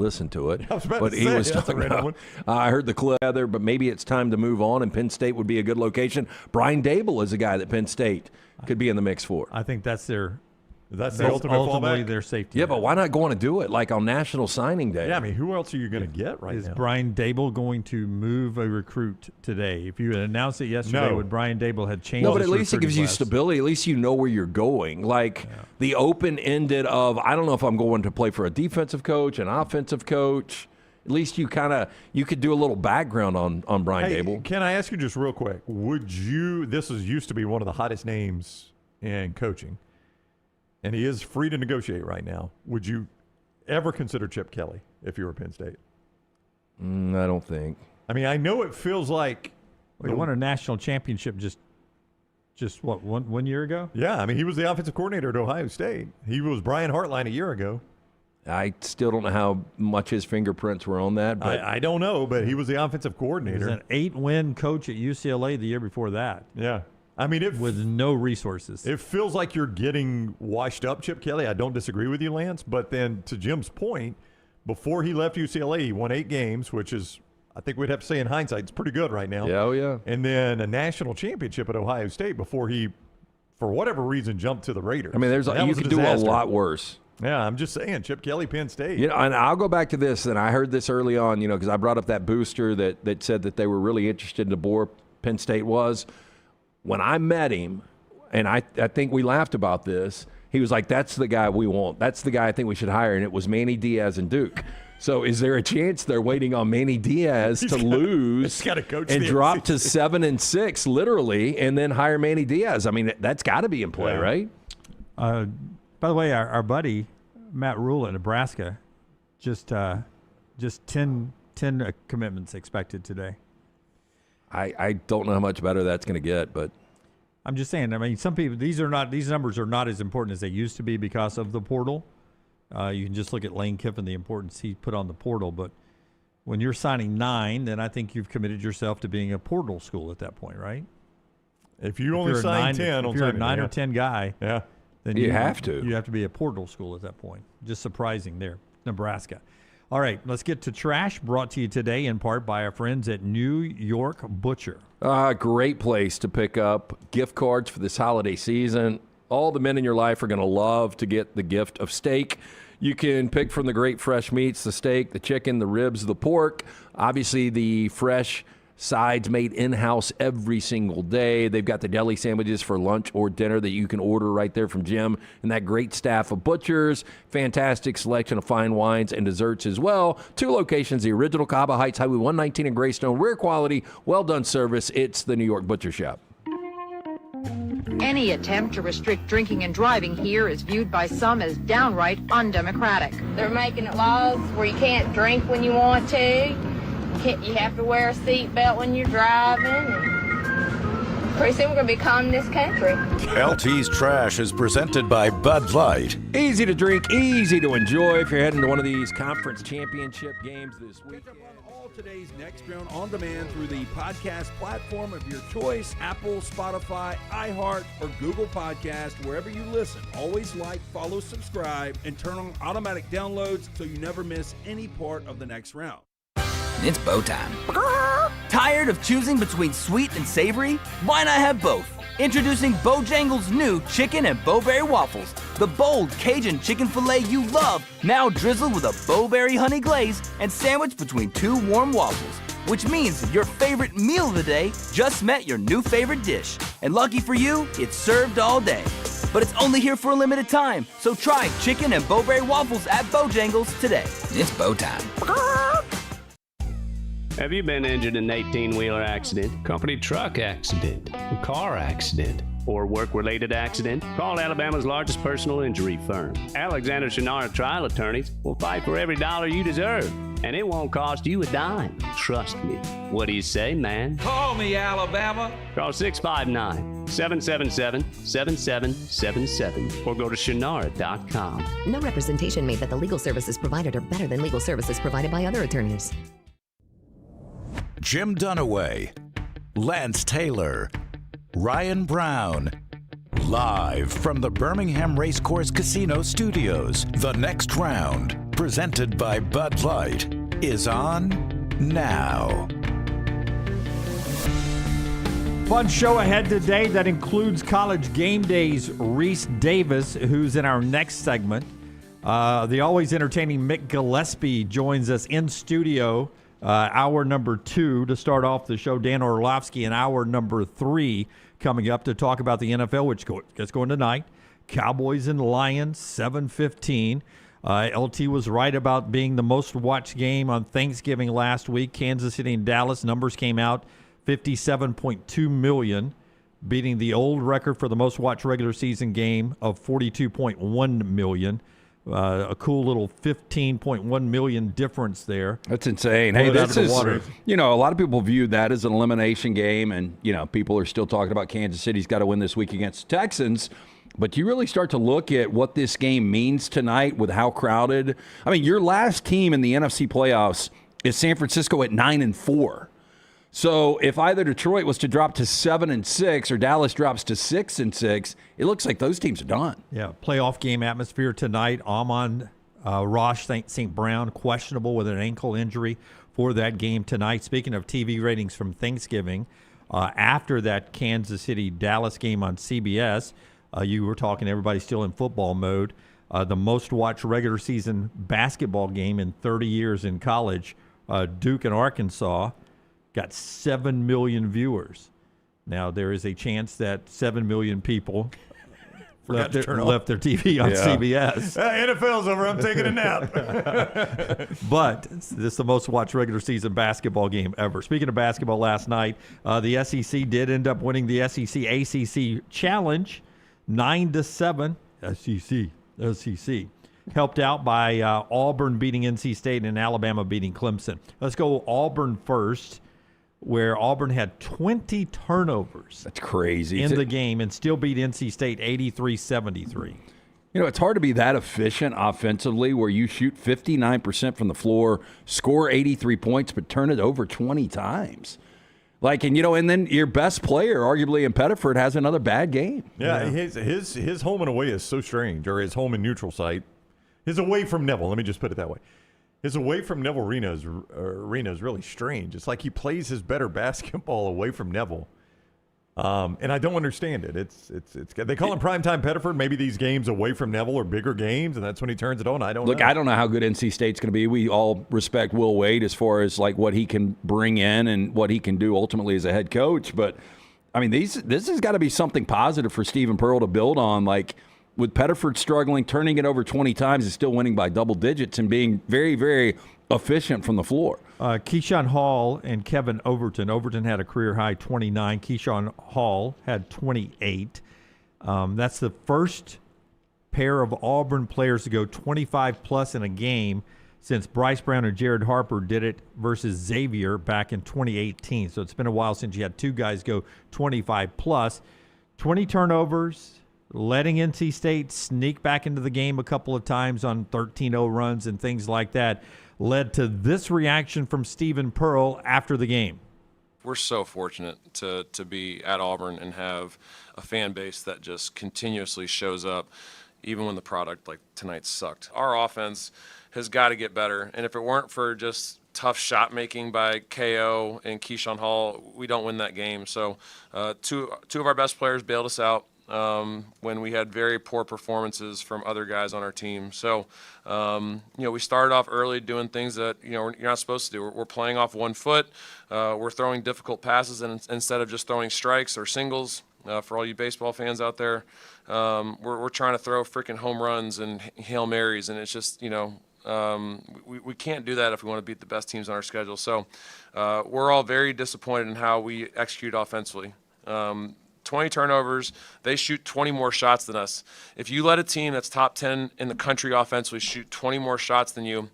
listened to it. I was about but to he say, was that's a talking random about, one. I heard the clip there, but maybe it's time to move on, and Penn State would be a good location. Brian Dable is a guy that Penn State could be in the mix for. I think that's the ultimately fallback. Their safety. Yeah, but why not go on and do it like on National Signing Day? Yeah, I mean, who else are you going to get right Is now? Brian Dable going to move a recruit today? If you had announced it yesterday, No. would Brian Dable have changed? No, but his at least it recruiting gives you class? stability. At least you know where you're going. Like the open-ended of, I don't know if I'm going to play for a defensive coach, an offensive coach. At least you could do a little background on Brian Dable. Can I ask you just real quick? This used to be one of the hottest names in coaching, and he is free to negotiate right now. Would you ever consider Chip Kelly if you were Penn State? I don't think. I mean, I know it feels like He won a national championship just what, one year ago? Yeah, I mean, he was the offensive coordinator at Ohio State. He was Brian Hartline a year ago. I still don't know how much his fingerprints were on that. But I don't know, but he was the offensive He was coordinator. an 8-win coach at UCLA the year before that Yeah. I mean, with no resources. it feels like you're getting washed up, Chip Kelly. I don't disagree with you, Lance. But then to Jim's point, before he left UCLA, he won 8 games, which is, I think we'd have to say in hindsight, it's pretty good right now. yeah, oh yeah. And then a national championship at Ohio State before he, for whatever reason, jumped to the Raiders. I mean, That you was could do a disaster. lot worse. Yeah, I'm just saying, Chip Kelly, Penn State. You know, and I'll go back to this, and I heard this early on, because I brought up that booster that said that they were really interested in the bore Penn State was. When I met him, and I think we laughed about this, he was like, that's the guy we want. That's the guy I think we should hire, and it was Manny Diaz and Duke. So is there a chance they're waiting on Manny Diaz to lose gotta coach and the drop to 7-6, literally, and then hire Manny Diaz? I mean, that's got to be in play, Yeah. right? By the way, our buddy Matt Rule at Nebraska, just 10 commitments expected today. I don't know how much better that's going to get, but I'm just saying. I mean, some people these numbers are not as important as they used to be because of the portal. You can just look at Lane Kiffin, the importance he put on the portal. But when you're signing 9, then I think you've committed yourself to being a portal school at that point, right? If you only sign 10 if you're a 9 or 10 guy, yeah. then You have to. You have to be a portal school at that point. Just surprising there, Nebraska. All right, let's get to trash, brought to you today in part by our friends at New York Butcher. Great place to pick up gift cards for this holiday season. All the men in your life are going to love to get the gift of steak. You can pick from the great fresh meats, the steak, the chicken, the ribs, the pork. Obviously, the fresh sides made in-house every single day. They've got the deli sandwiches for lunch or dinner that you can order right there from Jim and that great staff of butchers. Fantastic selection of fine wines and desserts as well. 2 locations, the original Cabo Heights Highway 119 in Greystone. Rare quality, well-done service. It's the New York Butcher Shop. Any attempt to restrict drinking and driving here is viewed by some as downright undemocratic. They're making it laws where you can't drink when you want to. You have to wear a seatbelt when you're driving. And pretty soon we're going to be calling this country. LT's Trash is presented by Bud Light. Easy to drink, easy to enjoy if you're heading to one of these conference championship games this weekend. Catch up on all today's Next Round on demand through the podcast platform of your choice, Apple, Spotify, iHeart, or Google Podcast, wherever you listen. Always like, follow, subscribe, and turn on automatic downloads so you never miss any part of the Next Round. It's bow time. Tired of choosing between sweet and savory? Why not have both? Introducing Bojangles' new chicken and bowberry waffles. The bold Cajun chicken filet you love, now drizzled with a bowberry honey glaze and sandwiched between 2 warm waffles. Which means your favorite meal of the day just met your new favorite dish. And lucky for you, it's served all day. But it's only here for a limited time, so try chicken and bowberry waffles at Bojangles today. It's bow time. Have you been injured in an 18-wheeler accident, company truck accident, car accident, or work-related accident? Call Alabama's largest personal injury firm. Alexander Shinara Trial Attorneys will fight for every dollar you deserve, and it won't cost you a dime. Trust me. What do you say, man? Call me, Alabama. Call 659-777-7777 or go to Shinara.com. No representation made that the legal services provided are better than legal services provided by other attorneys. Jim Dunaway, Lance Taylor, Ryan Brown. Live from the Birmingham Racecourse Casino Studios, the Next Round presented by Bud Light, is on now. Fun show ahead today that includes College Game Day's Rece Davis, who's in our next segment. The always entertaining Mick Gillispie joins us in studio, hour number 2 to start off the show. Dan Orlovsky in hour number 3 coming up to talk about the NFL, which gets going tonight. Cowboys and Lions, 7:15. LT was right about being the most watched game on Thanksgiving last week. Kansas City and Dallas, numbers came out, 57.2 million, beating the old record for the most watched regular season game of 42.1 million. A cool little 15.1 million difference there. That's insane. Hey, this is, a lot of people view that as an elimination game, and, people are still talking about Kansas City's got to win this week against the Texans. But you really start to look at what this game means tonight with how crowded. I mean, your last team in the NFC playoffs is San Francisco at 9-4. So if either Detroit was to drop to 7-6 or Dallas drops to 6-6, it looks like those teams are done. Yeah, playoff game atmosphere tonight. Amon Rosh St. Brown questionable with an ankle injury for that game tonight. Speaking of TV ratings from Thanksgiving, after that Kansas City-Dallas game on CBS, you were talking, everybody's still in football mode. The most watched regular season basketball game in 30 years in college, Duke and Arkansas, got 7 million viewers. Now, there is a chance that 7 million people left their TV on CBS. NFL's over. I'm taking a nap. But this is the most watched regular season basketball game ever. Speaking of basketball, last night, the SEC did end up winning the SEC ACC Challenge 9-7. SEC. Helped out by Auburn beating NC State and Alabama beating Clemson. Let's go Auburn first, where Auburn had 20 turnovers. That's crazy. In the game and still beat NC State 83-73. It's hard to be that efficient offensively where you shoot 59% from the floor, score 83 points, but turn it over 20 times. And then your best player, arguably in Pettiford, has another bad game. Yeah, his home and away is so strange, or his home and neutral site. His away from Neville, let me just put it that way. His away from Neville arena is really strange. It's like he plays his better basketball away from Neville. And I don't understand it. It's they call him primetime Pettiford. Maybe these games away from Neville are bigger games, and that's when he turns it on. I don't know. I don't know how good NC State's going to be. We all respect Will Wade as far as what he can bring in and what he can do ultimately as a head coach. But I mean, this has got to be something positive for Stephen Pearl to build on. With Pettiford struggling, turning it over 20 times, and still winning by double digits and being very, very efficient from the floor. Keyshawn Hall and Kevin Overton. Overton had a career-high 29. Keyshawn Hall had 28. That's the first pair of Auburn players to go 25-plus in a game since Bryce Brown and Jared Harper did it versus Xavier back in 2018. So it's been a while since you had two guys go 25-plus. 20 turnovers, letting NC State sneak back into the game a couple of times on 13-0 runs and things like that led to this reaction from Stephen Pearl after the game. We're so fortunate to be at Auburn and have a fan base that just continuously shows up, even when the product like tonight sucked. Our offense has got to get better, and if it weren't for just tough shot making by KO and Keyshawn Hall, we don't win that game. So two of our best players bailed us out when we had very poor performances from other guys on our team. So, we started off early doing things that, you're not supposed to do. We're playing off 1 foot. We're throwing difficult passes instead of just throwing strikes or singles. For all you baseball fans out there, we're trying to throw freaking home runs and Hail Marys, and it's just, we can't do that if we want to beat the best teams on our schedule. So we're all very disappointed in how we execute offensively. 20 turnovers. They shoot 20 more shots than us. If you let a team that's top 10 in the country offensively shoot 20 more shots than you,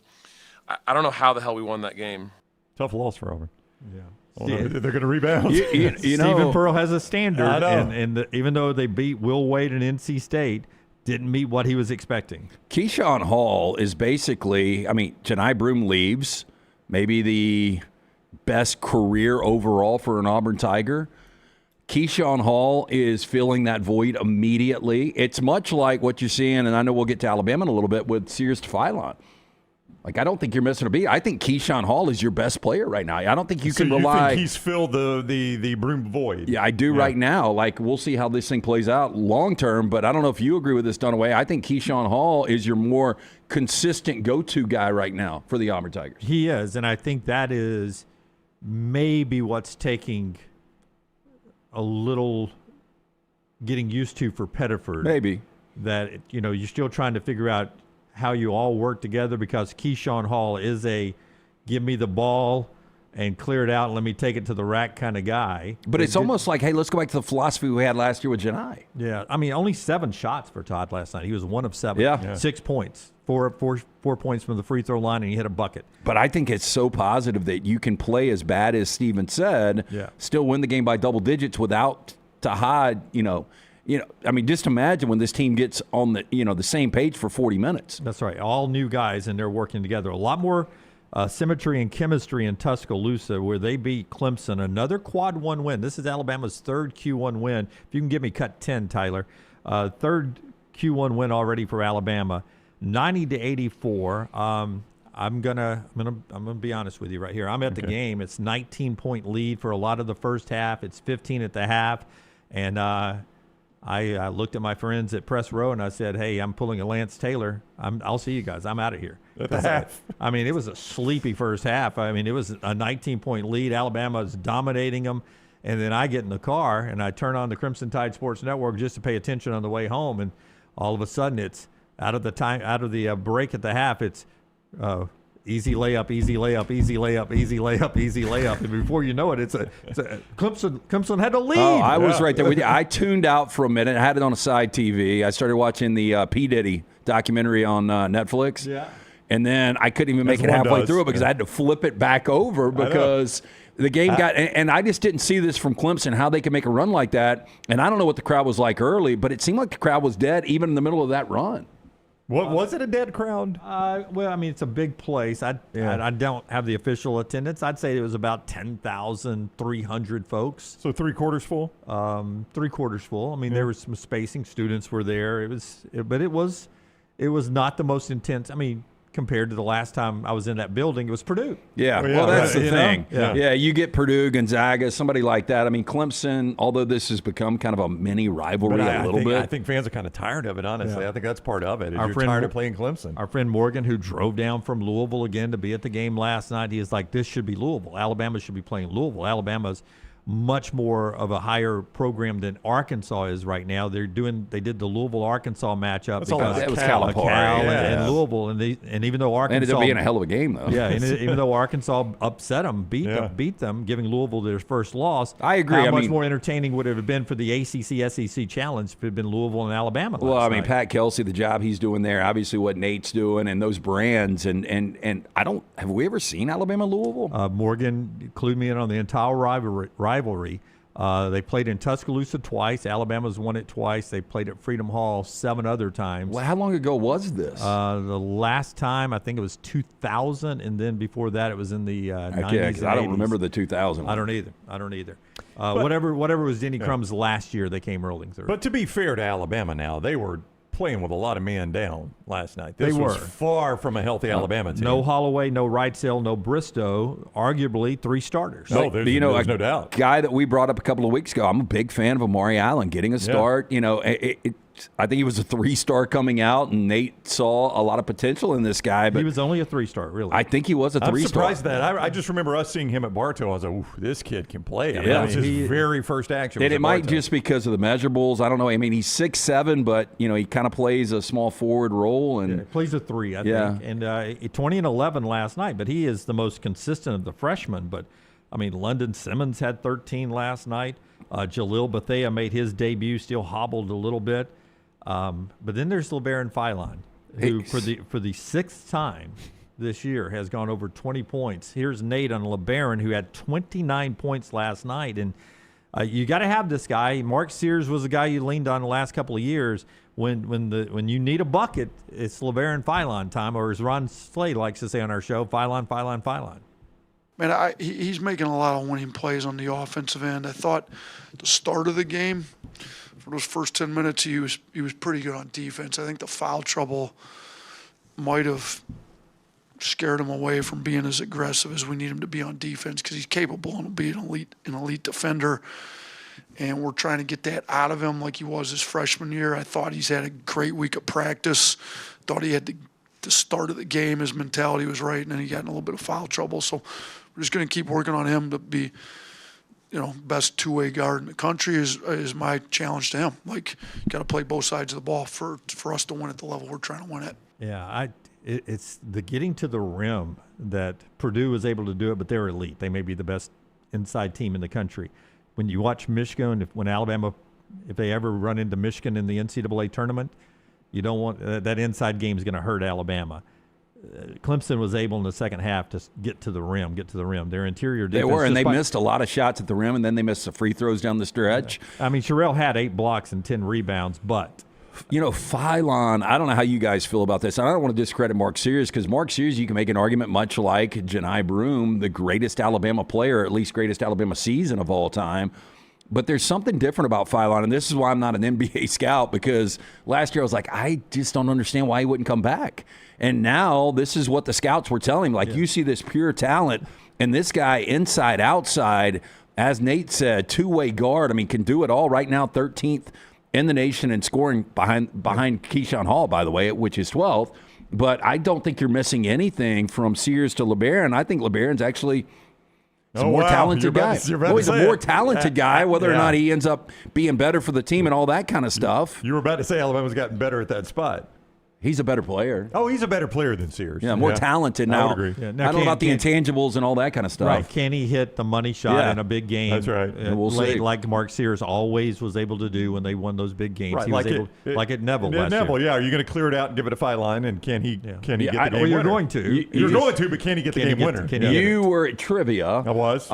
I don't know how the hell we won that game. Tough loss for Auburn. Yeah. Well, they're going to rebound. Stephen Pearl has a standard, and even though they beat Will Wade and NC State, didn't meet what he was expecting. Keyshawn Hall is basically, Janai Broom leaves, maybe the best career overall for an Auburn Tiger. Keyshawn Hall is filling that void immediately. It's much like what you're seeing, and I know we'll get to Alabama in a little bit, with Sears Tefilon. Like, I don't think you're missing a beat. I think Keyshawn Hall is your best player right now. I don't think you So can rely. You think he's filled the broom void? Yeah, I do right now. Like, we'll see how this thing plays out long term, but I don't know if you agree with this, Dunaway. I think Keyshawn Hall is your more consistent go-to guy right now for the Auburn Tigers. He is, and I think that is maybe what's taking a little getting used to for Pettiford. Maybe. That, you're still trying to figure out how you all work together, because Keyshawn Hall is a give me the ball and clear it out and let me take it to the rack kind of guy. But it's almost like, hey, let's go back to the philosophy we had last year with Janai. Yeah, I mean, only 7 shots for Todd last night. He was 1 of 7. Yeah. 6 points, four points from the free throw line, and he hit a bucket. But I think it's so positive that you can play as bad as Steven said, still win the game by double digits without Tahad, I mean, just imagine when this team gets on the same page for 40 minutes. That's right. All new guys, and they're working together. A lot more symmetry and chemistry in Tuscaloosa, where they beat Clemson. Another quad 1 win. This is Alabama's 3rd Q1 win. If you can give me cut 10, Tyler. 3rd Q1 win already for Alabama. 90-84. I'm gonna be honest with you right here. I'm at the game. It's 19-point lead for a lot of the first half. It's 15 at the half, and I looked at my friends at Press Row and I said, hey, I'm pulling a Lance Taylor. I'll see you guys. I'm out of here. At the half. I mean, it was a sleepy first half. I mean, it was a 19-point lead. Alabama is dominating them. And then I get in the car and I turn on the Crimson Tide Sports Network just to pay attention on the way home. And all of a sudden, it's out of the break at the half, it's easy layup, easy layup, easy layup, easy layup, easy layup. And before you know it, it's a Clemson had a lead. Oh, I was right there with you. I tuned out for a minute. I had it on a side TV. I started watching the P. Diddy documentary on Netflix. Yeah. And then I couldn't even make it halfway through it because I had to flip it back over because the game got – and I just didn't see this from Clemson, how they could make a run like that. And I don't know what the crowd was like early, but it seemed like the crowd was dead even in the middle of that run. What was it, a dead crowd? Well, I mean, it's a big place. I don't have the official attendance. I'd say it was about 10,300 folks. So 3/4 full? 3/4 full. I mean, there was some spacing. Students were there. But it was not the most intense. I mean, compared to the last time I was in that building, it was Purdue. Yeah, well, that's the thing. Yeah, you get Purdue, Gonzaga, somebody like that. I mean, Clemson, although this has become kind of a mini rivalry a little bit. I think fans are kind of tired of it, honestly. I think that's part of it. You're friend, tired of playing Clemson. Our friend Morgan, who drove down from Louisville again to be at the game last night, he is like, this should be Louisville. Alabama should be playing Louisville. Alabama's much more of a higher program than Arkansas is right now. They did the Louisville-Arkansas matchup because it was Calipari and Louisville, and even though Arkansas ended up being a hell of a game though. Yeah, and even though Arkansas upset them, beat them, giving Louisville their first loss. I agree. How much more entertaining would it have been for the ACC-SEC challenge if it had been Louisville and Alabama? Well, I mean, night? Pat Kelsey, the job he's doing there, obviously what Nate's doing, and those brands, and have we ever seen Alabama-Louisville? Morgan clued me in on the entire rivalry. They played in Tuscaloosa twice. Alabama's won it twice. They played at Freedom Hall 7 other times. Well, how long ago was this? The last time, I think it was 2000, and then before that, it was in the 90s. Yeah, because I don't remember the 2000 one. I don't either. Whatever was Denny Crumb's last year, they came rolling through. But to be fair to Alabama now, they were playing with a lot of man down last night. This was far from a healthy Alabama team. No Holloway, no Wrightsell, no Bristow. Arguably 3 starters. No, there's no doubt. Guy that we brought up a couple of weeks ago, I'm a big fan of Amari Allen getting a start. I think he was a 3-star coming out, and Nate saw a lot of potential in this guy. But he was only a 3-star, really. I think he was a 3-star. I'm surprised that. I just remember us seeing him at Bartow. I was like, ooh, this kid can play. That was his very first action. And it might just because of the measurables. I don't know. I mean, he's 6'7", but he kind of plays a small forward role and plays a 3, I think. And 20 and 11 last night, but he is the most consistent of the freshmen. But I mean, London Simmons had 13 last night. Jalil Bethea made his debut, still hobbled a little bit. But then there's LeBaron Philon, who for the 6th time this year has gone over 20 points. Here's Nate on LeBaron, who had 29 points last night. And you got to have this guy. Mark Sears was the guy you leaned on the last couple of years. When you need a bucket, it's LeBaron Philon time, or as Ron Slade likes to say on our show, Philon. Man, he's making a lot of winning plays on the offensive end. I thought the start of the game, for those first 10 minutes, he was pretty good on defense. I think the foul trouble might have scared him away from being as aggressive as we need him to be on defense because he's capable and will be an elite defender. And we're trying to get that out of him like he was his freshman year. I thought he's had a great week of practice. Thought he had the start of the game, his mentality was right, and then he got in a little bit of foul trouble. So we're just going to keep working on him to be, best two-way guard in the country is my challenge to him. Like, got to play both sides of the ball for us to win at the level we're trying to win at. Yeah, it's the getting to the rim that Purdue was able to do it, but they're elite. They may be the best inside team in the country. When you watch Michigan, when Alabama, if they ever run into Michigan in the NCAA tournament, you don't want that inside game is going to hurt Alabama. Clemson was able in the second half to get to the rim. Their interior defense. They were, and they missed a lot of shots at the rim, and then they missed the free throws down the stretch. I mean, Sherrell had 8 blocks and 10 rebounds, but Phylon, I don't know how you guys feel about this. I don't want to discredit Mark Sears because Mark Sears, you can make an argument much like Janai Broome, the greatest Alabama player, at least greatest Alabama season of all time. But there's something different about Phylon, and this is why I'm not an NBA scout, because last year I was like, I just don't understand why he wouldn't come back. And now this is what the scouts were telling him. You see this pure talent, and this guy inside, outside, as Nate said, two-way guard, can do it all. Right now, 13th in the nation in scoring behind Keyshawn Hall, by the way, which is 12th. But I don't think you're missing anything from Sears to LeBaron. I think LeBaron's actually a more talented guy. He's a more talented guy, whether or not he ends up being better for the team and all that kind of stuff. You were about to say Alabama's gotten better at that spot. He's a better player. Oh, he's a better player than Sears. Yeah, more talented now. I would agree. I don't know about the intangibles and all that kind of stuff. Right. Can he hit the money shot in a big game? That's right. We'll see. Like Mark Sears always was able to do when they won those big games. Right. He was able, like at Neville last Neville, year. Are you going to clear it out and give it a Phylon? And can he get the game winner? You're going to. You're going to, but can he get the game winner? You were at trivia. I was.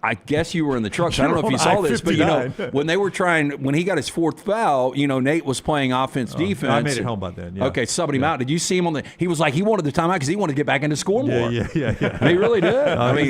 I guess you were in the truck. So I don't know if you saw this, but when they were when he got his 4th foul, Nate was playing offense, defense. I made it home by then. Yeah. Okay, subbing him out. Did you see him he was like, he wanted the timeout because he wanted to get back into score more. Yeah. He really did.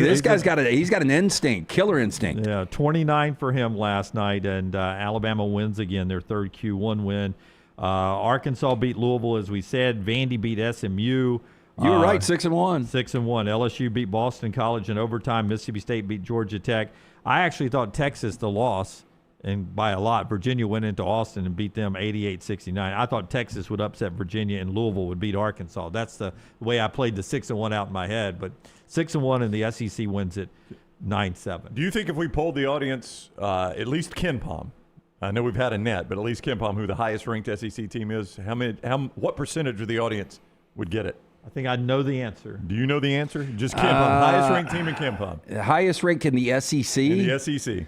This guy's got an instinct, killer instinct. Yeah, 29 for him last night, and Alabama wins again, their 3rd Q1 win. Arkansas beat Louisville, as we said. Vandy beat SMU. You were right, 6-1. 6-1. LSU beat Boston College in overtime. Mississippi State beat Georgia Tech. I actually thought Texas, the loss, and by a lot. Virginia went into Austin and beat them 88-69. I thought Texas would upset Virginia and Louisville would beat Arkansas. That's the way I played the 6-1 out in my head. But 6-1 and the SEC wins it 9-7. Do you think if we polled the audience, at least KenPom, I know we've had a net, but at least KenPom, who the highest ranked SEC team is, what percentage of the audience would get it? I think I know the answer. Do you know the answer? Just KenPom, highest ranked team in KenPom. Highest ranked in the SEC? In the SEC.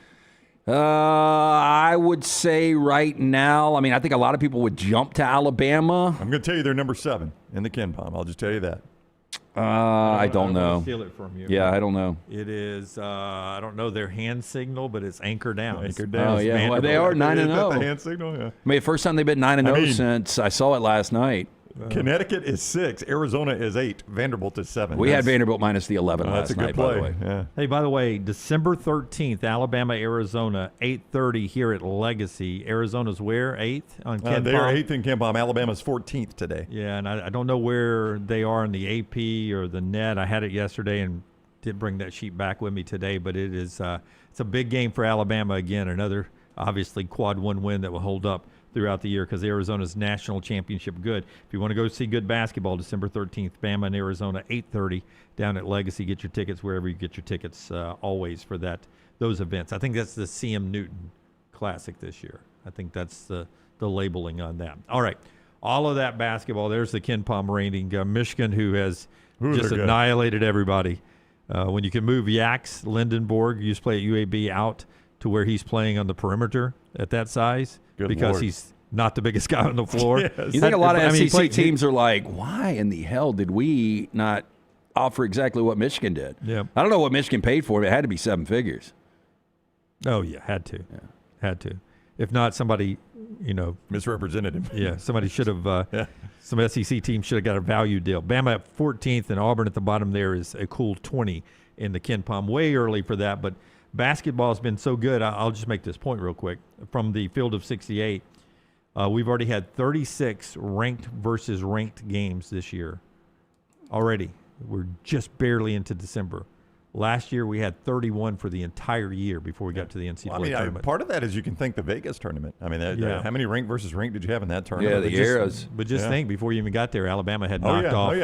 I would say right now, I think a lot of people would jump to Alabama. I'm going to tell you they're number 7 in the KenPom. I'll just tell you that. I don't know. Steal it from you. Yeah, I don't know. It is, I don't know their hand signal, but it's anchor down. Anchor down. Oh, yeah. Well, they are 9-0. The hand signal, yeah. The first time they've been 9-0 since I saw it last night. Connecticut is 6. Arizona is 8. Vanderbilt is 7. We had Vanderbilt minus the 11 last night, by the way. Yeah. Hey, by the way, December 13th, Alabama, Arizona, 8:30 here at Legacy. Arizona's where? 8th on KenPom? They are 8th in KenPom. Alabama's 14th today. Yeah, and I don't know where they are in the AP or the net. I had it yesterday and did bring that sheet back with me today, but it is it's a big game for Alabama again. Another, obviously, quad 1 win that will hold up throughout the year because Arizona's national championship good. If you want to go see good basketball, December 13th, Bama and Arizona, 8:30 down at Legacy. Get your tickets wherever you get your tickets always for those events. I think that's the CM Newton Classic this year. I think that's the labeling on that. All right, all of that basketball. There's the KenPom rating. Michigan, who has just annihilated everybody. When you can move Yax Lindenborg, used to play at UAB, out to where he's playing on the perimeter at that size. Because he's not the biggest guy on the floor. Yes. You think a lot of SEC teams are like, why in the hell did we not offer exactly what Michigan did? Yeah. I don't know what Michigan paid for it. It had to be 7 figures. Oh, yeah, had to. Yeah. Had to. If not, somebody, misrepresented him. Yeah, somebody should have, some SEC team should have got a value deal. Bama at 14th and Auburn at the bottom there is a cool 20 in the KenPom. Way early for that, but basketball has been so good. I'll just make this point real quick. From the field of 68, we've already had 36 ranked versus ranked games this year already. We're just barely into December. Last year, we had 31 for the entire year before we got to the NCAA tournament. Part of that is you can thank the Vegas tournament. I mean, how many ranked versus ranked did you have in that tournament? Yeah, the eras. But just think, before you even got there, Alabama had knocked off,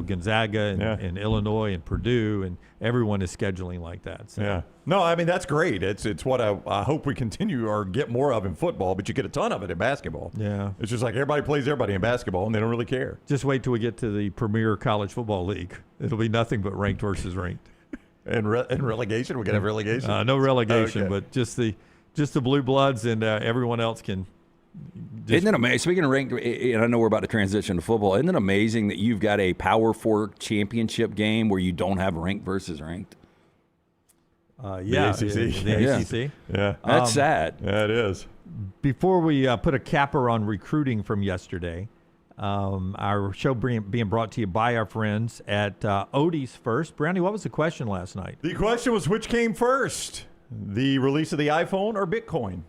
Gonzaga and Illinois and Purdue, and everyone is scheduling like that. So. Yeah. No, I mean, that's great. It's what I hope we continue or get more of in football, but you get a ton of it in basketball. Yeah. It's just like everybody plays everybody in basketball, and they don't really care. Just wait till we get to the premier college football league. It'll be nothing but ranked versus ranked. And relegation? We're going to have relegation? No relegation, but just the blue bloods and everyone else can. Isn't it amazing? Speaking of ranked, and I know we're about to transition to football, isn't it amazing that you've got a Power 4 championship game where you don't have ranked versus ranked? The ACC. The ACC. Yeah. That's sad. Yeah, it is. Before we put a capper on recruiting from yesterday, our show being brought to you by our friends at Odie's First. Brownie, what was the question last night? The question was, which came first, the release of the iPhone or Bitcoin?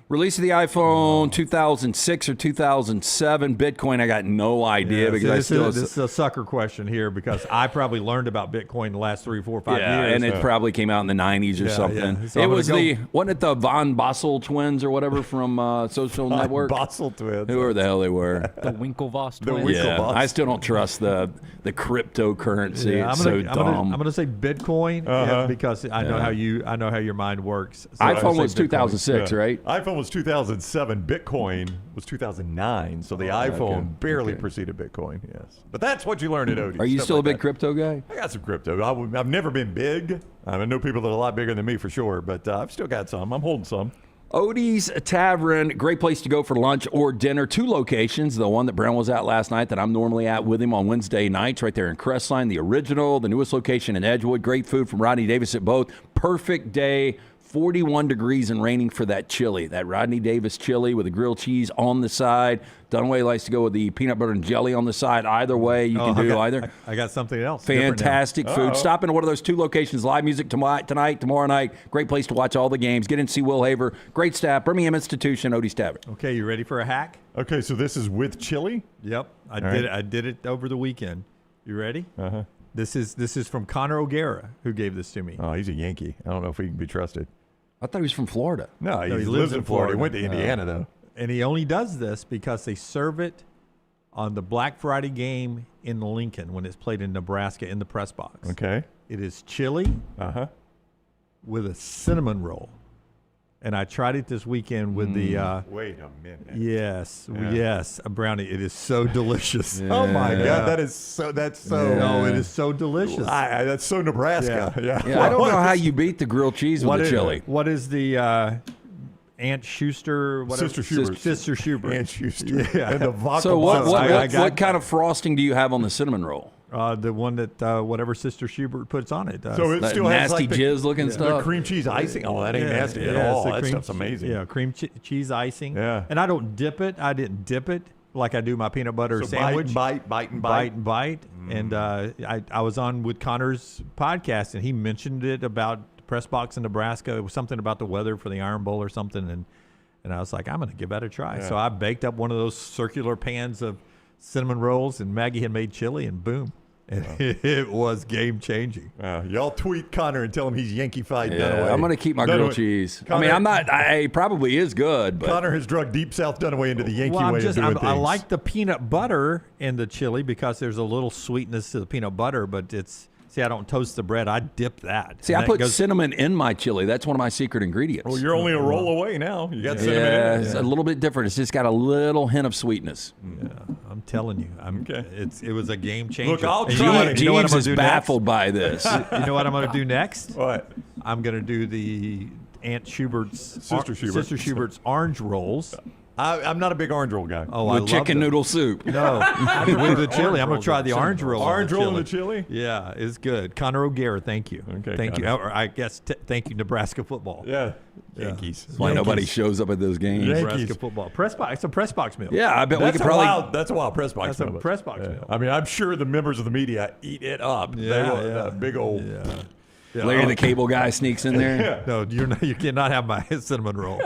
Release of the iPhone 2006 or 2007. Bitcoin, I got no idea because this is a sucker question here because I probably learned about Bitcoin the last 3, 4, 5 years. And it probably came out in the 90s or something. Yeah. So it was wasn't it the Von Bossel twins or whatever from Social Network? Bossel twins. Whoever the hell they were. The Winklevoss twins. Yeah, I still don't trust the cryptocurrency. Yeah, it's so dumb. I'm gonna say Bitcoin because I know how your mind works. So iPhone was 2006, right? iPhone was 2007. Bitcoin was 2009. So the iPhone barely preceded Bitcoin. Yes, but that's what you learn at Odie. Are you still a big crypto guy? I got some crypto. I've never been big. I know people that are a lot bigger than me for sure, but I've still got some. I'm holding some. Odie's Tavern, great place to go for lunch or dinner. 2 locations. The one that Brown was at last night that I'm normally at with him on Wednesday nights right there in Crestline. The original, the newest location in Edgewood. Great food from Rodney Davis at both. Perfect day. 41 degrees and raining for that chili, that Rodney Davis chili with the grilled cheese on the side. Dunaway likes to go with the peanut butter and jelly on the side. Either way, you can do either. I got something else. Fantastic food. Stop into one of those 2 locations. Live music tonight, tomorrow night. Great place to watch all the games. Get in to see Will Haver. Great staff. Birmingham Institution, Odie's Tavern. Okay, you ready for a hack? Okay, so this is with chili? Yep, I did it over the weekend. You ready? Uh-huh. This is from Connor O'Gara, who gave this to me. Oh, he's a Yankee. I don't know if he can be trusted. I thought he was from Florida. No, he lives in Florida. He went to Indiana, though. And he only does this because they serve it on the Black Friday game in Lincoln when it's played in Nebraska in the press box. Okay. It is chili with a cinnamon roll. And I tried it this weekend with the wait a minute. Yes, a brownie. It is so delicious. Oh my God, that's so no, it is so delicious. That's so Nebraska. I don't know how you beat the grilled cheese with the chili. What is the Aunt Schuster, Sister Schubert. Sister Schubert. Aunt Schuster. Yeah. And the vodka. So what kind of frosting do you have on the cinnamon roll? The one that whatever Sister Schubert puts on it. So it still has nasty like jizz looking stuff. The cream cheese icing. Oh, that ain't nasty at all. That stuff's amazing. Yeah, cream cheese icing. Yeah. And I don't dip it. I didn't dip it like I do my peanut butter sandwich. Bite. And I was on with Connor's podcast, and he mentioned it about the press box in Nebraska. It was something about the weather for the Iron Bowl or something, and I was like, I'm going to give that a try. Yeah. So I baked up one of those circular pans of cinnamon rolls, and Maggie had made chili, and boom. And it was game-changing. Y'all tweet Connor and tell him he's Yankee-fied. Yeah, I'm going to keep my grilled cheese. Connor, I mean, I'm not. It probably is good. But. Connor has drug Deep South Dunaway into the Yankee way of doing things. I like the peanut butter in the chili because there's a little sweetness to the peanut butter, but it's... See, I don't toast the bread. I dip that. See, I put cinnamon in my chili. That's one of my secret ingredients. Well, you're only a roll away now. You got cinnamon in it. It's a little bit different. It's just got a little hint of sweetness. Yeah, I'm telling you. It was a game changer. Look, I'll try. James is baffled by this. You know what I'm going to do next? What? I'm going to do the Aunt Sister Schubert's orange rolls. I'm not a big orange roll guy. Oh, with chicken noodle soup. No, with the chili. I'm going to try the orange roll. Orange roll in the chili? Yeah, it's good. Connor O'Gara, thank you. Okay, thank Connor. you. Or I guess thank you, Nebraska football. Yeah. Yankees. Why nobody shows up at those games. Nebraska football. Press box. It's a press box meal. Yeah, I bet we could probably. That's a wild press box meal. That's a press box meal. I mean, I'm sure the members of the media eat it up. Yeah. Big old. Yeah. Larry the Cable Guy sneaks in there. No, you cannot have my cinnamon roll.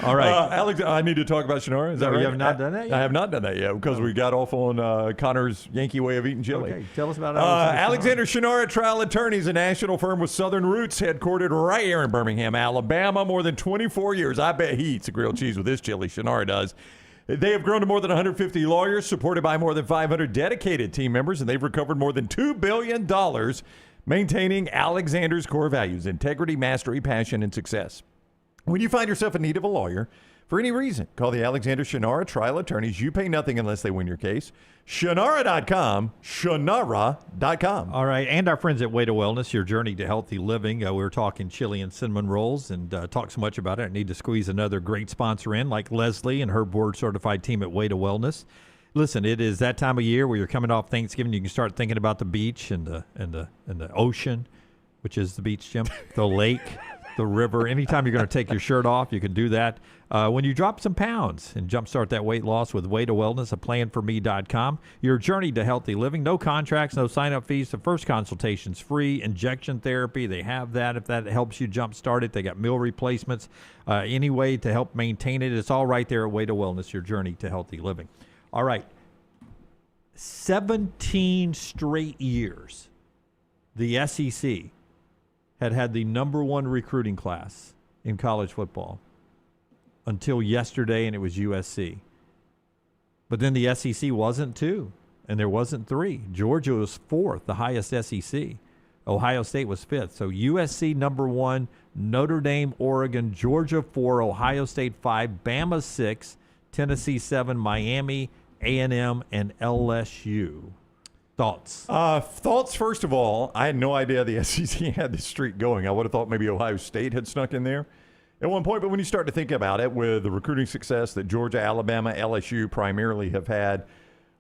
All right. Alex, I need to talk about Shannara. Is that right? You have not done that yet? I have not done that yet because we got off on Connor's Yankee way of eating chili. Okay, tell us about Alexander Shannara Trial Attorneys, a national firm with Southern roots, headquartered right here in Birmingham, Alabama, more than 24 years. I bet he eats a grilled cheese with his chili. Shannara does. They have grown to more than 150 lawyers, supported by more than 500 dedicated team members, and they've recovered more than $2 billion, maintaining Alexander's core values: integrity, mastery, passion, and success. When you find yourself in need of a lawyer for any reason, call the Alexander Shannara Trial Attorneys. You pay nothing unless they win your case. Shannara.com, Shannara.com. All right, and our friends at Way to Wellness, your journey to healthy living. We were talking chili and cinnamon rolls and talked so much about it. I need to squeeze another great sponsor in, like Leslie and her board-certified team at Way to Wellness. Listen, it is that time of year where you're coming off Thanksgiving. You can start thinking about the beach and the ocean, which is the beach, Jim, the lake, the river. Anytime you're going to take your shirt off, you can do that. When you drop some pounds and jumpstart that weight loss with Way to Wellness, aplanforme.com. Your journey to healthy living. No contracts, no sign-up fees. The first consultation's free. Injection therapy, they have that if that helps you jumpstart it. They got meal replacements. Any way to help maintain it, it's all right there at Way to Wellness, your journey to healthy living. All right. 17 straight years, the SEC had the number one recruiting class in college football until yesterday, and it was USC. But then the SEC wasn't 2, and there wasn't 3. Georgia was 4th, the highest SEC. Ohio State was 5th. So USC number 1, Notre Dame, Oregon, Georgia 4, Ohio State 5, Bama 6, Tennessee 7, Miami, A&M, and LSU. Thoughts? Thoughts, first of all, I had no idea the SEC had this streak going. I would have thought maybe Ohio State had snuck in there at one point. But when you start to think about it, with the recruiting success that Georgia, Alabama, LSU primarily have had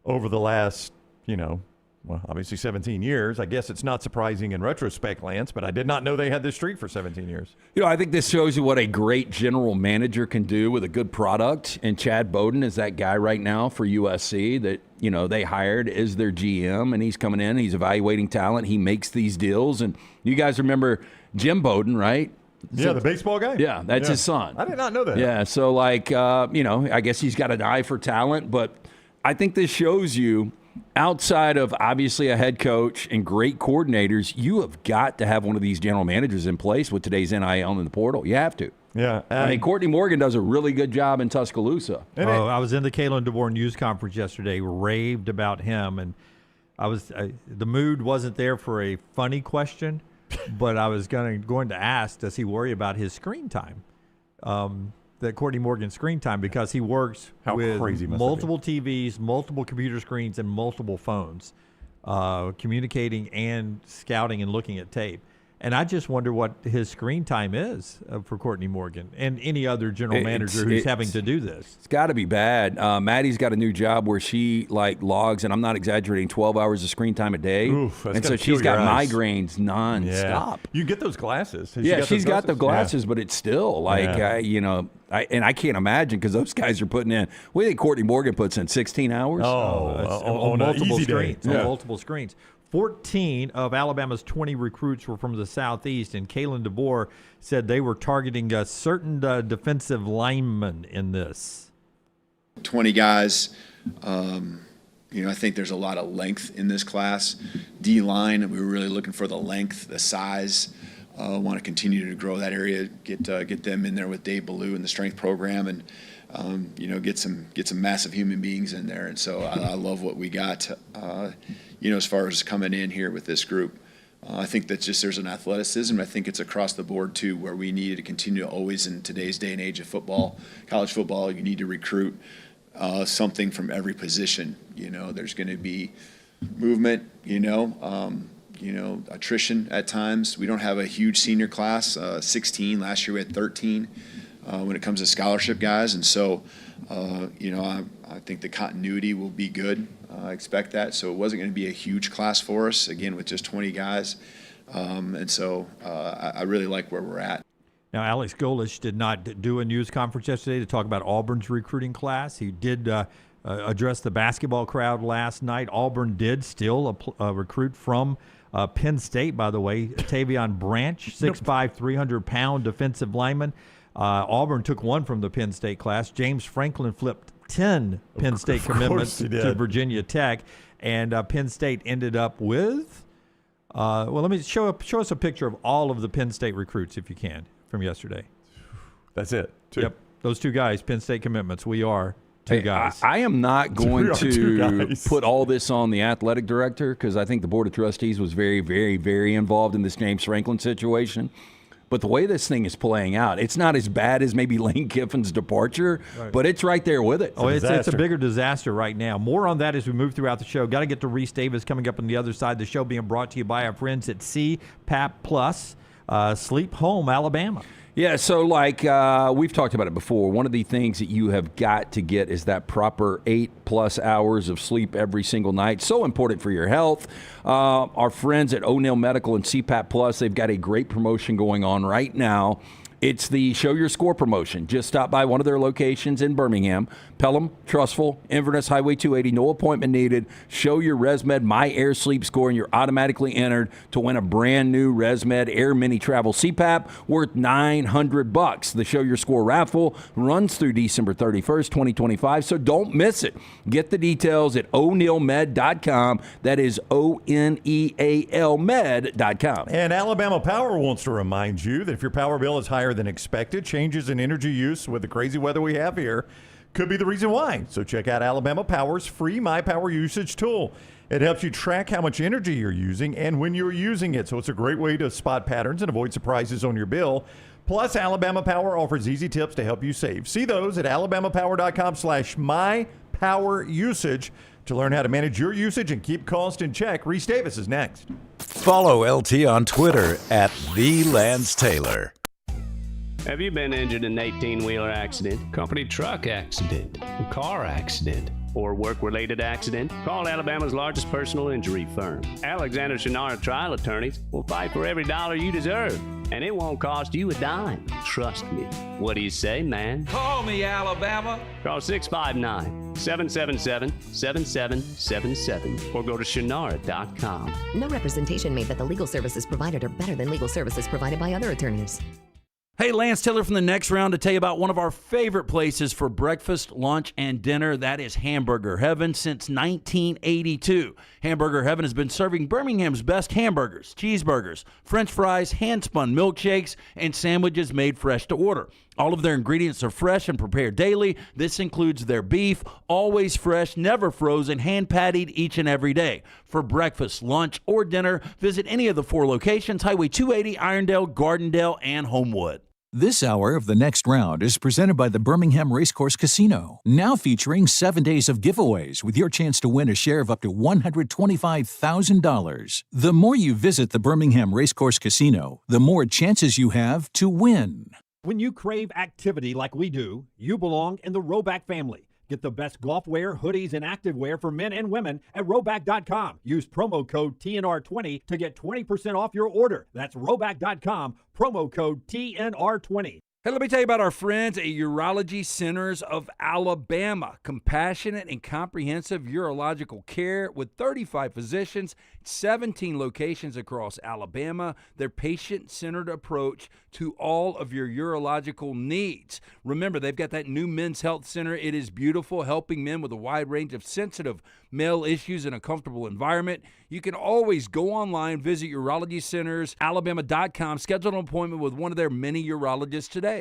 over the last, well, obviously 17 years, I guess it's not surprising in retrospect, Lance, but I did not know they had this streak for 17 years. I think this shows you what a great general manager can do with a good product. And Chad Bowden is that guy right now for USC that, they hired as their GM, and he's coming in, he's evaluating talent, he makes these deals. And you guys remember Jim Bowden, right? Yeah, the baseball guy? Yeah, that's his son. I did not know that. Yeah, so I guess he's got an eye for talent, but I think this shows you, outside of obviously a head coach and great coordinators, you have got to have one of these general managers in place with today's NIL in the portal. You have to. Yeah. I mean, Courtney Morgan does a really good job in Tuscaloosa. I was in the Kalen DeBoer news conference yesterday, raved about him, and the mood wasn't there for a funny question, but I was going to ask, does he worry about his screen time? That Courtney Morgan screen time, because he works with multiple TVs, multiple computer screens, and multiple phones, communicating and scouting and looking at tape. And I just wonder what his screen time is for Courtney Morgan and any other general manager who's having to do this. It's got to be bad. Maddie's got a new job where she logs, and I'm not exaggerating, 12 hours of screen time a day. Oof, and so she's got migraines nonstop. Yeah. You get those glasses. She's got the glasses, but it's still and I can't imagine, because those guys are putting in, what do you think Courtney Morgan puts in, 16 hours? On multiple screens. Yeah. On multiple screens. 14 of Alabama's 20 recruits were from the Southeast, and Kalen DeBoer said they were targeting a certain defensive lineman in this. 20 guys. I think there's a lot of length in this class. D-line, we were really looking for the length, the size. Want to continue to grow that area, get them in there with Dave Ballou and the strength program, and get some massive human beings in there. And so I love what we got. As far as coming in here with this group, I think that there's an athleticism. I think it's across the board too, where we need to continue to always, in today's day and age of football, college football, you need to recruit something from every position. There's going to be movement. Attrition at times. We don't have a huge senior class, 16. Last year we had 13 when it comes to scholarship guys. And so, I think the continuity will be good. I expect that. So it wasn't going to be a huge class for us, again, with just 20 guys. And so I really like where we're at. Now, Alex Golesh did not do a news conference yesterday to talk about Auburn's recruiting class. He did addressed the basketball crowd last night. Auburn did steal a recruit from Penn State, by the way, Tavion Branch, 6'5", 300-pound defensive lineman. Auburn took one from the Penn State class. James Franklin flipped 10 Penn State commitments to Virginia Tech, and Penn State ended up with let me show us a picture of all of the Penn State recruits, if you can, from yesterday. That's it. Two. Yep, those two guys, Penn State commitments. We are two guys. I am not going to put all this on the athletic director because I think the Board of Trustees was very, very, very involved in this James Franklin situation. But the way this thing is playing out, it's not as bad as maybe Lane Kiffin's departure, but it's right there with it. It's a bigger disaster right now. More on that as we move throughout the show. Got to get to Rece Davis coming up on the other side. The show being brought to you by our friends at CPAP Plus, Sleep Home, Alabama. Yeah, so like we've talked about it before, one of the things that you have got to get is that proper 8+ hours of sleep every single night. So important for your health. Our friends at O'Neill Medical and CPAP Plus, they've got a great promotion going on right now. It's the Show Your Score promotion. Just stop by one of their locations in Birmingham, Pelham, Trussville, Inverness, Highway 280. No appointment needed. Show your ResMed My Air Sleep Score, and you're automatically entered to win a brand new ResMed Air Mini Travel CPAP worth $900. The Show Your Score raffle runs through December 31st, 2025, so don't miss it. Get the details at o'neillmed.com. That is ONEAL med.com. And Alabama Power wants to remind you that if your power bill is higher than expected, changes in energy use with the crazy weather we have here could be the reason why. So check out Alabama Power's free My Power Usage tool. It helps you track how much energy you're using and when you're using it. So it's a great way to spot patterns and avoid surprises on your bill. Plus, Alabama Power offers easy tips to help you save. See those at alabamapower.com/mypowerusage to learn how to manage your usage and keep cost in check. Rece Davis is next. Follow LT on Twitter at @TheLanceTaylor. Have you been injured in an 18-wheeler accident, company truck accident, car accident, or work-related accident? Call Alabama's largest personal injury firm. Alexander Shinara Trial Attorneys will fight for every dollar you deserve, and it won't cost you a dime. Trust me. What do you say, man? Call me, Alabama. Call 659-777-7777 or go to Shinara.com. No representation made that the legal services provided are better than legal services provided by other attorneys. Hey, Lance Taylor from the Next Round to tell you about one of our favorite places for breakfast, lunch, and dinner. That is Hamburger Heaven since 1982. Hamburger Heaven has been serving Birmingham's best hamburgers, cheeseburgers, French fries, hand-spun milkshakes, and sandwiches made fresh to order. All of their ingredients are fresh and prepared daily. This includes their beef, always fresh, never frozen, hand-pattied each and every day. For breakfast, lunch, or dinner, visit any of the 4 locations, Highway 280, Irondale, Gardendale, and Homewood. This hour of The Next Round is presented by the Birmingham Racecourse Casino, now featuring 7 days of giveaways with your chance to win a share of up to $125,000. The more you visit the Birmingham Racecourse Casino, the more chances you have to win. When you crave activity like we do, you belong in the Roback family. Get the best golf wear, hoodies, and activewear for men and women at Roback.com. Use promo code TNR20 to get 20% off your order. That's Roback.com, promo code TNR20. Hey, let me tell you about our friends at Urology Centers of Alabama. Compassionate and comprehensive urological care with 35 physicians, 17 locations across Alabama. Their patient-centered approach to all of your urological needs. Remember, they've got that new men's health center. It is beautiful, helping men with a wide range of sensitive male issues in a comfortable environment. You can always go online, visit urologycentersalabama.com, schedule an appointment with one of their many urologists today.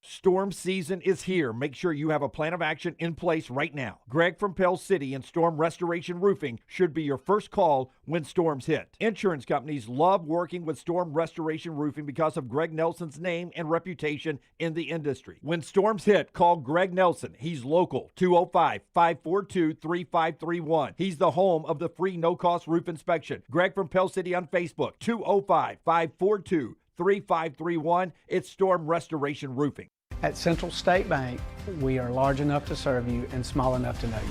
Storm season is here. Make sure you have a plan of action in place right now. Greg from Pell City and Storm Restoration Roofing should be your first call when storms hit. Insurance companies love working with Storm Restoration Roofing because of Greg Nelson's name and reputation in the industry. When storms hit, call Greg Nelson. He's local, 205-542-3531. He's the home of the free no-cost roof inspection. Greg from Pell City on Facebook, 205-542-3531. It's Storm Restoration Roofing. At Central State Bank, we are large enough to serve you and small enough to know you.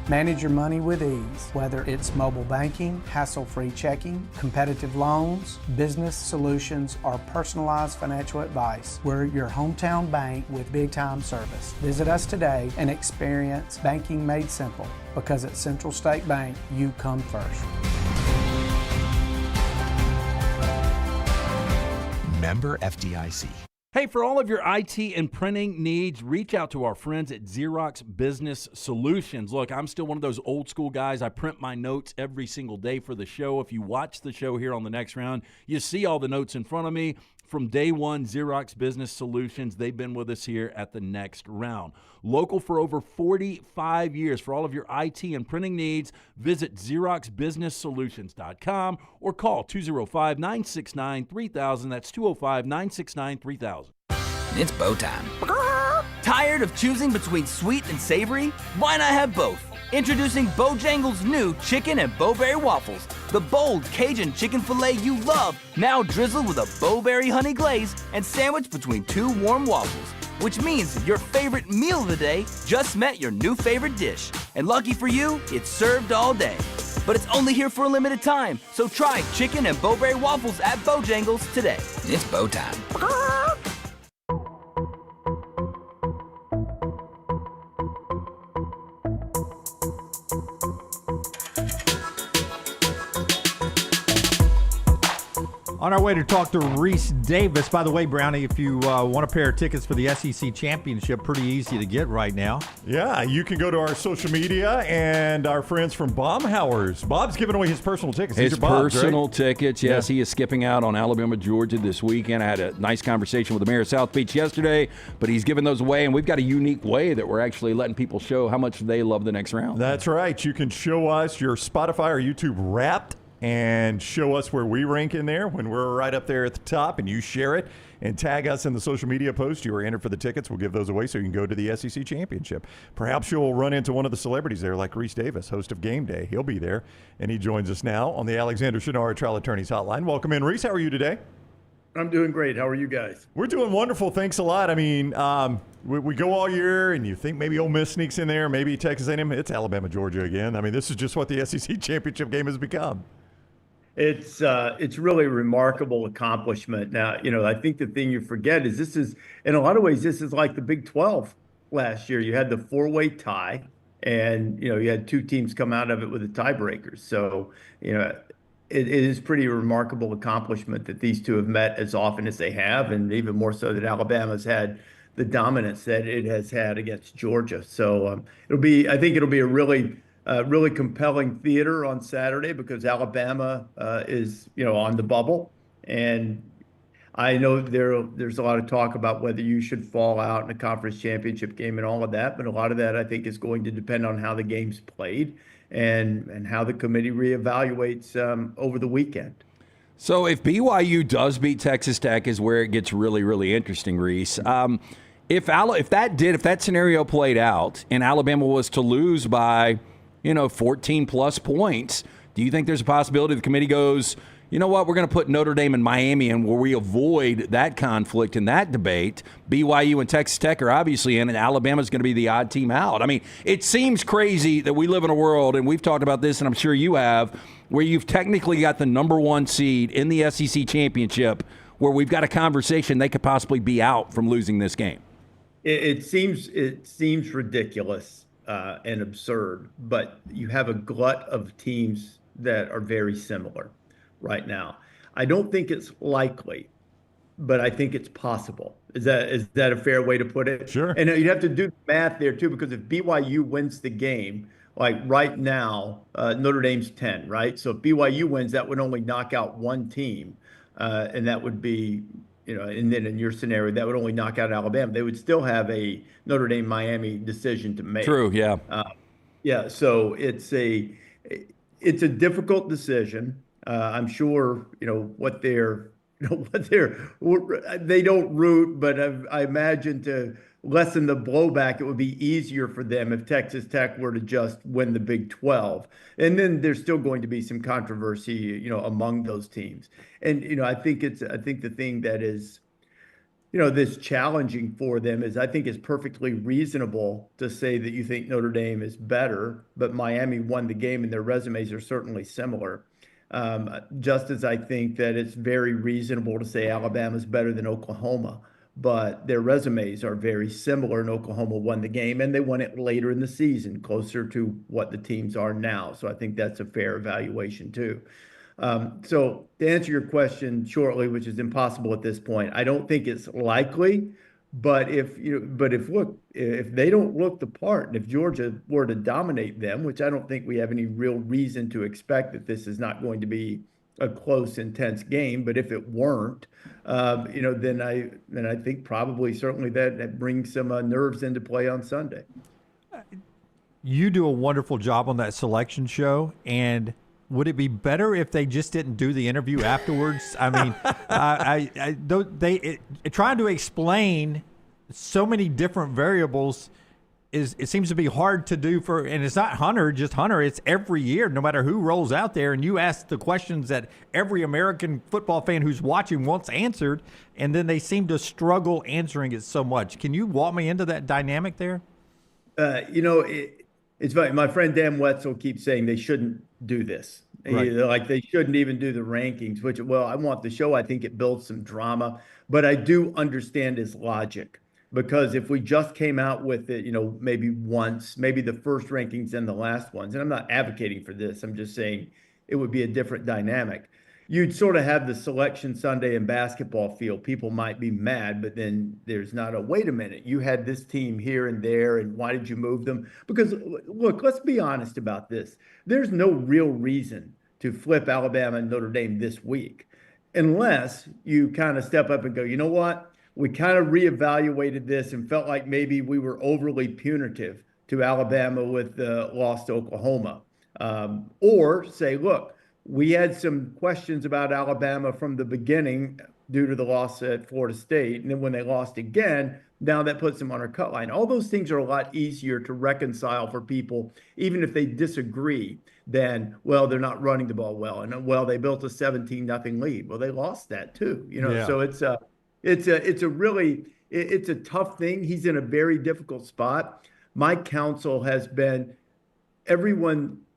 Manage your money with ease, whether it's mobile banking, hassle-free checking, competitive loans, business solutions, or personalized financial advice. We're your hometown bank with big-time service. Visit us today and experience banking made simple, because at Central State Bank, you come first. Member FDIC. Hey, for all of your IT and printing needs, reach out to our friends at Xerox Business Solutions. Look, I'm still one of those old school guys. I print my notes every single day for the show. If you watch the show here on the next round, you see all the notes in front of me. From day one, Xerox Business Solutions, they've been with us here at the next round. Local for over 45 years. For all of your IT and printing needs, visit XeroxBusinessSolutions.com or call 205-969-3000. That's 205-969-3000. It's bow time. Tired of choosing between sweet and savory? Why not have both? Introducing Bojangles' new chicken and bowberry waffles. The bold Cajun chicken filet you love, now drizzled with a bowberry honey glaze and sandwiched between two warm waffles. Which means your favorite meal of the day just met your new favorite dish. And lucky for you, it's served all day. But it's only here for a limited time, so try chicken and bowberry waffles at Bojangles today. It's bow time. On our way to talk to Rece Davis. By the way, Brownie, if you want a pair of tickets for the SEC Championship, pretty easy to get right now. Yeah, you can go to our social media and our friends from Baumhauer's. Bob's giving away his personal tickets. These His are Bob's, personal right? tickets, yes. Yeah. He is skipping out on Alabama, Georgia this weekend. I had a nice conversation with the mayor of South Beach yesterday, but he's giving those away, and we've got a unique way that we're actually letting people show how much they love the next round. That's right. You can show us your Spotify or YouTube Wrapped and show us where we rank in there when we're right up there at the top, and you share it and tag us in the social media post. You are entered for the tickets. We'll give those away so you can go to the SEC Championship. Perhaps you'll run into one of the celebrities there, like Rece Davis, host of Game Day. He'll be there, and he joins us now on the Alexander Shinara Trial Attorneys Hotline. Welcome in, Rece. How are you today? I'm doing great. How are you guys? We're doing wonderful. Thanks a lot. I mean, we go all year, and you think maybe Ole Miss sneaks in there, maybe Texas A&M. It's Alabama, Georgia again. I mean, this is just what the SEC Championship game has become. It's really a remarkable accomplishment. Now, I think the thing you forget is this is, in a lot of ways, this is like the Big 12 last year. You had the four-way tie, and, you had two teams come out of it with the tiebreakers. So, it is pretty remarkable accomplishment that these two have met as often as they have, and even more so that Alabama's had the dominance that it has had against Georgia. So I think it'll be a really compelling theater on Saturday because Alabama is, on the bubble. And I know there's a lot of talk about whether you should fall out in a conference championship game and all of that. But a lot of that, I think, is going to depend on how the game's played and how the committee reevaluates over the weekend. So if BYU does beat Texas Tech is where it gets really, really interesting, Rece. If that scenario played out and Alabama was to lose by 14 plus points, do you think there's a possibility the committee goes, you know what, we're going to put Notre Dame and Miami in where we avoid that conflict and that debate? BYU and Texas Tech are obviously in, and Alabama's going to be the odd team out. I mean, it seems crazy that we live in a world, and we've talked about this, and I'm sure you have, where you've technically got the number one seed in the SEC championship, where we've got a conversation they could possibly be out from losing this game. It seems ridiculous and absurd, but you have a glut of teams that are very similar right now. I don't think it's likely, but I think it's possible. Is that a fair way to put it? Sure. And you'd have to do math there too, because if BYU wins the game, like right now, Notre Dame's 10, right? So if BYU wins, that would only knock out one team, and that would be, and then in your scenario, that would only knock out Alabama. They would still have a Notre Dame-Miami decision to make. True, yeah. Yeah, so it's a difficult decision. I'm sure what they don't root, but I imagine to lessen the blowback, it would be easier for them if Texas Tech were to just win the Big 12. And then there's still going to be some controversy, among those teams. And I think the thing that is this challenging for them is I think it's perfectly reasonable to say that you think Notre Dame is better, but Miami won the game and their resumes are certainly similar. Just as I think that it's very reasonable to say Alabama's better than Oklahoma, but their resumes are very similar, and Oklahoma won the game and they won it later in the season, closer to what the teams are now. So I think that's a fair evaluation too. So to answer your question shortly, which is impossible at this point, I don't think it's likely. But if they don't look the part, and if Georgia were to dominate them, which I don't think we have any real reason to expect that this is not going to be a close, intense game, but if it weren't, then I think probably certainly that brings some nerves into play on Sunday. You do a wonderful job on that selection show, and would it be better if they just didn't do the interview afterwards? I mean, trying to explain so many different variables it seems to be hard to do and it's not just Hunter, it's every year, no matter who rolls out there, and you ask the questions that every American football fan who's watching wants answered, and then they seem to struggle answering it so much. Can you walk me into that dynamic there? It's funny. My friend Dan Wetzel keeps saying they shouldn't do this. Right. Like they shouldn't even do the rankings, which, well, I want the show. I think it builds some drama, but I do understand his logic, because if we just came out with it, maybe once, maybe the first rankings and the last ones, and I'm not advocating for this, I'm just saying it would be a different dynamic. You'd sort of have the selection Sunday in basketball field. People might be mad, but then there's not a, wait a minute, you had this team here and there, and why did you move them? Because, look, let's be honest about this. There's no real reason to flip Alabama and Notre Dame this week, unless you kind of step up and go, you know what? We kind of reevaluated this and felt like maybe we were overly punitive to Alabama with the loss to Oklahoma. Or say, look, we had some questions about Alabama from the beginning due to the loss at Florida State. And then when they lost again, now that puts them on our cut line. All those things are a lot easier to reconcile for people, even if they disagree, than, well, they're not running the ball well. And, well, they built a 17-0 lead. Well, they lost that too. So it's a tough thing. He's in a very difficult spot. My counsel has been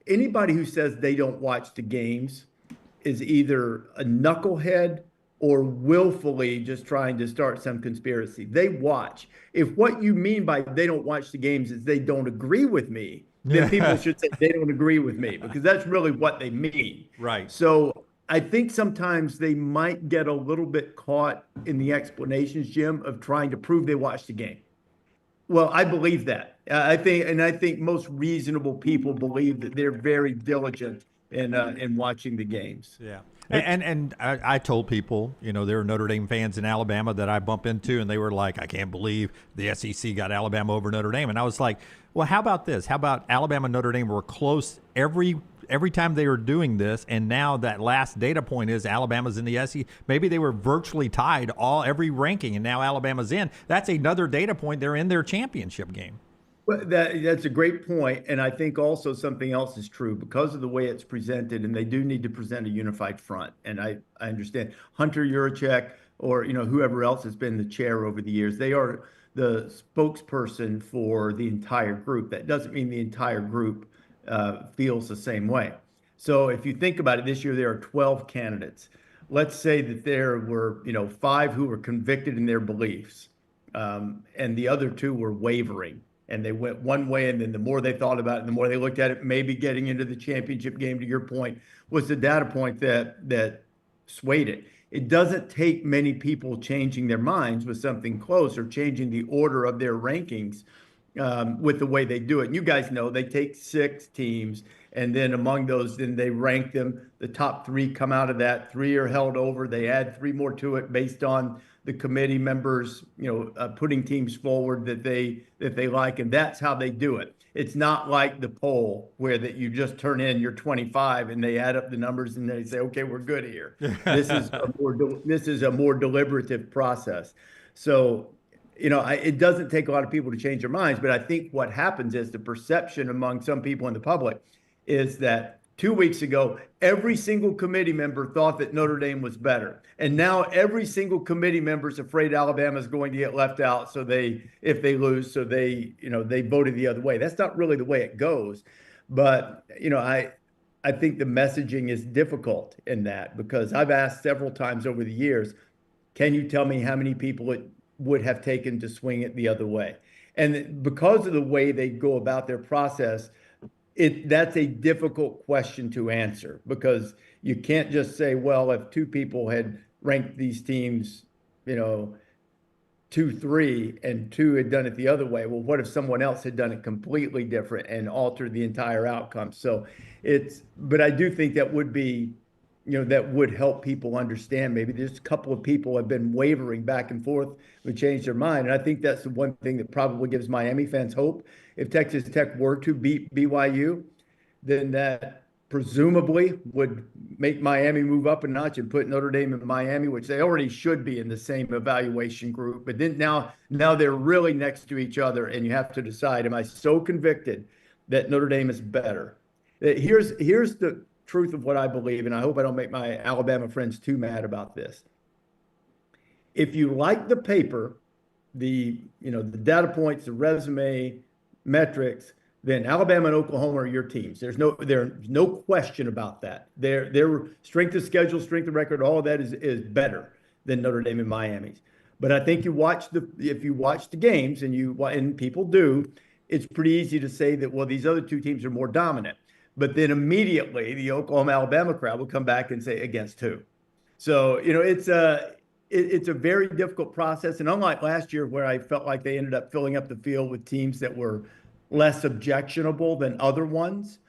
anybody who says they don't watch the games is either a knucklehead or willfully just trying to start some conspiracy. They watch. If what you mean by they don't watch the games is they don't agree with me, then people should say they don't agree with me, because that's really what they mean. Right. So I think sometimes they might get a little bit caught in the explanations, Jim, of trying to prove they watched the game. Well, I believe that. I think most reasonable people believe that they're very diligent in watching the games. Yeah. And I told people, there are Notre Dame fans in Alabama that I bump into, and they were like, I can't believe the SEC got Alabama over Notre Dame. And I was like, well, how about this? How about Alabama and Notre Dame were close every time they were doing this, and now that last data point is Alabama's in the SEC. Maybe they were virtually tied every ranking, and now Alabama's in. That's another data point. They're in their championship game. Well, that's a great point, and I think also something else is true because of the way it's presented, and they do need to present a unified front. And I understand Hunter Yurachek or whoever else has been the chair over the years. They are the spokesperson for the entire group. That doesn't mean the entire group feels the same way. So if you think about it, this year there are 12 candidates. Let's say that there were 5 who were convicted in their beliefs, and the other 2 were wavering, and they went one way, and then the more they thought about it, the more they looked at it, maybe getting into the championship game, to your point, was the data point that swayed it. It doesn't take many people changing their minds with something close or changing the order of their rankings with the way they do it. And you guys know they take 6 teams, and then among those, then they rank them. The top 3 come out of that. 3 are held over. They add 3 more to it based on the committee members, putting teams forward that they like, and that's how they do it. It's not like the poll where that you just turn in your 25 and they add up the numbers and they say, okay, we're good here. This is a more deliberative process. So, it doesn't take a lot of people to change their minds, but I think what happens is the perception among some people in the public is that 2 weeks ago, every single committee member thought that Notre Dame was better. And now every single committee member is afraid Alabama is going to get left out. So if they lose, they voted the other way. That's not really the way it goes. But, I think the messaging is difficult in that, because I've asked several times over the years, can you tell me how many people it would have taken to swing it the other way? And because of the way they go about their process, that's a difficult question to answer, because you can't just say, well, if two people had ranked these teams, 2-3 and two had done it the other way. Well, what if someone else had done it completely different and altered the entire outcome? So but I do think that would be, that would help people understand. Maybe there's a couple of people have been wavering back and forth, would change their mind. And I think that's the one thing that probably gives Miami fans hope. If Texas Tech were to beat BYU, then that presumably would make Miami move up a notch and put Notre Dame and Miami, which they already should be in the same evaluation group. But then now they're really next to each other, and you have to decide, am I so convicted that Notre Dame is better? Here's the truth of what I believe, and I hope I don't make my Alabama friends too mad about this. If you like the paper, the data points, the resume, metrics, then Alabama and Oklahoma are your teams. There's no question about that. Their strength of schedule, strength of record, all of that is better than Notre Dame and Miami's. But I think if you watch the games, and people do, it's pretty easy to say that, well, these other two teams are more dominant. But then immediately the Oklahoma-Alabama crowd will come back and say, against who? So, it's a very difficult process. And unlike last year, where I felt like they ended up filling up the field with teams that were less objectionable than other ones,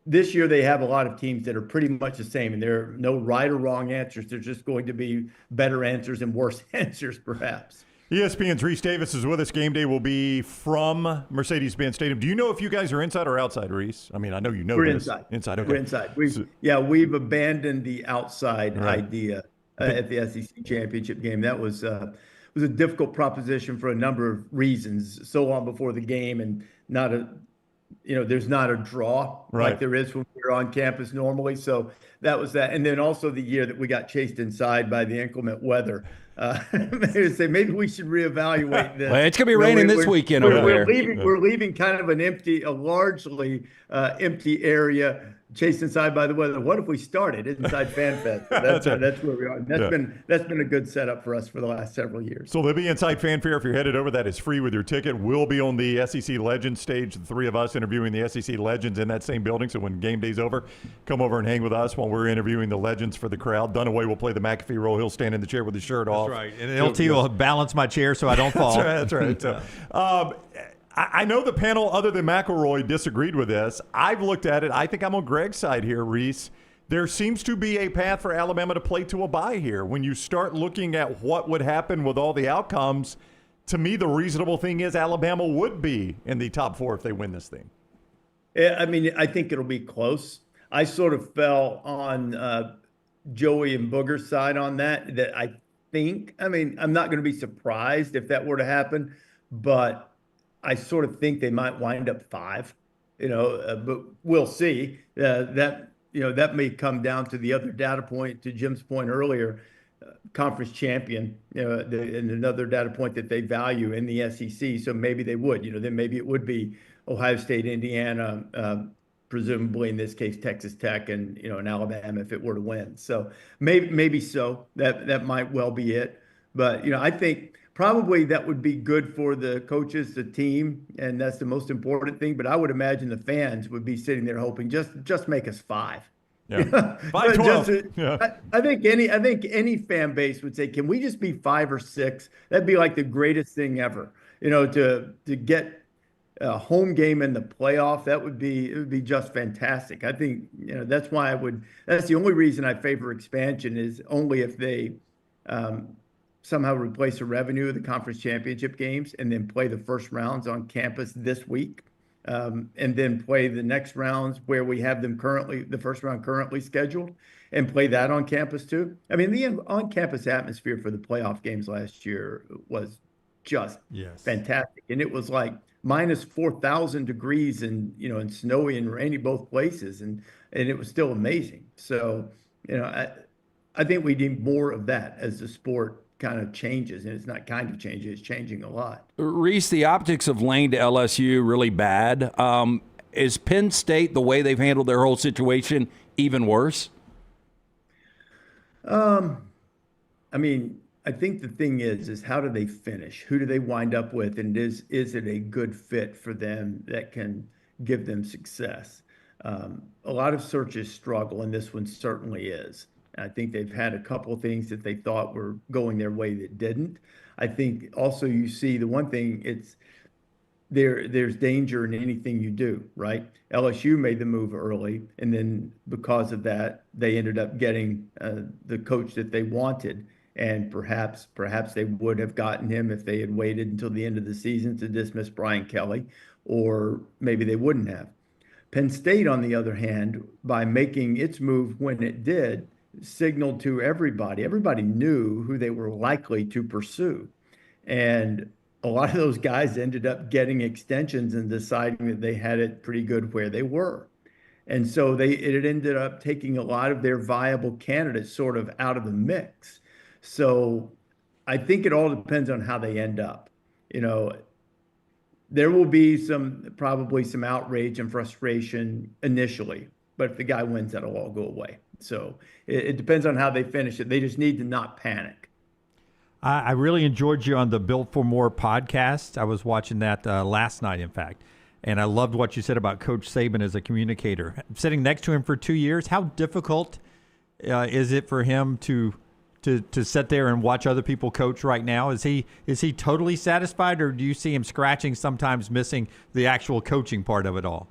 this year they have a lot of teams that are pretty much the same, and there are no right or wrong answers. There's just going to be better answers and worse answers, perhaps. ESPN's Rece Davis is with us. Game day will be from Mercedes-Benz Stadium. Do you know if you guys are inside or outside, Rece? I mean, I know you know We're this. inside. Inside, okay. We're inside. We've abandoned the outside idea at the SEC championship game. That was a difficult proposition for a number of reasons. So long before the game, and there's not a draw like there is when we're on campus normally. So that was that. And then also the year that we got chased inside by the inclement weather. Maybe we should reevaluate this. Well, it's going to be raining this weekend over there. We're leaving kind of a largely empty area, chased inside by the weather. What if we started inside FanFest? That's where we are. And that's been a good setup for us for the last several years. So there'll be inside fanfare if you're headed over. That is free with your ticket. We'll be on the SEC Legends stage, the three of us interviewing the SEC Legends in that same building. So when game day's over, come over and hang with us while we're interviewing the Legends for the crowd. Dunaway will play the McAfee role. He'll stand in the chair with his shirt off. That's right. And LT will balance my chair so I don't fall. That's right. So, I know the panel, other than McElroy, disagreed with this. I've looked at it. I think I'm on Greg's side here, Rece. There seems to be a path for Alabama to play to a bye here. When you start looking at what would happen with all the outcomes, to me, the reasonable thing is Alabama would be in the top four if they win this thing. Yeah, I mean, I think it'll be close. I sort of fell on Joey and Booger's side on that I think, I'm not going to be surprised if that were to happen, but I sort of think they might wind up 5, but we'll see. That may come down to the other data point, to Jim's point earlier, conference champion, and another data point that they value in the SEC. So maybe they would, then maybe it would be Ohio State, Indiana, presumably in this case, Texas Tech and Alabama if it were to win. So maybe so that might well be it. But, I think probably that would be good for the coaches, the team, and that's the most important thing. But I would imagine the fans would be sitting there hoping just make us 5. Yeah. 5-12. Yeah. I think any fan base would say, can we just be 5 or 6? That'd be like the greatest thing ever. To get a home game in the playoff, it would be just fantastic. I think that's why that's the only reason I favor expansion, is only if they somehow replace the revenue of the conference championship games and then play the first rounds on campus this week, and then play the next rounds where we have them the first round currently scheduled, and play that on campus too. The on-campus atmosphere for the playoff games last year was just fantastic. And it was like minus 4,000 degrees and snowy and rainy both places. And and it was still amazing. So, I think we need more of that as the sport kind of changes, and it's not kind of changing, it's changing a lot. Rece, the optics of Lane to LSU really bad. Is Penn State, the way they've handled their whole situation, even worse? I mean, I think the thing is how do they finish? Who do they wind up with? And is it a good fit for them that can give them success? A lot of searches struggle, and this one certainly is. I think they've had a couple of things that they thought were going their way that didn't. I think also you see the one thing, there's danger in anything you do, right? LSU made the move early, and then because of that, they ended up getting the coach that they wanted. And perhaps they would have gotten him if they had waited until the end of the season to dismiss Brian Kelly, or maybe they wouldn't have. Penn State, on the other hand, by making its move when it did, signaled to everybody. Everybody knew who they were likely to pursue. And a lot of those guys ended up getting extensions and deciding that they had it pretty good where they were. And so it ended up taking a lot of their viable candidates sort of out of the mix. So I think it all depends on how they end up. There will be probably some outrage and frustration initially, but if the guy wins, that'll all go away. So it depends on how they finish it. They just need to not panic. I really enjoyed you on the Built for More podcast. I was watching that last night, in fact, and I loved what you said about Coach Saban as a communicator. Sitting next to him for 2 years, how difficult is it for him to sit there and watch other people coach right now? Is he totally satisfied, or do you see him scratching, sometimes missing the actual coaching part of it all?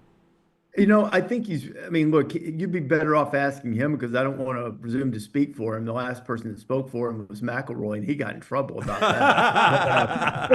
I think look, you'd be better off asking him, because I don't want to presume to speak for him. The last person that spoke for him was McElroy, and he got in trouble about that.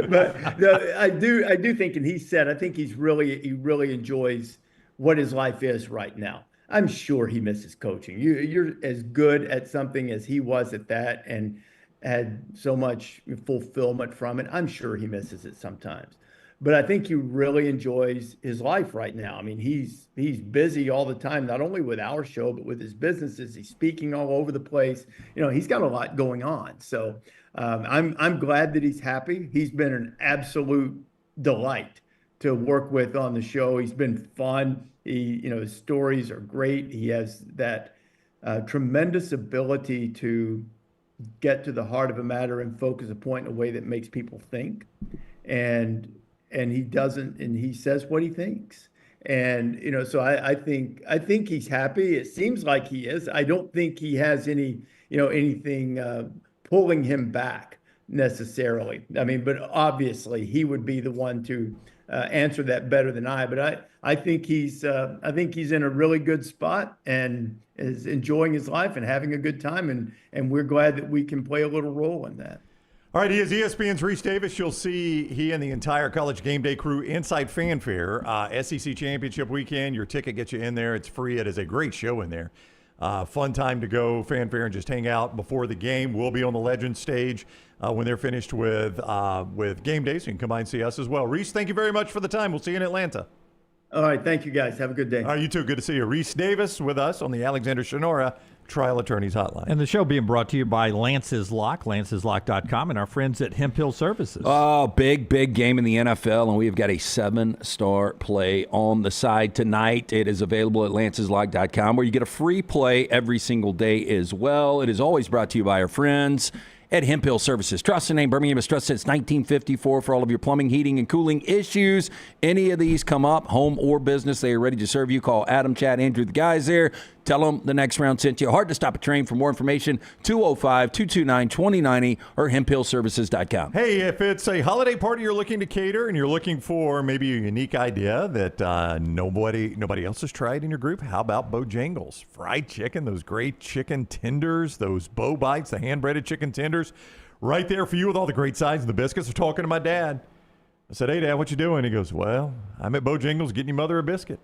But no, I do think, and he said, I think he really enjoys what his life is right now. I'm sure he misses coaching. You're as good at something as he was at that, and had so much fulfillment from it. I'm sure he misses it sometimes. But I think he really enjoys his life right now. I mean, he's busy all the time, not only with our show, but with his businesses. He's speaking all over the place. He's got a lot going on. So I'm glad that he's happy. He's been an absolute delight to work with on the show. He's been fun. His stories are great. He has that tremendous ability to get to the heart of a matter and focus a point in a way that makes people think. And he doesn't, and he says what he thinks. And, so I think he's happy. It seems like he is. I don't think he has anything pulling him back necessarily. I mean, but obviously he would be the one to answer that better than I. But I think he's in a really good spot and is enjoying his life and having a good time. And we're glad that we can play a little role in that. All right, he is ESPN's Rece Davis. You'll see he and the entire College Game Day crew inside Fanfare. SEC Championship Weekend. Your ticket gets you in there. It's free. It is a great show in there. Fun time to go Fanfare and just hang out before the game. We'll be on the Legends stage when they're finished with Game Day, so you can come by and see us as well. Rece, thank you very much for the time. We'll see you in Atlanta. All right, thank you, guys. Have a good day. All right, you too. Good to see you. Rece Davis with us on the Alexander Shinora Trial Attorneys Hotline. And the show being brought to you by Lance's Lock, lanceslock.com, and our friends at Hemp Hill Services. Oh, big game in the NFL, and we've got a 7-star play on the side tonight. It is available at lanceslock.com, where you get a free play every single day as well. It is always brought to you by our friends at Hemp Hill Services. Trust the name. Birmingham has trusted since 1954 for all of your plumbing, heating, and cooling issues. Any of these come up, home or business, they are ready to serve you. Call Adam, Chad, Andrew, the guys there. Tell them the next round sent you. Hard to stop a train. For more information, 205-229-2090 or hemphillservices.com. Hey, if it's a holiday party you're looking to cater and you're looking for maybe a unique idea that nobody else has tried in your group, how about Bojangles? Fried chicken, those great chicken tenders, those Bo Bites, the hand-breaded chicken tenders, right there for you with all the great sides and the biscuits. I'm talking to my dad. I said, "Hey, Dad, what you doing?" He goes, "Well, I'm at Bojangles getting your mother a biscuit."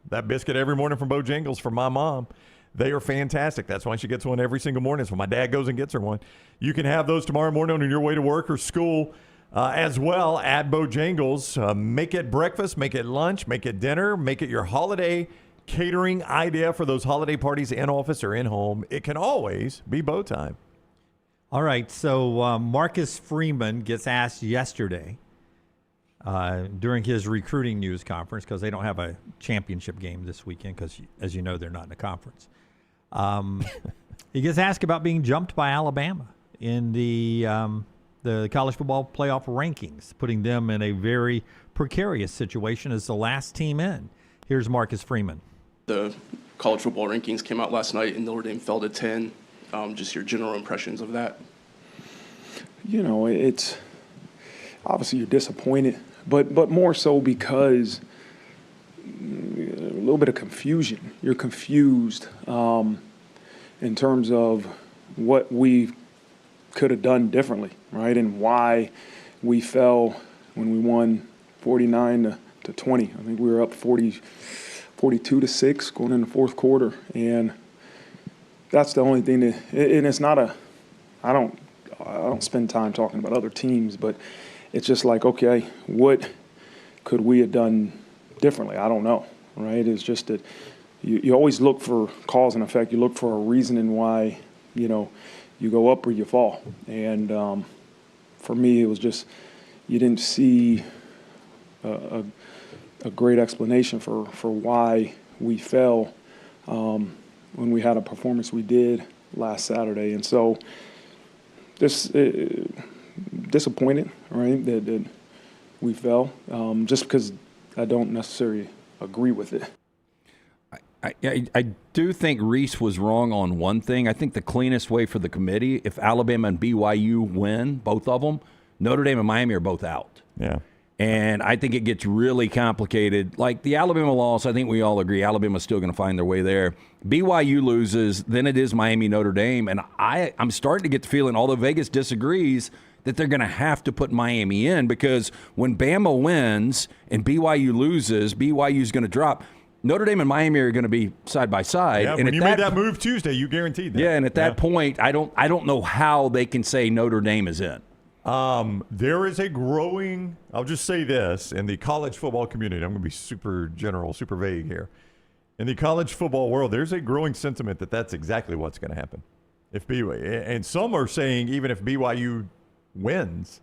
That biscuit every morning from Bojangles for my mom. They are fantastic. That's why she gets one every single morning. So my dad goes and gets her one. You can have those tomorrow morning on your way to work or school as well at Bojangles. Make it breakfast, make it lunch, make it dinner, make it your holiday catering idea for those holiday parties in office or in home, it can always be bow time. All right, so Marcus Freeman gets asked yesterday during his recruiting news conference, because they don't have a championship game this weekend because, as you know, they're not in a conference. He gets asked about being jumped by Alabama in the college football playoff rankings, putting them in a very precarious situation as the last team in. Here's Marcus Freeman. The college football rankings came out last night, and Notre Dame fell to 10. Just your general impressions of that. You know, it's obviously you're disappointed, but more so because a little bit of confusion. You're confused in terms of what we could have done differently, right? And why we fell when we won 49 to 20. I think we were up 42 to 6 going in the fourth quarter, and that's the only thing that, and it's not I don't spend time talking about other teams, but it's just like, okay, what could we have done differently? I don't know, right? It's just that you always look for cause and effect. You look for a reasoning why, you know, you go up or you fall. And for me, it was just, you didn't see a great explanation for why we fell when we had a performance we did last Saturday. And so just disappointed, right, that we fell, just because I don't necessarily agree with it. I do think Rece was wrong on one thing. I think the cleanest way for the committee, if Alabama and BYU win, both of them, Notre Dame and Miami are both out. Yeah. And I think it gets really complicated. Like the Alabama loss, I think we all agree Alabama's still going to find their way there. BYU loses, then it is Miami, Notre Dame. And I'm starting to get the feeling, although Vegas disagrees, that they're going to have to put Miami in, because when Bama wins and BYU loses, BYU's going to drop. Notre Dame and Miami are going to be side by side. Yeah, and when you made that move Tuesday, you guaranteed that. Yeah, and at that point, I don't know how they can say Notre Dame is in. There is a growing, I'll just say this, in the college football community, I'm going to be super general, super vague here. In the college football world, there's a growing sentiment that that's exactly what's going to happen. If BYU, and some are saying even if BYU wins,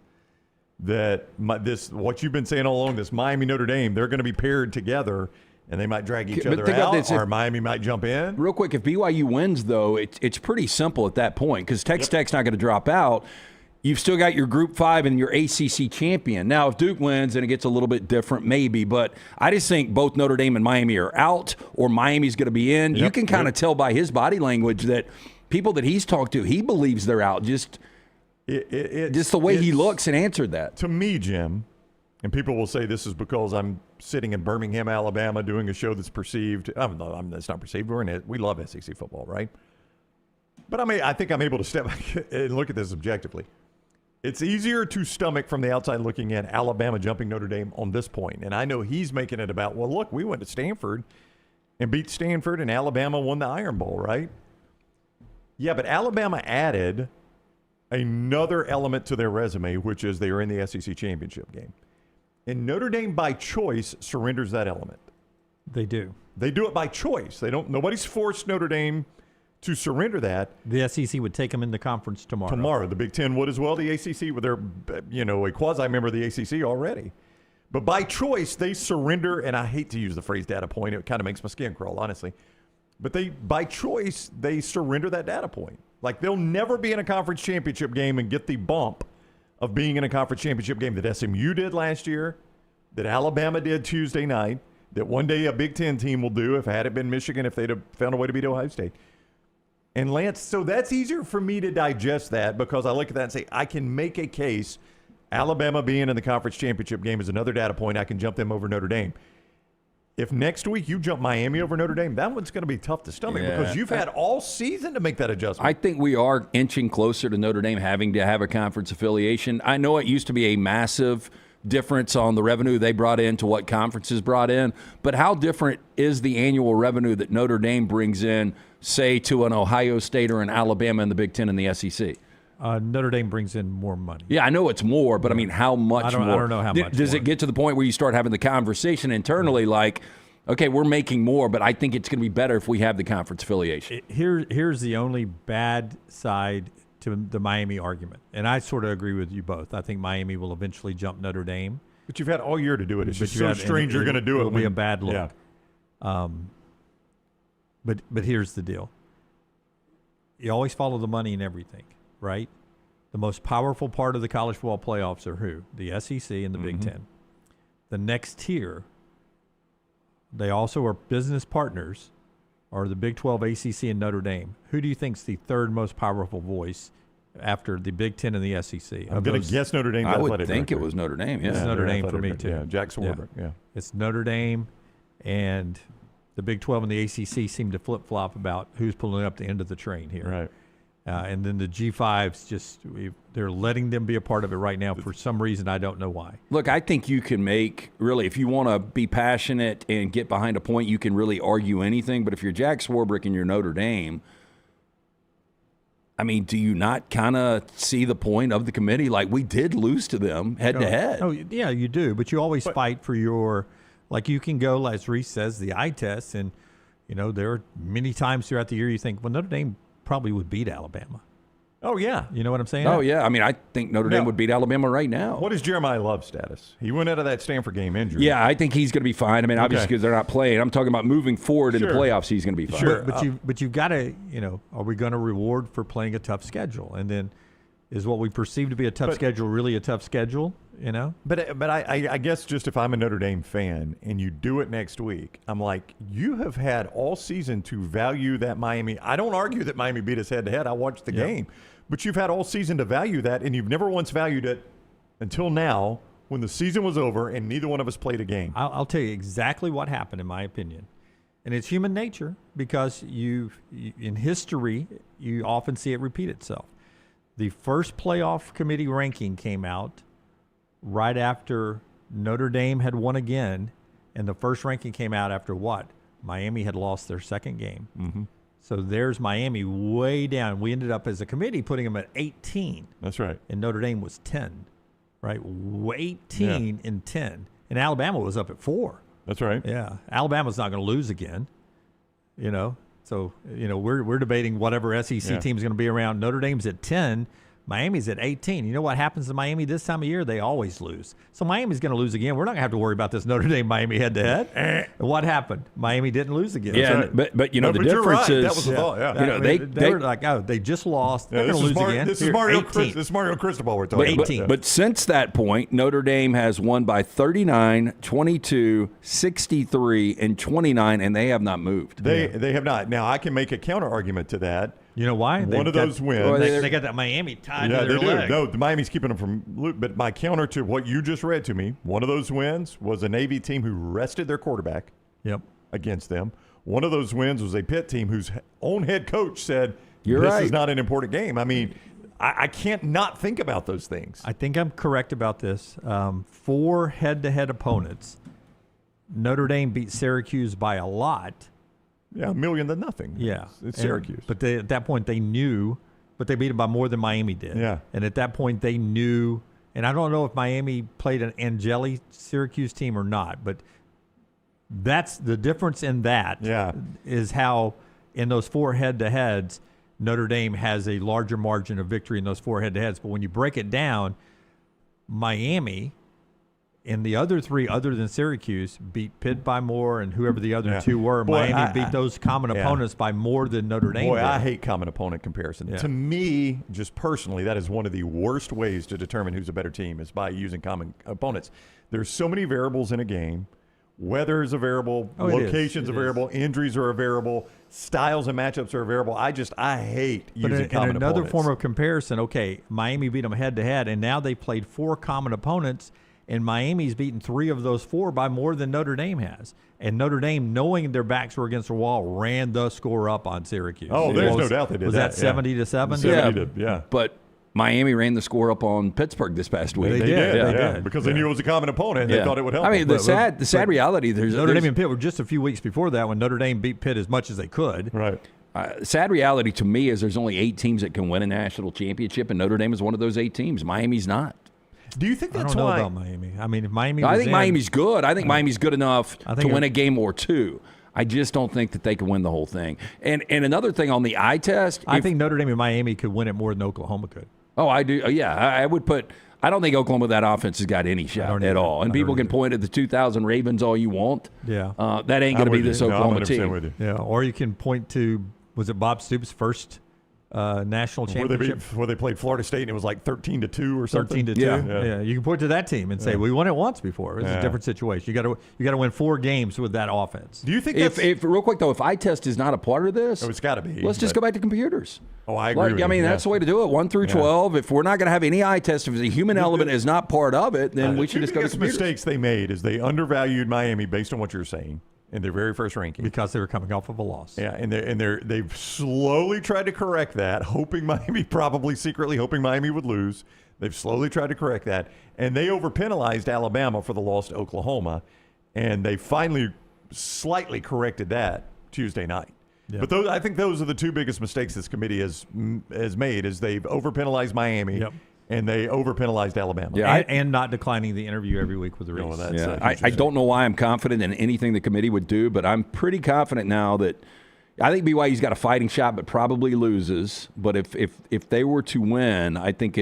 that what you've been saying all along, this Miami Notre Dame, they're going to be paired together, and they might drag each other out, or Miami might jump in. Real quick, if BYU wins, though, it's pretty simple at that point, because Tech's not going to drop out. You've still got your Group 5 and your ACC champion. Now, if Duke wins, then it gets a little bit different maybe. But I just think both Notre Dame and Miami are out, or Miami's going to be in. You can kind of tell by his body language that people that he's talked to, he believes they're out. Just the way he looks and answered that. To me, Jim, and people will say this is because I'm sitting in Birmingham, Alabama, doing a show that's perceived. That's not perceived. We love SEC football, right? But I think I'm able to step back and look at this objectively. It's easier to stomach from the outside looking in Alabama jumping Notre Dame on this point. And I know he's making it about, well, look, we went to Stanford and beat Stanford, and Alabama won the Iron Bowl, right? Yeah, but Alabama added another element to their resume, which is they are in the SEC championship game. And Notre Dame, by choice, surrenders that element. They do. They do it by choice. Nobody's forced Notre Dame to surrender that. The SEC would take them into conference tomorrow. The Big Ten would as well. The ACC, they're a quasi-member of the ACC already. But by choice, they surrender, and I hate to use the phrase data point. It kind of makes my skin crawl, honestly. But by choice, they surrender that data point. Like, they'll never be in a conference championship game and get the bump of being in a conference championship game that SMU did last year, that Alabama did Tuesday night, that one day a Big Ten team will do if it had been Michigan, if they'd have found a way to beat Ohio State. And Lance, so that's easier for me to digest that, because I look at that and say, I can make a case. Alabama being in the conference championship game is another data point. I can jump them over Notre Dame. If next week you jump Miami over Notre Dame, that one's going to be tough to stomach, because you've had all season to make that adjustment. I think we are inching closer to Notre Dame having to have a conference affiliation. I know it used to be a massive difference on the revenue they brought in to what conferences brought in, but how different is the annual revenue that Notre Dame brings in, say, to an Ohio State or an Alabama in the Big Ten and the SEC? Notre Dame brings in more money. Yeah, I know it's more, but I mean, how much more? I don't know how much Does more. it get to the point where you start having the conversation internally like, okay, we're making more, but I think it's going to be better if we have the conference affiliation. Here's the only bad side to the Miami argument, and I sort of agree with you both. I think Miami will eventually jump Notre Dame. But you've had all year to do it. It's just so and strange you're going to do it. It'll be a bad look. Yeah. But here's the deal. You always follow the money in everything, right? The most powerful part of the college football playoffs are who? The SEC and the Big Ten. The next tier, they also are business partners, are the Big 12, ACC, and Notre Dame. Who do you think is the third most powerful voice after the Big Ten and the SEC? I'm going to guess Notre Dame. I would think it was Notre Dame. Yeah, it's Notre Dame for me too. Yeah, Jack Swarbrick. Yeah, it's Notre Dame, and the Big 12 and the ACC seem to flip-flop about who's pulling up the end of the train here. Right. And then the G5s they're letting them be a part of it right now for some reason. I don't know why. Look, I think you can make, really, if you want to be passionate and get behind a point, you can really argue anything. But if you're Jack Swarbrick and you're Notre Dame, I mean, do you not kind of see the point of the committee? Like, we did lose to them head-to-head. Oh, yeah, you do. But you always fight for your – like you can go, as Rece says, the eye test. And, there are many times throughout the year you think, well, Notre Dame probably would beat Alabama. Oh, yeah. You know what I'm saying? Oh, yeah. I mean, I think Notre Dame would beat Alabama right now. What is Jeremiah Love's status? He went out of that Stanford game injured. Yeah, I think he's going to be fine. I mean, obviously because they're not playing. I'm talking about moving forward in the playoffs, he's going to be fine. Sure. But you've got to, are we going to reward for playing a tough schedule? And then is what we perceive to be a tough schedule really a tough schedule, But I guess just if I'm a Notre Dame fan and you do it next week, I'm like, you have had all season to value that Miami. I don't argue that Miami beat us head-to-head. I watched the game. But you've had all season to value that, and you've never once valued it until now when the season was over and neither one of us played a game. I'll tell you exactly what happened, in my opinion. And it's human nature because in history, you often see it repeat itself. The first playoff committee ranking came out right after Notre Dame had won again, and the first ranking came out after what? Miami had lost their second game. Mm-hmm. So there's Miami way down. We ended up as a committee putting them at 18. That's right. And Notre Dame was 10, right? 18 and 10. And Alabama was up at 4. That's right. Yeah. Alabama's not going to lose again, So, we're debating whatever SEC team's going to be around. Notre Dame's at 10. Miami's at 18. You know what happens to Miami this time of year? They always lose. So Miami's going to lose again. We're not going to have to worry about this Notre Dame-Miami head-to-head. And what happened? Miami didn't lose again. Yeah, right. but the difference is that was the thought. Yeah. They were like, they just lost. They're going to lose again. This is Mario Cristobal we're talking about. But since that point, Notre Dame has won by 39, 22, 63, and 29, and they have not moved. They have not. Now, I can make a counter argument to that. You know why? One of those wins. They got that Miami tied to their leg. No, the Miami's keeping them from. But my counter to what you just read to me, one of those wins was a Navy team who rested their quarterback. Yep. Against them. One of those wins was a Pitt team whose own head coach said, "This is not an important game." I mean, I can't not think about those things. I think I'm correct about this. 4 head-to-head opponents. Notre Dame beat Syracuse by a lot. Yeah, 1,000,000-0. Yeah. It's Syracuse. But at that point they knew, but they beat them by more than Miami did. Yeah. And at that point they knew, and I don't know if Miami played an Angeli Syracuse team or not, but that's the difference in that is how in those 4 head-to-heads, Notre Dame has a larger margin of victory in those 4 head-to-heads. But when you break it down, Miami and the other 3, other than Syracuse, beat Pitt by more, and whoever the other 2 were. Miami beat those common opponents by more than Notre Dame did. I hate common opponent comparison. Yeah. To me, just personally, that is one of the worst ways to determine who's a better team is by using common opponents. There's so many variables in a game. Weather is a variable. Location's a variable. Injuries are a variable. Styles and matchups are a variable. I hate using common opponents. Another form of comparison, Miami beat them head-to-head, and now they played 4 common opponents, and Miami's beaten 3 of those 4 by more than Notre Dame has. And Notre Dame, knowing their backs were against the wall, ran the score up on Syracuse. Oh, there's no doubt they did. Was that 70-7? 70 yeah. But Miami ran the score up on Pittsburgh this past week. They did. Because they knew it was a common opponent, and they thought it would help. I mean, the sad reality, Notre Dame and Pitt were just a few weeks before that when Notre Dame beat Pitt as much as they could. Right. Sad reality to me is there's only 8 teams that can win a national championship, and Notre Dame is one of those 8 teams. Miami's not. Do you think that's I don't know why? about Miami. I mean, if Miami, I think Miami's good. I think Miami's good enough I to think win a game or two. I just don't think that they can win the whole thing. And another thing on the eye test, I think Notre Dame and Miami could win it more than Oklahoma could. Oh, I do. Yeah, I would put. I don't think Oklahoma, that offense, has got any shot at all. And people can point at the 2000 Ravens all you want. Yeah. That ain't going to be this Oklahoma team. With you. Yeah, or you can point to, was it Bob Stoops' first national championship? Where they played Florida State and it was like 13-2 or something. 13-2. Yeah. You can point to that team and say, we won it once before. It's a different situation. You got to win 4 games with that offense. Do you think if real quick though, if eye test is not a part of this, it's got to be. Let's just go back to computers. Oh, I agree. I mean, that's the way to do it. 1 through 12. If we're not going to have any eye test, if the human element is not part of it, then we should just go to computers. The mistakes they made is they undervalued Miami based on what you're saying in their very first ranking because they were coming off of a loss. Yeah, and they've slowly tried to correct that, probably secretly hoping Miami would lose. They've slowly tried to correct that, and they overpenalized Alabama for the loss to Oklahoma, and they finally slightly corrected that Tuesday night. But I think those are the 2 biggest mistakes this committee has made is they've overpenalized Miami and they overpenalized Alabama. Yeah, and not declining the interview every week with the Rece. I don't know why I'm confident in anything the committee would do, but I'm pretty confident now that I think BYU's got a fighting shot, but probably loses. But if they were to win, I think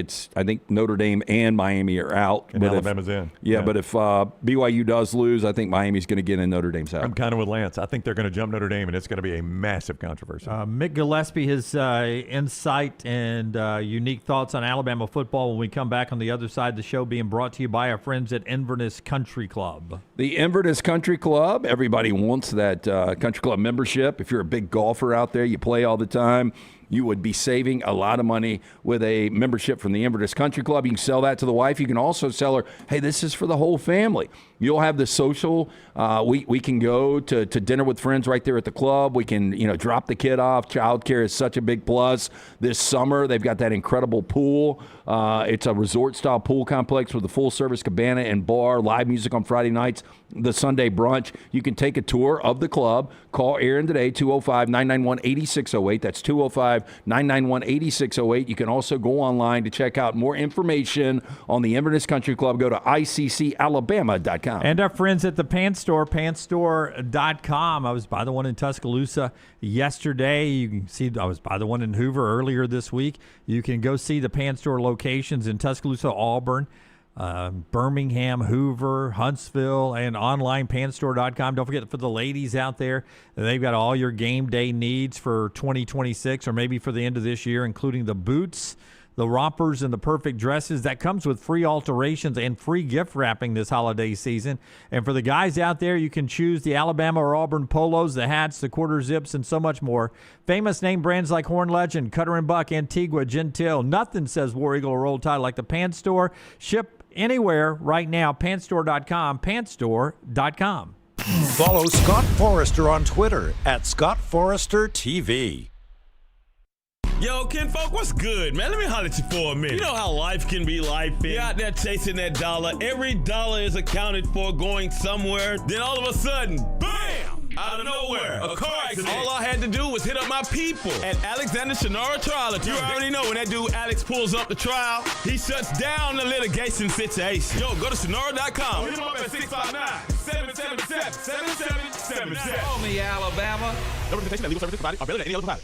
Notre Dame and Miami are out. And Alabama's in. Yeah, but if BYU does lose, I think Miami's going to get in Notre Dame's out. I'm kind of with Lance. I think they're going to jump Notre Dame, and it's going to be a massive controversy. Mick Gillispie, his insight and unique thoughts on Alabama football when we come back on the other side of the show, being brought to you by our friends at Inverness Country Club. The Inverness Country Club, everybody wants that country club membership. If you're a big golfer out there, you play all the time, you would be saving a lot of money with a membership from the Inverness Country Club. You can sell that to the wife. You can also sell her, hey, this is for the whole family. You'll have the social. We can go to dinner with friends right there at the club. We can, drop the kid off. Childcare is such a big plus. This summer, they've got that incredible pool. It's a resort-style pool complex with a full-service cabana and bar, live music on Friday nights, the Sunday brunch. You can take a tour of the club. Call Aaron today, 205-991-8608. That's 205-991-8608. You can also go online to check out more information on the Inverness Country Club. Go to iccalabama.com. And our friends at the Pants Store, pantstore.com. I was by the one in Tuscaloosa yesterday. You can see I was by the one in Hoover earlier this week. You can go see the Pants Store locations in Tuscaloosa, Auburn, Birmingham, Hoover, Huntsville, and online pantstore.com. Don't forget, for the ladies out there, they've got all your game day needs for 2026 or maybe for the end of this year, including the boots, the rompers, and the perfect dresses. That comes with free alterations and free gift wrapping this holiday season. And for the guys out there, you can choose the Alabama or Auburn polos, the hats, the quarter zips, and so much more. Famous name brands like Horn Legend, Cutter & Buck, Antigua, Gentile. Nothing says War Eagle or Roll Tide like the Pants Store. Ship anywhere right now. Pantstore.com, pantstore.com. Follow Scott Forrester on Twitter at ScottForresterTV. Yo, kinfolk, what's good, man? Let me holler at you for a minute. You know how life can be life. You're out there chasing that dollar. Every dollar is accounted for going somewhere. Then all of a sudden, bam! Out of nowhere, a car accident. All I had to do was hit up my people at Alexander Shinara Trial Attorney. You already know when that dude Alex pulls up the trial, he shuts down the litigation situation. Yo, go to Shinara.com. Hit him up at 659-777-7777. Call me, Alabama. No representation that legal services provided are better than any other provider.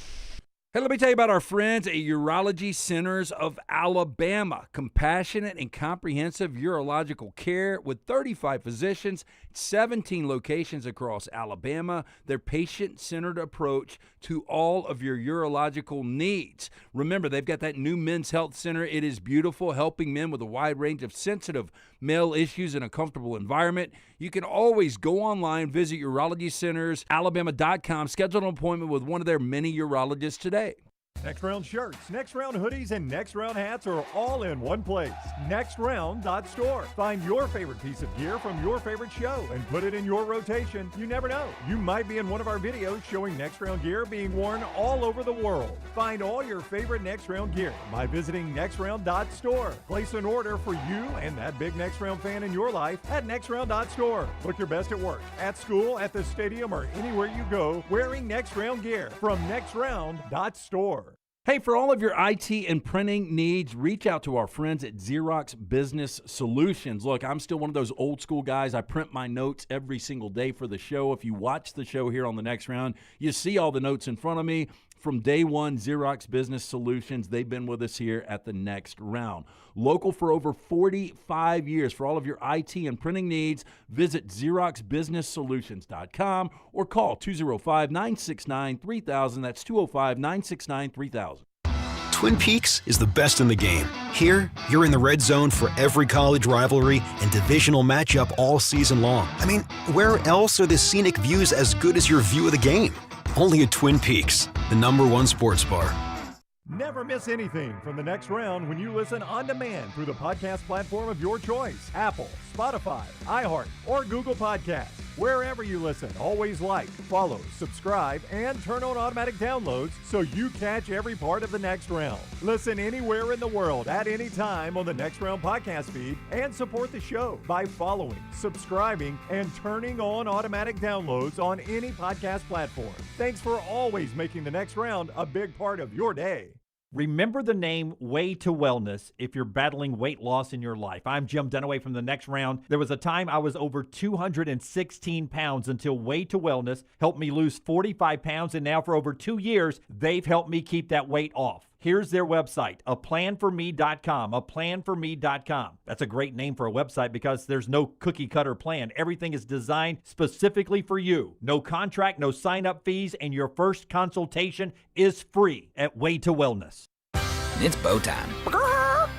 Hey, let me tell you about our friends at Urology Centers of Alabama. Compassionate and comprehensive urological care with 35 physicians, 17 locations across Alabama. Their patient-centered approach to all of your urological needs. Remember, they've got that new men's health center. It is beautiful, helping men with a wide range of sensitive male issues in a comfortable environment. You can always go online, visit urologycentersalabama.com, schedule an appointment with one of their many urologists today. Next Round shirts, Next Round hoodies, and Next Round hats are all in one place. NextRound.store. Find your favorite piece of gear from your favorite show and put it in your rotation. You never know. You might be in one of our videos showing Next Round gear being worn all over the world. Find all your favorite Next Round gear by visiting NextRound.store. Place an order for you and that big Next Round fan in your life at NextRound.store. Look your best at work, at school, at the stadium, or anywhere you go wearing Next Round gear from NextRound.store. Hey, for all of your IT and printing needs, reach out to our friends at Xerox Business Solutions. Look, I'm still one of those old school guys. I print my notes every single day for the show. If you watch the show here on The Next Round, you see all the notes in front of me. From day one, Xerox Business Solutions, they've been with us here at The Next Round. Local for over 45 years. For all of your IT and printing needs, visit XeroxBusinessSolutions.com or call 205-969-3000. That's 205-969-3000. Twin Peaks is the best in the game. Here, you're in the red zone for every college rivalry and divisional matchup all season long. I mean, where else are the scenic views as good as your view of the game? Only at Twin Peaks, the #1 sports bar. Never miss anything from The Next Round when you listen on demand through the podcast platform of your choice. Apple, Spotify, iHeart, or Google Podcasts. Wherever you listen, always like, follow, subscribe, and turn on automatic downloads so you catch every part of The Next Round. Listen anywhere in the world at any time on the Next Round podcast feed and support the show by following, subscribing, and turning on automatic downloads on any podcast platform. Thanks for always making The Next Round a big part of your day. Remember the name Way to Wellness if you're battling weight loss in your life. I'm Jim Dunaway from The Next Round. There was a time I was over 216 pounds until Way to Wellness helped me lose 45 pounds, and now for over 2 years, they've helped me keep that weight off. Here's their website, aplanforme.com, aplanforme.com. That's a great name for a website because there's no cookie-cutter plan. Everything is designed specifically for you. No contract, no sign-up fees, and your first consultation is free at Way to Wellness. It's bow time.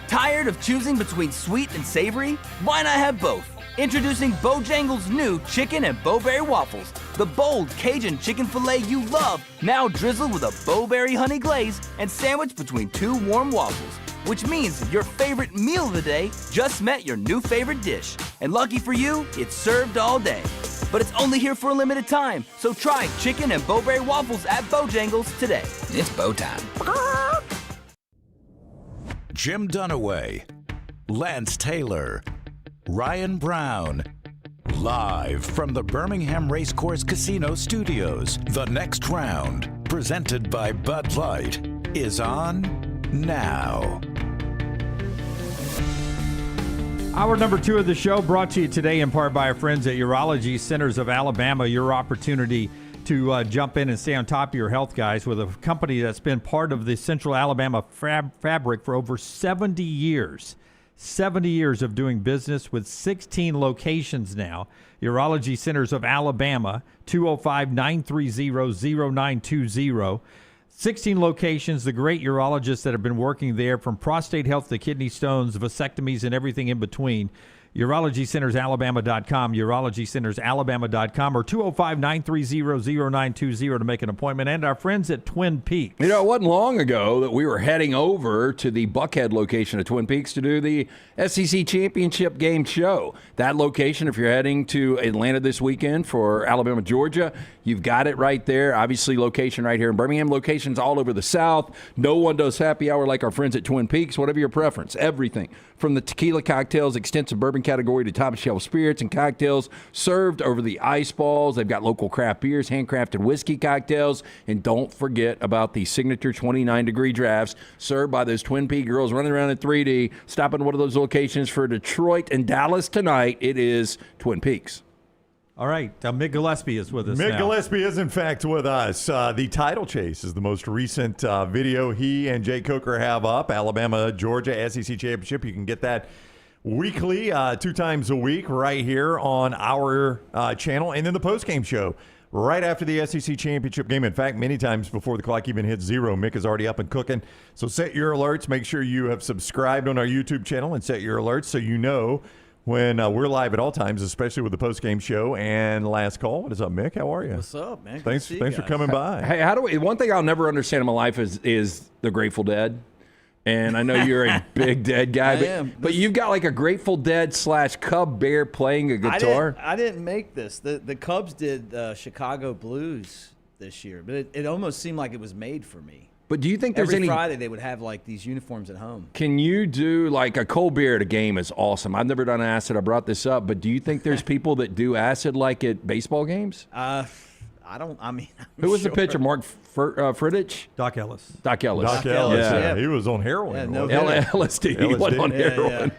Tired of choosing between sweet and savory? Why not have both? Introducing Bojangles' new chicken and bowberry waffles. The bold Cajun chicken filet you love, now drizzled with a bowberry honey glaze and sandwiched between 2 warm waffles. Which means your favorite meal of the day just met your new favorite dish. And lucky for you, it's served all day. But it's only here for a limited time, so try chicken and bowberry waffles at Bojangles today. It's bow time. Jim Dunaway, Lance Taylor, Ryan Brown. Live from the Birmingham Racecourse Casino Studios, The Next Round, presented by Bud Light, is on now. Hour number 2 of the show brought to you today in part by our friends at Urology Centers of Alabama. Your opportunity to jump in and stay on top of your health, guys, with a company that's been part of the Central Alabama fabric for over 70 years. 70 years of doing business with 16 locations now. Urology Centers of Alabama, 205-930-0920. 16 locations, the great urologists that have been working there, from prostate health to kidney stones, vasectomies, and everything in between. UrologyCentersAlabama.com, UrologyCentersAlabama.com, or 205-930-0920 to make an appointment. And our friends at Twin Peaks. You know, it wasn't long ago that we were heading over to the Buckhead location of Twin Peaks to do the SEC Championship game show. That location, if you're heading to Atlanta this weekend for Alabama, Georgia, you've got it right there. Obviously, location right here in Birmingham, locations all over the South. No one does happy hour like our friends at Twin Peaks. Whatever your preference, everything from the tequila cocktails, extensive bourbon category, to top shelf spirits and cocktails served over the ice balls. They've got local craft beers, handcrafted whiskey cocktails, and don't forget about the signature 29-degree drafts served by those Twin Peaks girls running around in 3D. Stop at one of those locations for Detroit and Dallas tonight. It is Twin Peaks. All right, Mick Gillispie is with us Mick now. Gillispie is, in fact, with us. The title chase is the most recent video he and Jay Coker have up. Alabama, Georgia, SEC Championship. You can get that weekly, 2 times a week, right here on our channel. And then the postgame show right after the SEC Championship game. In fact, many times before the clock even hits 0, Mick is already up and cooking. So set your alerts. Make sure you have subscribed on our YouTube channel and set your alerts so you know when we're live at all times, especially with the post-game show. And last call. What is up, Mick? How are you? What's up, man? Thanks for coming by. Hey, one thing I'll never understand in my life is the Grateful Dead. And I know you're a big Dead guy, but you've got like a Grateful Dead / Cub Bear playing a guitar. I didn't make this. The Cubs did Chicago Blues this year, but it almost seemed like it was made for me. But do you think there's Every any Friday they would have like these uniforms at home? Can you do like a cold beer at a game is awesome. I've never done acid. I brought this up, but do you think there's people that do acid like at baseball games? Who was the pitcher? Mark Friedrich? Doc Ellis. Doc Ellis. Doc Ellis, yeah. He was on heroin. LSD. He was on heroin.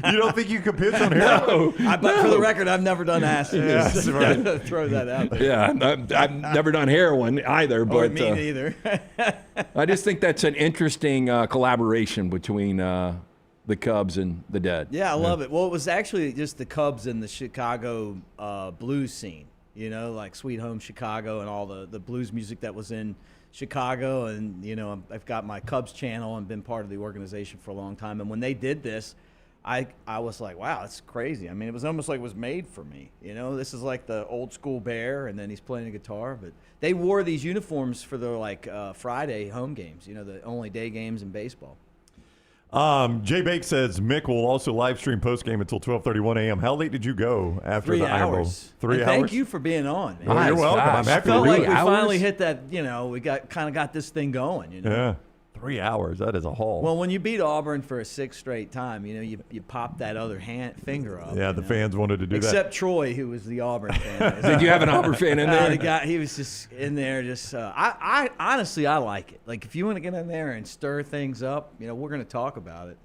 You don't think you could pitch on heroin? No. But for the record, I've never done acid. Yes, right. Throw that out there. Yeah, I've never done heroin either. But me neither. I just think that's an interesting collaboration between the Cubs and the Dead. Yeah, I love it. Well, it was actually just the Cubs and the Chicago blues scene. You know, like Sweet Home Chicago and all the blues music that was in Chicago. And, you know, I've got my Cubs channel and been part of the organization for a long time. And when they did this, I was like, wow, that's crazy. I mean, it was almost like it was made for me. You know, this is like the old school Bear, and then he's playing a guitar. But they wore these uniforms for their, like, Friday home games, you know, the only day games in baseball. Jay Bake says Mick will also live stream postgame until 12:31 a.m. How late did you go after 3 the Iron Bowl? hours. 3 and hours? Thank you for being on, man. Well, you're welcome. I'm happy I felt to like do we it. finally hit that, you know, we got this thing going, you know. Yeah. 3 hours. That is a haul. Well, when you beat Auburn for a sixth straight time, you know, you pop that other finger up. Yeah, the fans wanted to do that. Except Troy, who was the Auburn fan. Did you have an Auburn fan in there? The guy, he was just in there. I honestly, I like it. Like, if you want to get in there and stir things up, you know, we're going to talk about it.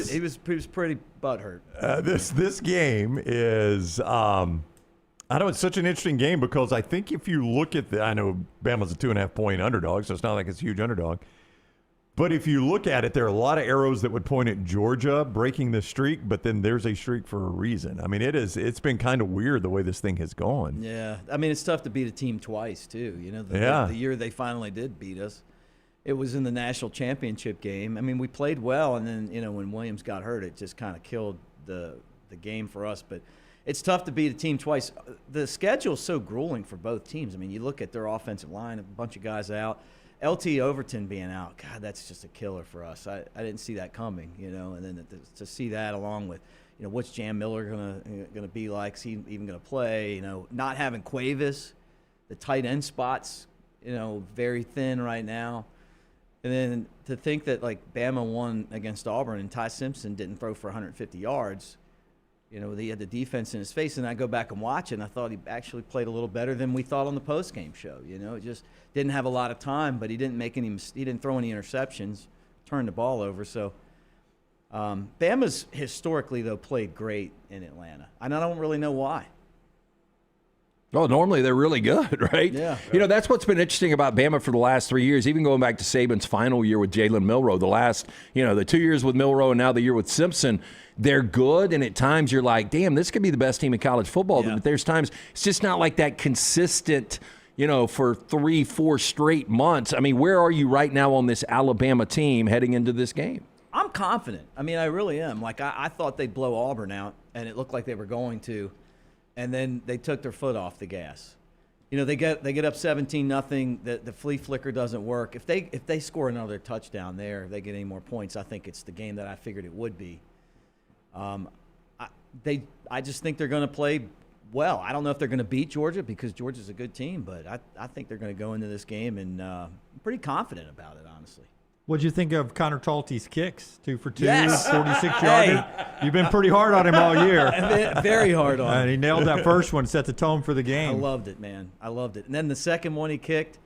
He was pretty butthurt. This game is, I know it's such an interesting game because I think if you look at I know Bama's a 2.5 point underdog, so it's not like it's a huge underdog. But if you look at it, there are a lot of arrows that would point at Georgia breaking the streak, but then there's a streak for a reason. I mean, it's been kind of weird the way this thing has gone. Yeah. I mean, it's tough to beat a team twice, too. You know, the year they finally did beat us, it was in the national championship game. I mean, we played well, and then, you know, when Williams got hurt, it just kind of killed the game for us. But it's tough to beat a team twice. The schedule is so grueling for both teams. I mean, you look at their offensive line, a bunch of guys out. LT Overton being out, God, that's just a killer for us. I didn't see that coming, you know, and then to see that along with, you know, what's Jam Miller gonna be like? Is he even gonna play? You know, not having Cuevas, the tight end spots, you know, very thin right now. And then to think that, like, Bama won against Auburn and Ty Simpson didn't throw for 150 yards, you know, he had the defense in his face. And I go back and watch it, and I thought he actually played a little better than we thought on the postgame show. You know, it just didn't have a lot of time, but he didn't throw any interceptions, turned the ball over. So Bama's historically, though, played great in Atlanta. And I don't really know why. Well, normally they're really good, right? Yeah. You know, that's what's been interesting about Bama for the last 3 years, even going back to Saban's final year with Jalen Milroe, the 2 years with Milroe and now the year with Simpson. They're good, and at times you're like, damn, this could be the best team in college football. Yeah. But there's times it's just not like that consistent, you know, for 3-4 straight months. I mean, where are you right now on this Alabama team heading into this game? I'm confident. I mean, I really am. Like, I thought they'd blow Auburn out, and it looked like they were going to. And then they took their foot off the gas. You know, they get up 17-0. The flea flicker doesn't work. If they score another touchdown there, if they get any more points, I think it's the game that I figured it would be. I just think they're going to play well. I don't know if they're going to beat Georgia because Georgia's a good team, but I think they're going to go into this game, and I'm pretty confident about it, honestly. What'd you think of Connor Talty's kicks? 2 for 2, Yes. 46-yarder. You've been pretty hard on him all year. Very hard on him. And he nailed that first one, set the tone for the game. I loved it, man. I loved it. And then the second one he kicked,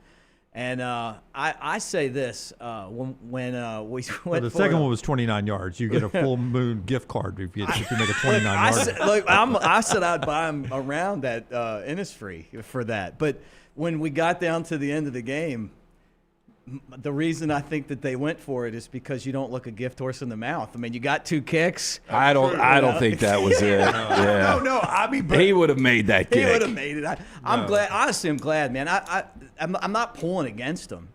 and I say this, when we went The second one was 29 yards. You get a full moon gift card if you make a 29-yarder. Look, I said I'd buy him around that Innisfree for that. But when we got down to the end of the game, the reason I think that they went for it is because you don't look a gift horse in the mouth. I mean, you got 2 kicks. I don't think that was it. Yeah. No. I mean, he would have made that kick. He would have made it. I'm glad. Honestly, I'm glad, man. I'm not pulling against him,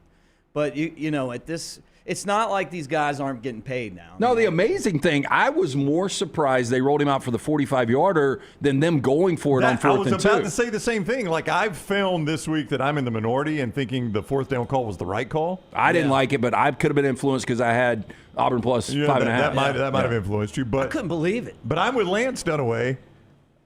but you know, at this, it's not like these guys aren't getting paid now. No, the amazing thing, I was more surprised they rolled him out for the 45-yarder than them going for it on 4th and 2. I was about to say the same thing. Like, I've found this week that I'm in the minority and thinking the 4th down call was the right call. I didn't like it, but I could have been influenced because I had Auburn plus 5.5. That might have influenced you. But I couldn't believe it. But I'm with Lance Dunaway.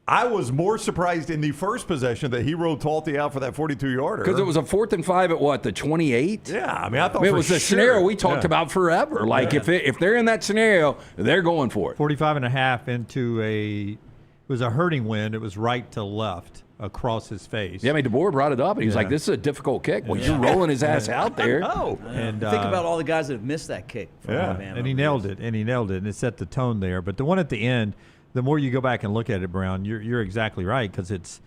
I was more surprised in the first possession that he rolled Talty out for that 42-yarder. Because it was a 4th and 5 at what, the 28? Yeah, I mean, I thought it was the scenario we talked about forever. Like, if they're in that scenario, they're going for it. 45.5 into it was a hurting wind. It was right to left. across his face. Yeah, I mean, DeBoer brought it up, and he was like, this is a difficult kick. Well, you're rolling his ass out there. No. And think about all the guys that have missed that kick from Alabama. And he nailed it, and it set the tone there. But the one at the end, the more you go back and look at it, Brown, you're exactly right, because it's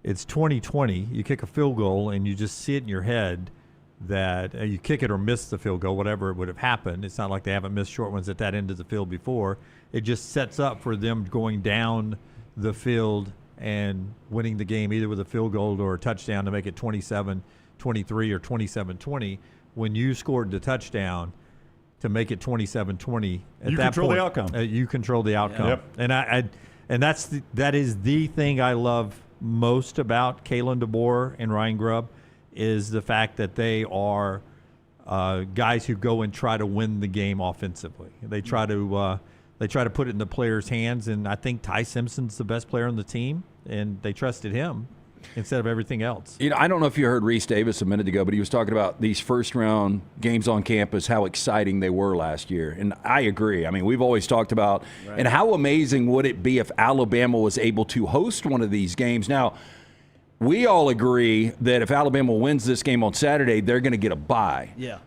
2020. You kick a field goal, and you just see it in your head that you kick it or miss the field goal, whatever would have happened. It's not like they haven't missed short ones at that end of the field before. It just sets up for them going down the field and winning the game either with a field goal or a touchdown to make it 27-23 or 27-20. When you scored the touchdown to make it 27-20, at that point, the outcome. You control the outcome. Yep. And that is the thing I love most about Kalen DeBoer and Ryan Grubb, is the fact that they are guys who go and try to win the game offensively. They try to put it in the players' hands, and I think Ty Simpson's the best player on the team, and they trusted him instead of everything else. I don't know if you heard Rece Davis a minute ago, but he was talking about these first-round games on campus, how exciting they were last year. And I agree. I mean, we've always talked about, and how amazing would it be if Alabama was able to host one of these games. Now, we all agree that if Alabama wins this game on Saturday, they're going to get a bye. Yeah.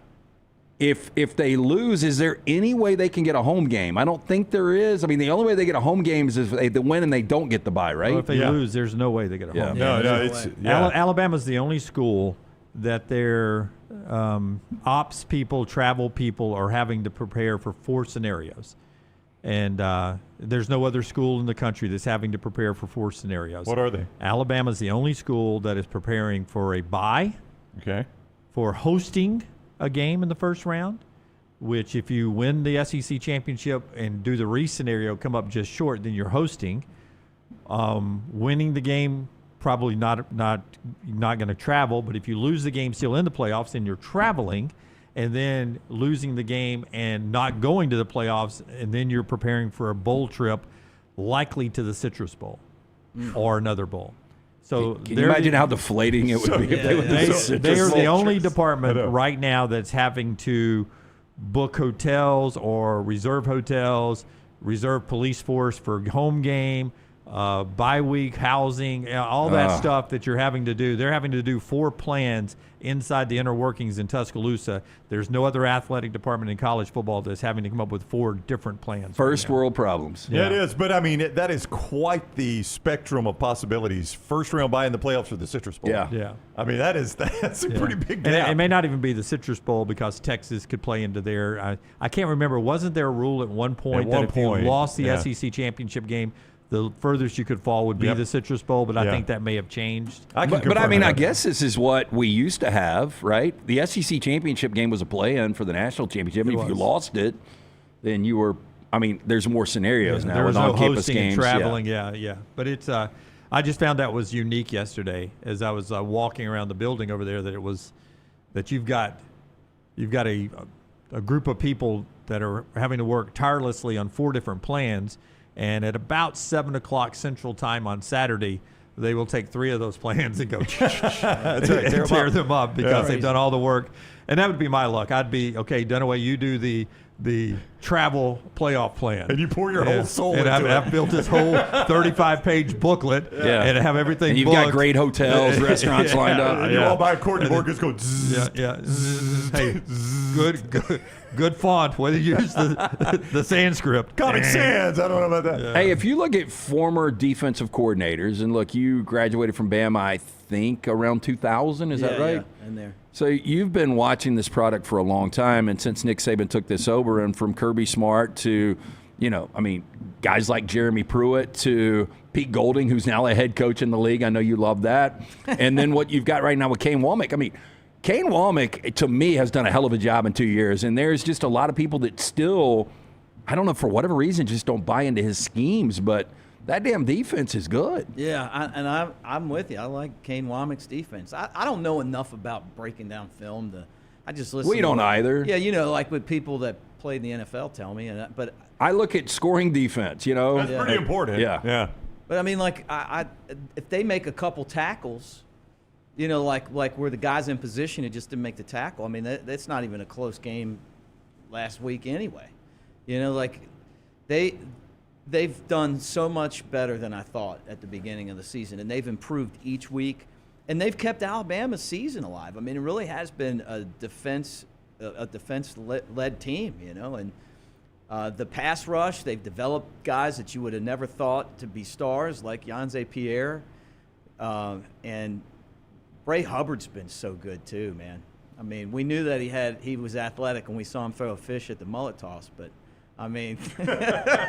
If they lose, is there any way they can get a home game? I don't think there is. I mean, the only way they get a home game is if they win and they don't get the bye, right? Well, if they lose, there's no way they get a home game. No, Alabama's the only school that their ops people, travel people are having to prepare for 4 scenarios. And there's no other school in the country that's having to prepare for 4 scenarios. What are they? Alabama's the only school that is preparing for a bye, for hosting a game in the first round, which if you win the SEC championship and do the Rece scenario, come up just short, then you're hosting. Winning the game, probably not going to travel, but if you lose the game still in the playoffs, then you're traveling. And then losing the game and not going to the playoffs, and then you're preparing for a bowl trip, likely to the Citrus Bowl or another bowl. So can you imagine how deflating it would be? They are the only department right now that's having to book hotels or reserve hotels, reserve police force for home game, bye week housing, all that stuff that you're having to do. They're having to do 4 plans inside the inner workings in Tuscaloosa. There's no other athletic department in college football that's having to come up with 4 different plans. First world problems. Yeah, it is. But, I mean, that is quite the spectrum of possibilities. First round bye in the playoffs for the Citrus Bowl. Yeah. I mean, that's a pretty big gap. And it may not even be the Citrus Bowl because Texas could play into there. I can't remember. Wasn't there a rule at one point if you lost the SEC championship game, the furthest you could fall would be the Citrus Bowl, but I think that may have changed. But I mean, I guess this is what we used to have, right? The SEC championship game was a play-in for the national championship. If you lost it, then you were. I mean, there's more scenarios now. There was with no on-campus hosting games. and traveling. Yeah. But it's. I just found that was unique yesterday as I was walking around the building over there. That you've got a group of people that are having to work tirelessly on 4 different plans. And at about 7 o'clock Central Time on Saturday, they will take 3 of those plans and go tear them up because they've done all the work. And that would be my luck. I'd be, okay, Dunaway, you do the travel playoff plan. And you pour your whole soul into it. I've built this whole 35-page booklet and have everything and you've booked. got great hotels, restaurants lined up. And you all buy a Courtney board, just go zzz. Hey, good font, whether you use the Sanskrit. Comic Sans, I don't know about that. Yeah. Hey, if you look at former defensive coordinators, and look, you graduated from Bama, I think, around 2000, is that right? Yeah, in there. So you've been watching this product for a long time, and since Nick Saban took this over, and from Kirby Smart to, guys like Jeremy Pruitt to Pete Golding, who's now a head coach in the league. I know you love that. And then what you've got right now with Kane Womack. I mean, Kane Womack, to me, has done a hell of a job in 2 years, and there's just a lot of people that still, I don't know, for whatever reason, just don't buy into his schemes, but that damn defense is good. Yeah, I'm with you. I like Kane Womack's defense. I don't know enough about breaking down film. I just listen. We don't either. Yeah, like what people that played in the NFL tell me. But I look at scoring defense, That's pretty important. Yeah. But, I mean, like, if they make a couple tackles, like where the guy's in position and just didn't make the tackle, I mean, that's not even a close game last week anyway. Like, they've done so much better than I thought at the beginning of the season, and they've improved each week, and they've kept Alabama's season alive. I mean, it really has been a defense-led team, you know, and the pass rush, they've developed guys that you would have never thought to be stars, like Yanze Pierre, and Bray Hubbard's been so good too, man. I mean, we knew that he was athletic when we saw him throw a fish at the mullet toss, but I mean,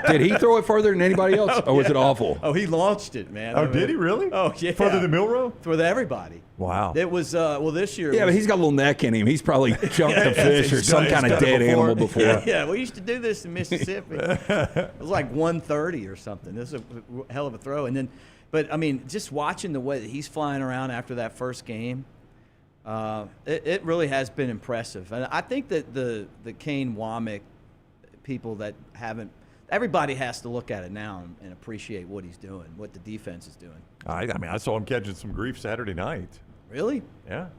did he throw it further than anybody else, or was it awful? Oh, he launched it, man. Oh, did he really? Oh, yeah. Further than Milroe? For everybody. Wow. It was this year. Yeah, but he's got a little neck in him. He's probably jumped a fish or some kind of dead animal before. Yeah, we used to do this in Mississippi. It was like 130 or something. This is a hell of a throw. And then, but I mean, just watching the way that he's flying around after that first game, it really has been impressive. And I think that the Kane Womack people that haven't, everybody has to look at it now and appreciate what he's doing, what the defense is doing. I mean, I saw him catching some grief Saturday night. Really? Yeah.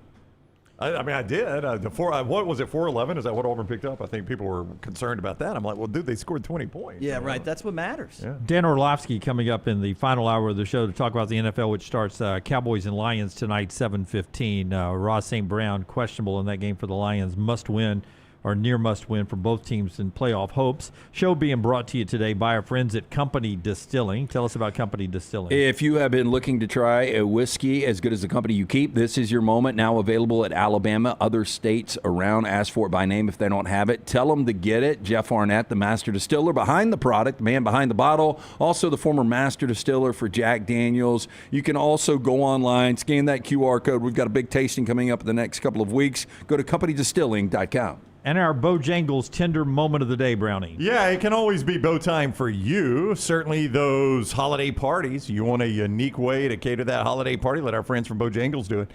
I mean, I did. What was it, 4-11? Is that what Auburn picked up? I think people were concerned about that. I'm like, well, dude, they scored 20 points. Yeah, right. That's what matters. Yeah. Dan Orlovsky coming up in the final hour of the show to talk about the NFL, which starts Cowboys and Lions tonight, 7:15. Ross St. Brown questionable in that game for the Lions. Must win, or near must win for both teams in playoff hopes. Show being brought to you today by our friends at Company Distilling. Tell us about Company Distilling. If you have been looking to try a whiskey as good as the company you keep, this is your moment. Now available at Alabama, other states around. Ask for it by name if they don't have it. Tell them to get it. Jeff Arnett, the master distiller behind the product, the man behind the bottle, also the former master distiller for Jack Daniels. You can also go online, scan that QR code. We've got a big tasting coming up in the next couple of weeks. Go to companydistilling.com. And our Bojangles tender moment of the day, Brownie. Yeah, it can always be bow time for you. Certainly those holiday parties. You want a unique way to cater that holiday party? Let our friends from Bojangles do it.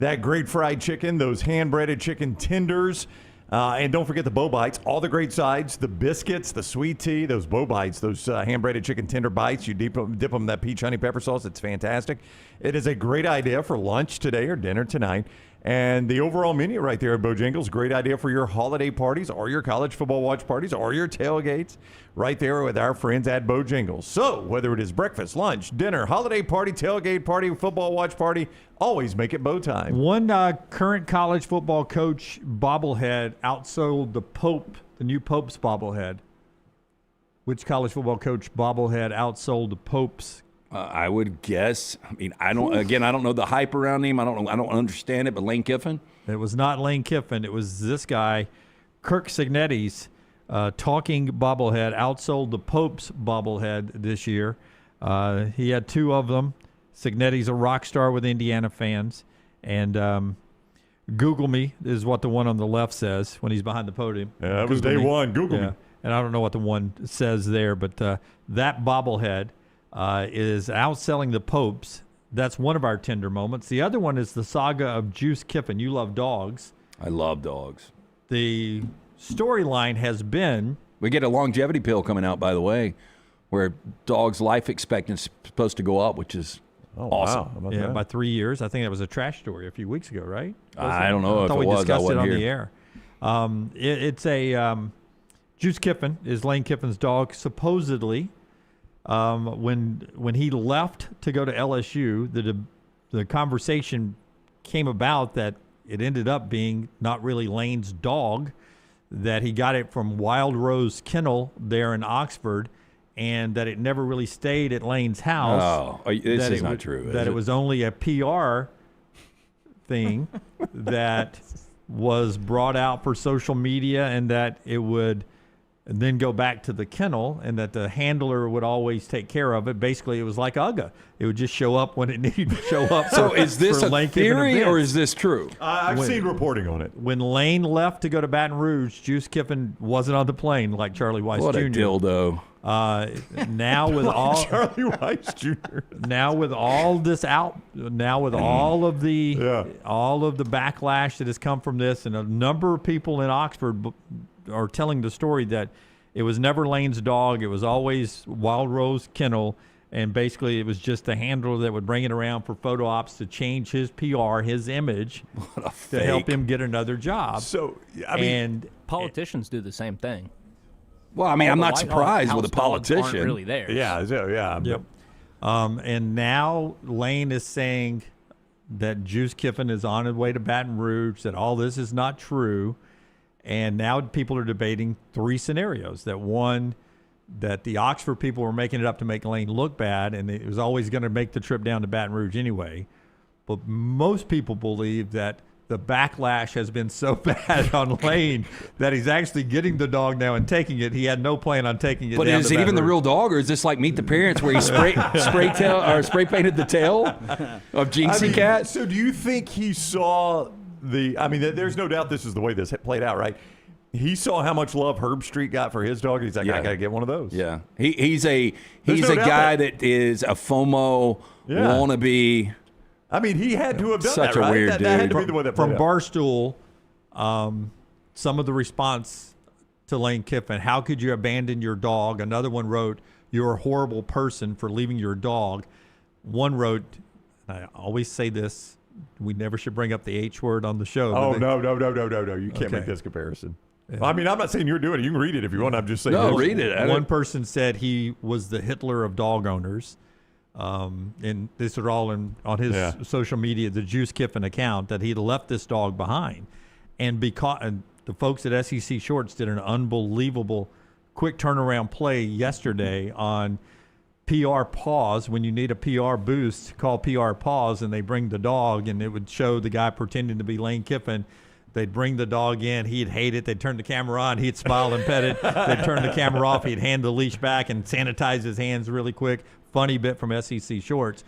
That great fried chicken, those hand-breaded chicken tenders, and don't forget the Bow Bites, all the great sides, the biscuits, the sweet tea, those Bow Bites, those hand-breaded chicken tender bites. You dip them in that peach honey pepper sauce. It's fantastic. It is a great idea for lunch today or dinner tonight. And the overall menu right there at Bojangles, great idea for your holiday parties or your college football watch parties or your tailgates right there with our friends at Bojangles. So whether it is breakfast, lunch, dinner, holiday party, tailgate party, football watch party, always make it bow time. One current college football coach bobblehead outsold the Pope, the new Pope's bobblehead. Which college football coach bobblehead outsold the Pope's? I would guess. I mean, I don't know the hype around him. I don't understand it. But Lane Kiffin. It was not Lane Kiffin. It was this guy, Kirk Cignetti's talking bobblehead outsold the Pope's bobblehead this year. He had two of them. Cignetti's a rock star with Indiana fans, and Google me is what the one on the left says when he's behind the podium. Yeah, that was day one. Google me. And I don't know what the one says there, but that bobblehead is outselling the Popes. That's one of our tender moments. The other one is the saga of Juice Kiffin. You love dogs. I love dogs. The storyline has been... We get a longevity pill coming out, by the way, where dogs' life expectancy is supposed to go up, which is awesome. Wow. By 3 years. I think that was a trash story a few weeks ago, right? I don't know if it was. We discussed it on here. the air. It's a... Juice Kiffin is Lane Kiffin's dog. Supposedly... when he left to go to LSU, the conversation came about that it ended up being not really Lane's dog, that he got it from Wild Rose Kennel there in Oxford, and that it never really stayed at Lane's house. Oh, this is not true. That it was only a PR thing that was brought out for social media, and that it would then go back to the kennel, and that the handler would always take care of it. Basically, it was like UGA. It would just show up when it needed to show up. So is this a theory or is this true? I've seen reporting on it. When Lane left to go to Baton Rouge, Juice Kiffin wasn't on the plane like Charlie Weiss Jr. What a dildo. Now with all Charlie Weiss Jr. Now with all this out, now with all of the backlash that has come from this, and a number of people in Oxford are telling the story that it was never Lane's dog. It was always Wild Rose Kennel, and basically it was just the handler that would bring it around for photo ops to change his PR, his image, to help him get another job. So, I mean, politicians do the same thing. Well, I mean, all I'm the not White surprised House with a dogs politician. aren't really there. Yeah. Yep. And now Lane is saying that Juice Kiffin is on his way to Baton Rouge, that all this is not true. And now people are debating 3 scenarios. That one, that the Oxford people were making it up to make Lane look bad, and it was always going to make the trip down to Baton Rouge anyway. But most people believe that the backlash has been so bad on Lane that he's actually getting the dog now and taking it. He had no plan on taking it. But down is to it Baton even the Rouge. real dog, or is this like Meet the Parents where he spray painted the tail of Jinxie Cat? So do you think he saw there's no doubt this is the way this played out, right? He saw how much love Herb Street got for his dog. He's like, I got to get one of those. Yeah. He's a no doubt guy that is a FOMO wannabe. I mean, he had to have done Such that, right? a weird that dude. had to be the way that From played out. Barstool, some of the response to Lane Kiffin, how could you abandon your dog? Another one wrote, you're a horrible person for leaving your dog. One wrote, I always say this, we never should bring up the H word on the show. Oh, no. You can't make this comparison. Well, I mean, I'm not saying you're doing it. You can read it if you want. I'm just saying. No, read it. One person said he was the Hitler of dog owners. And this is all on his social media, the Juice Kiffin account, that he'd left this dog behind. And the folks at SEC Shorts did an unbelievable quick turnaround play yesterday on PR pause. When you need a PR boost, call PR pause, and they bring the dog, and it would show the guy pretending to be Lane Kiffin. They'd bring the dog in. He'd hate it. They'd turn the camera on. He'd smile and pet it. They'd turn the camera off. He'd hand the leash back and sanitize his hands really quick. Funny bit from SEC Shorts.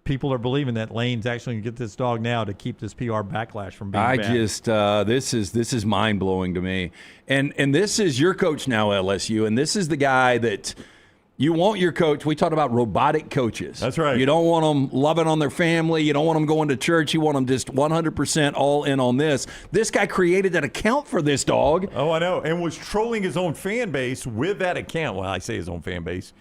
People are believing that Lane's actually going to get this dog now to keep this PR backlash from being bad. This is mind blowing to me. And this is your coach now, LSU, and this is the guy that you want your coach. We talked about robotic coaches. That's right. You don't want them loving on their family. You don't want them going to church. You want them just 100% all in on this. This guy created an account for this dog. Oh, I know. And was trolling his own fan base with that account. Well, I say his own fan base.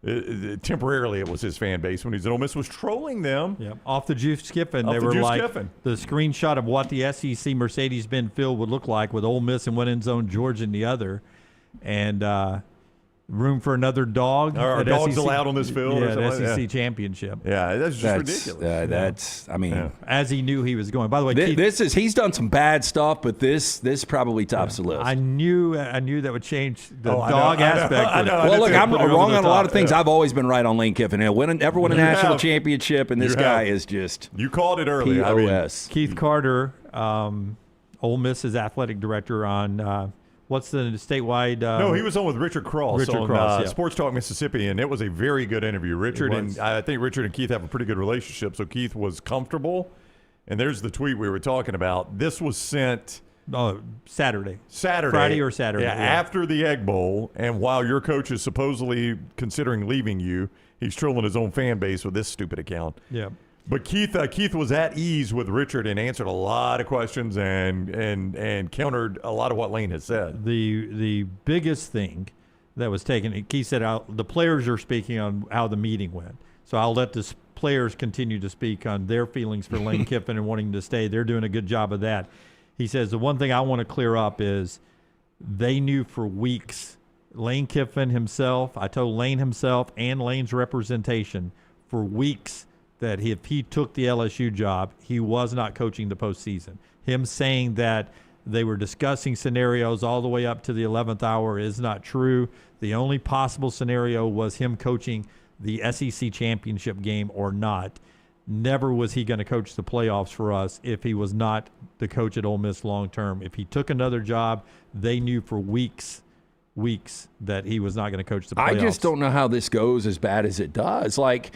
Temporarily, it was his fan base when he was at Ole Miss, was trolling them. Yep. Off the Juice Kiffin, they the were Juice like Kiffin. the screenshot of what the SEC Mercedes-Benz field would look like with Ole Miss in one end zone, Georgia in the other, and room for another dog. Are dogs SEC, allowed on this field? Yeah, or the something? SEC championship. Yeah, that's just ridiculous. As he knew he was going. By the way, Keith, he's done some bad stuff, but this probably tops the list. I knew that would change the dog aspect. Well, look, I'm wrong on a lot of things. I've always been right on Lane Kiffin. He'll never win a national championship, and this guy is just you called it early. POS. Keith Carter, Ole Miss's athletic director on what's the statewide? No, he was on with Richard Cross on Sports Sports Talk Mississippi, and it was a very good interview. Richard and I think Richard and Keith have a pretty good relationship, so Keith was comfortable. And there's the tweet we were talking about. This was sent Saturday, Friday or Saturday, after the Egg Bowl, and while your coach is supposedly considering leaving you, he's trolling his own fan base with this stupid account. Yeah. But Keith was at ease with Richard and answered a lot of questions and countered a lot of what Lane has said. The biggest thing that was taken, Keith said, the players are speaking on how the meeting went. So I'll let the players continue to speak on their feelings for Lane Kiffin and wanting to stay. They're doing a good job of that. He says the one thing I want to clear up is they knew for weeks, Lane Kiffin himself, I told Lane himself and Lane's representation for weeks that if he took the LSU job, he was not coaching the postseason. Him saying that they were discussing scenarios all the way up to the 11th hour is not true. The only possible scenario was him coaching the SEC championship game or not. Never was he going to coach the playoffs for us if he was not the coach at Ole Miss long term. If he took another job, they knew for weeks that he was not going to coach the playoffs. I just don't know how this goes as bad as it does. Like,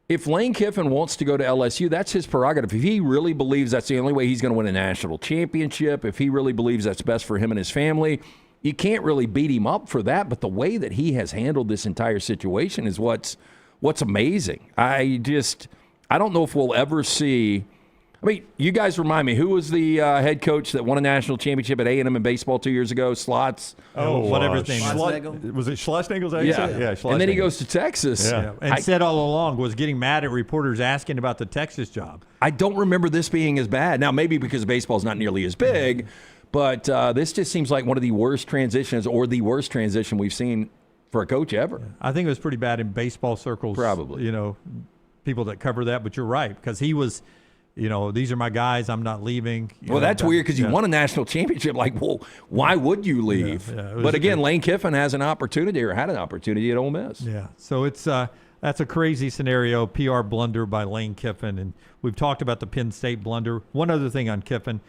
if Lane Kiffin wants to go to LSU, that's his prerogative. If he really believes that's the only way he's going to win a national championship, if he really believes that's best for him and his family, you can't really beat him up for that. But the way that he has handled this entire situation is what's amazing. I don't know if we'll ever see. I mean, you guys remind me, who was the head coach that won a national championship at A&M in baseball 2 years ago? Slots? Whatever his name is. Was it Schlossnagle? Yeah. Schlossnagle. And then he goes to Texas. Yeah. And said all along was getting mad at reporters asking about the Texas job. I don't remember this being as bad. Now, maybe because baseball's not nearly as big, But this just seems like one of the worst transitions or the worst transition we've seen for a coach ever. Yeah. I think it was pretty bad in baseball circles. Probably. You know, people that cover that. But you're right, because he was, you know, these are my guys. I'm not leaving. Well, that's weird because you won a national championship. Like, well, why would you leave? But again, Lane Kiffin has an opportunity or had an opportunity at Ole Miss. Yeah. So it's that's a crazy scenario, PR blunder by Lane Kiffin. And we've talked about the Penn State blunder. One other thing on Kiffin.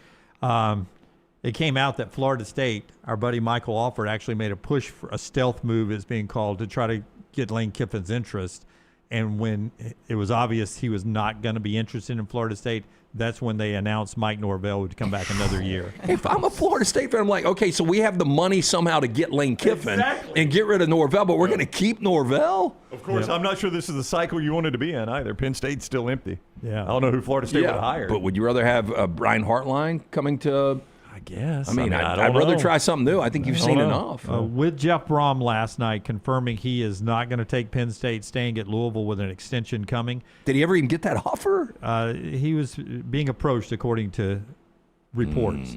It came out that Florida State, our buddy Michael Alford, actually made a push for a stealth move, it's being called, to try to get Lane Kiffin's interest. And when it was obvious he was not going to be interested in Florida State, that's when they announced Mike Norvell would come back another year. If I'm a Florida State fan, I'm like, okay, so we have the money somehow to get Lane Kiffin and get rid of Norvell, but we're going to keep Norvell? Of course, I'm not sure this is the cycle you wanted to be in either. Penn State's still empty. Yeah. I don't know who Florida State would hire. But would you rather have Brian Hartline coming to – I guess. I mean, I'd rather try something new. I think you've seen enough. With Jeff Brom last night confirming he is not going to take Penn State, staying at Louisville with an extension coming. Did he ever even get that offer? He was being approached, according to reports.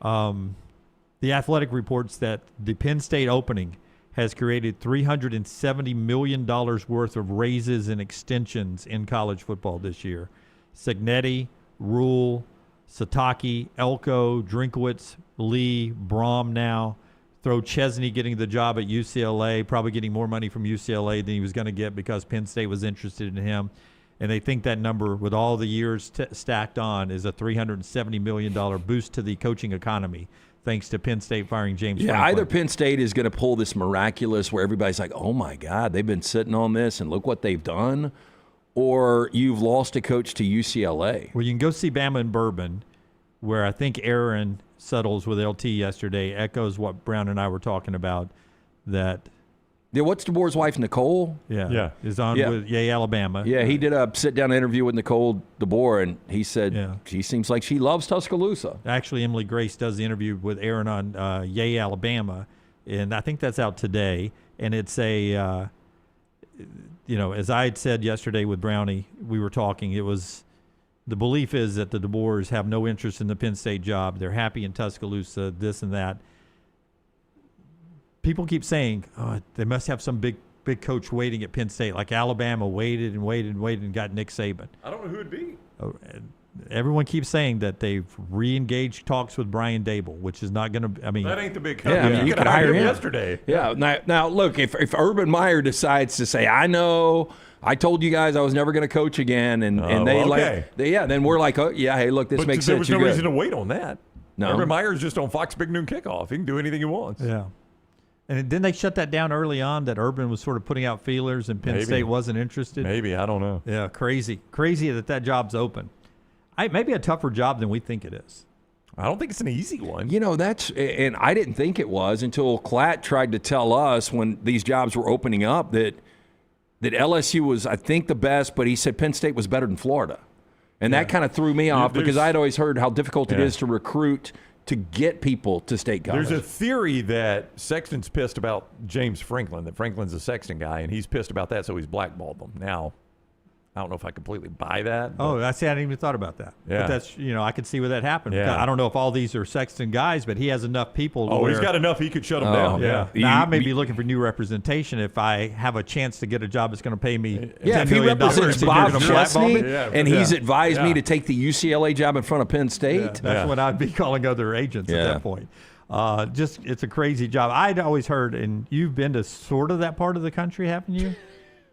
The Athletic reports that the Penn State opening has created $370 million worth of raises and extensions in college football this year. Signetti, Rule, Sataki, Elko, Drinkwitz, Lee, Brom now. Throw Chesney getting the job at UCLA, probably getting more money from UCLA than he was going to get because Penn State was interested in him. And they think that number, with all the years stacked on, is a $370 million boost to the coaching economy, thanks to Penn State firing James Franklin. Either Penn State is going to pull this miraculous where everybody's like, oh, my God, they've been sitting on this and look what they've done, or you've lost a coach to UCLA. Well, you can go see Bama and Bourbon, where I think Aaron Suttles with LT yesterday echoes what Brown and I were talking about. That what's DeBoer's wife, Nicole? Is on with Yay Alabama. Yeah, he did a sit-down interview with Nicole DeBoer, and he said she seems like she loves Tuscaloosa. Actually, Emily Grace does the interview with Aaron on Yay Alabama, and I think that's out today. And it's a as I had said yesterday with Brownie, we were talking, it was the belief is that the DeBoers have no interest in the Penn State job. They're happy in Tuscaloosa, this and that. People keep saying, oh, they must have some big coach waiting at Penn State, like Alabama waited and got Nick Saban. I don't know who it'd be. Everyone keeps saying that they've re-engaged talks with Brian Dable, which is not going to. I mean, that ain't the big coach. Yeah, I mean, you could hire him yesterday. Yeah. Now look, if Urban Meyer decides to say, I know, I told you guys I was never going to coach again, and then we're like, oh yeah, hey, look, this makes sense. There was no reason to wait on that. No, Urban Meyer's just on Fox Big Noon Kickoff. He can do anything he wants. Yeah. And didn't they shut that down early on, that Urban was sort of putting out feelers and Penn State wasn't interested? Maybe. I don't know. Yeah, crazy that job's open. Maybe a tougher job than we think it is. I don't think it's an easy one. And I didn't think it was until Klatt tried to tell us when these jobs were opening up that LSU was, I think, the best, but he said Penn State was better than Florida. And that kind of threw me off because I'd always heard how difficult it is to recruit to get people to State College. There's a theory that Sexton's pissed about James Franklin, that Franklin's a Sexton guy, and he's pissed about that, so he's blackballed them. Now, I don't know if I completely buy that. Oh, I hadn't even thought about that. Yeah. But that's, I could see where that happened. Yeah. I don't know if all these are Sexton guys, but he has enough people. He's got enough he could shut them down. Yeah. Now, I may be looking for new representation if I have a chance to get a job that's going to pay me $10 if he million. represents Bob Chesney and he's advised me Yeah. to take the UCLA job in front of Penn State. That's what I'd be calling other agents at that point. It's a crazy job. I'd always heard, and you've been to sort of that part of the country, haven't you?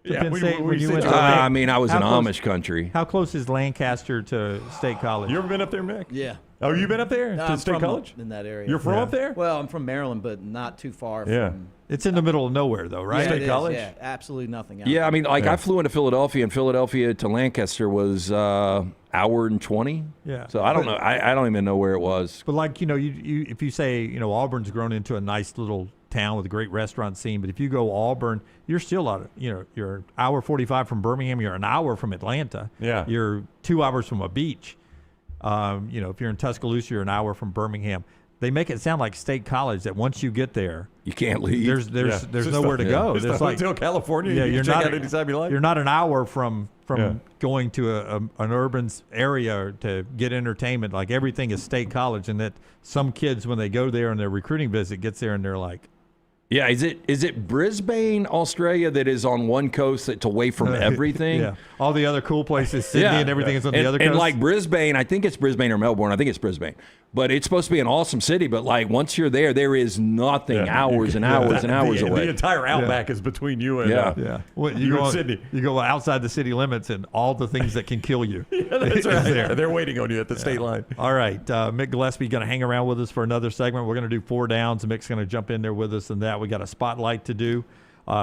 Yeah, we went I was in Amish country. How close is Lancaster to State College? You ever been up there, Mick? Yeah. Oh, you been up there No, to I'm State from College? in that area. You're from up there? Well, I'm from Maryland, but not too far from. It's in the middle of nowhere, though, right? Yeah, State College? Yeah, absolutely nothing else. Yeah, I mean, I flew into Philadelphia, and Philadelphia to Lancaster was hour and 20. Yeah. So I don't know. I don't even know where it was. But you if you say, Auburn's grown into a nice little town with a great restaurant scene, but if you go Auburn, you're still you're an hour 45 from Birmingham, you're an hour from Atlanta. Yeah. You're 2 hours from a beach. If you're in Tuscaloosa, you're an hour from Birmingham. they make it sound like State College that once you get there, you can't leave. There's nowhere to go. It's like Hotel California. Yeah, you can check out anytime you like. You're not an hour from going to an urban area to get entertainment. Like everything is State College, and that some kids when they go there on their recruiting visit gets there and they're like, yeah, is it Brisbane, Australia, that is on one coast that's away from everything? Yeah, all the other cool places, Sydney and everything is on the other coast. And like Brisbane, I think it's Brisbane or Melbourne. I think it's Brisbane. But it's supposed to be an awesome city. But like once you're there is nothing hours and hours and hours away. The entire outback is between you and Well, you go Sydney. You go outside the city limits and all the things that can kill you. That's right. There. They're waiting on you at the state line. All right, Mick Gillispie going to hang around with us for another segment. We're going to do 4 downs. Mick's going to jump in there with us and that. We got a spotlight to do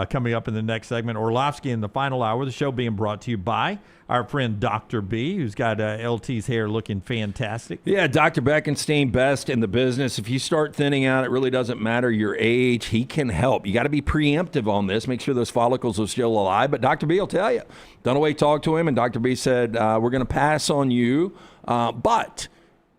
coming up in the next segment. Orlovsky in the final hour. The show being brought to you by our friend Dr. B, who's got LT's hair looking fantastic. Yeah, Dr. Beckenstein, best in the business. If you start thinning out, it really doesn't matter your age. He can help. You got to be preemptive on this. Make sure those follicles are still alive. But Dr. B will tell you. Dunaway talked to him, and Dr. B said, we're going to pass on you. But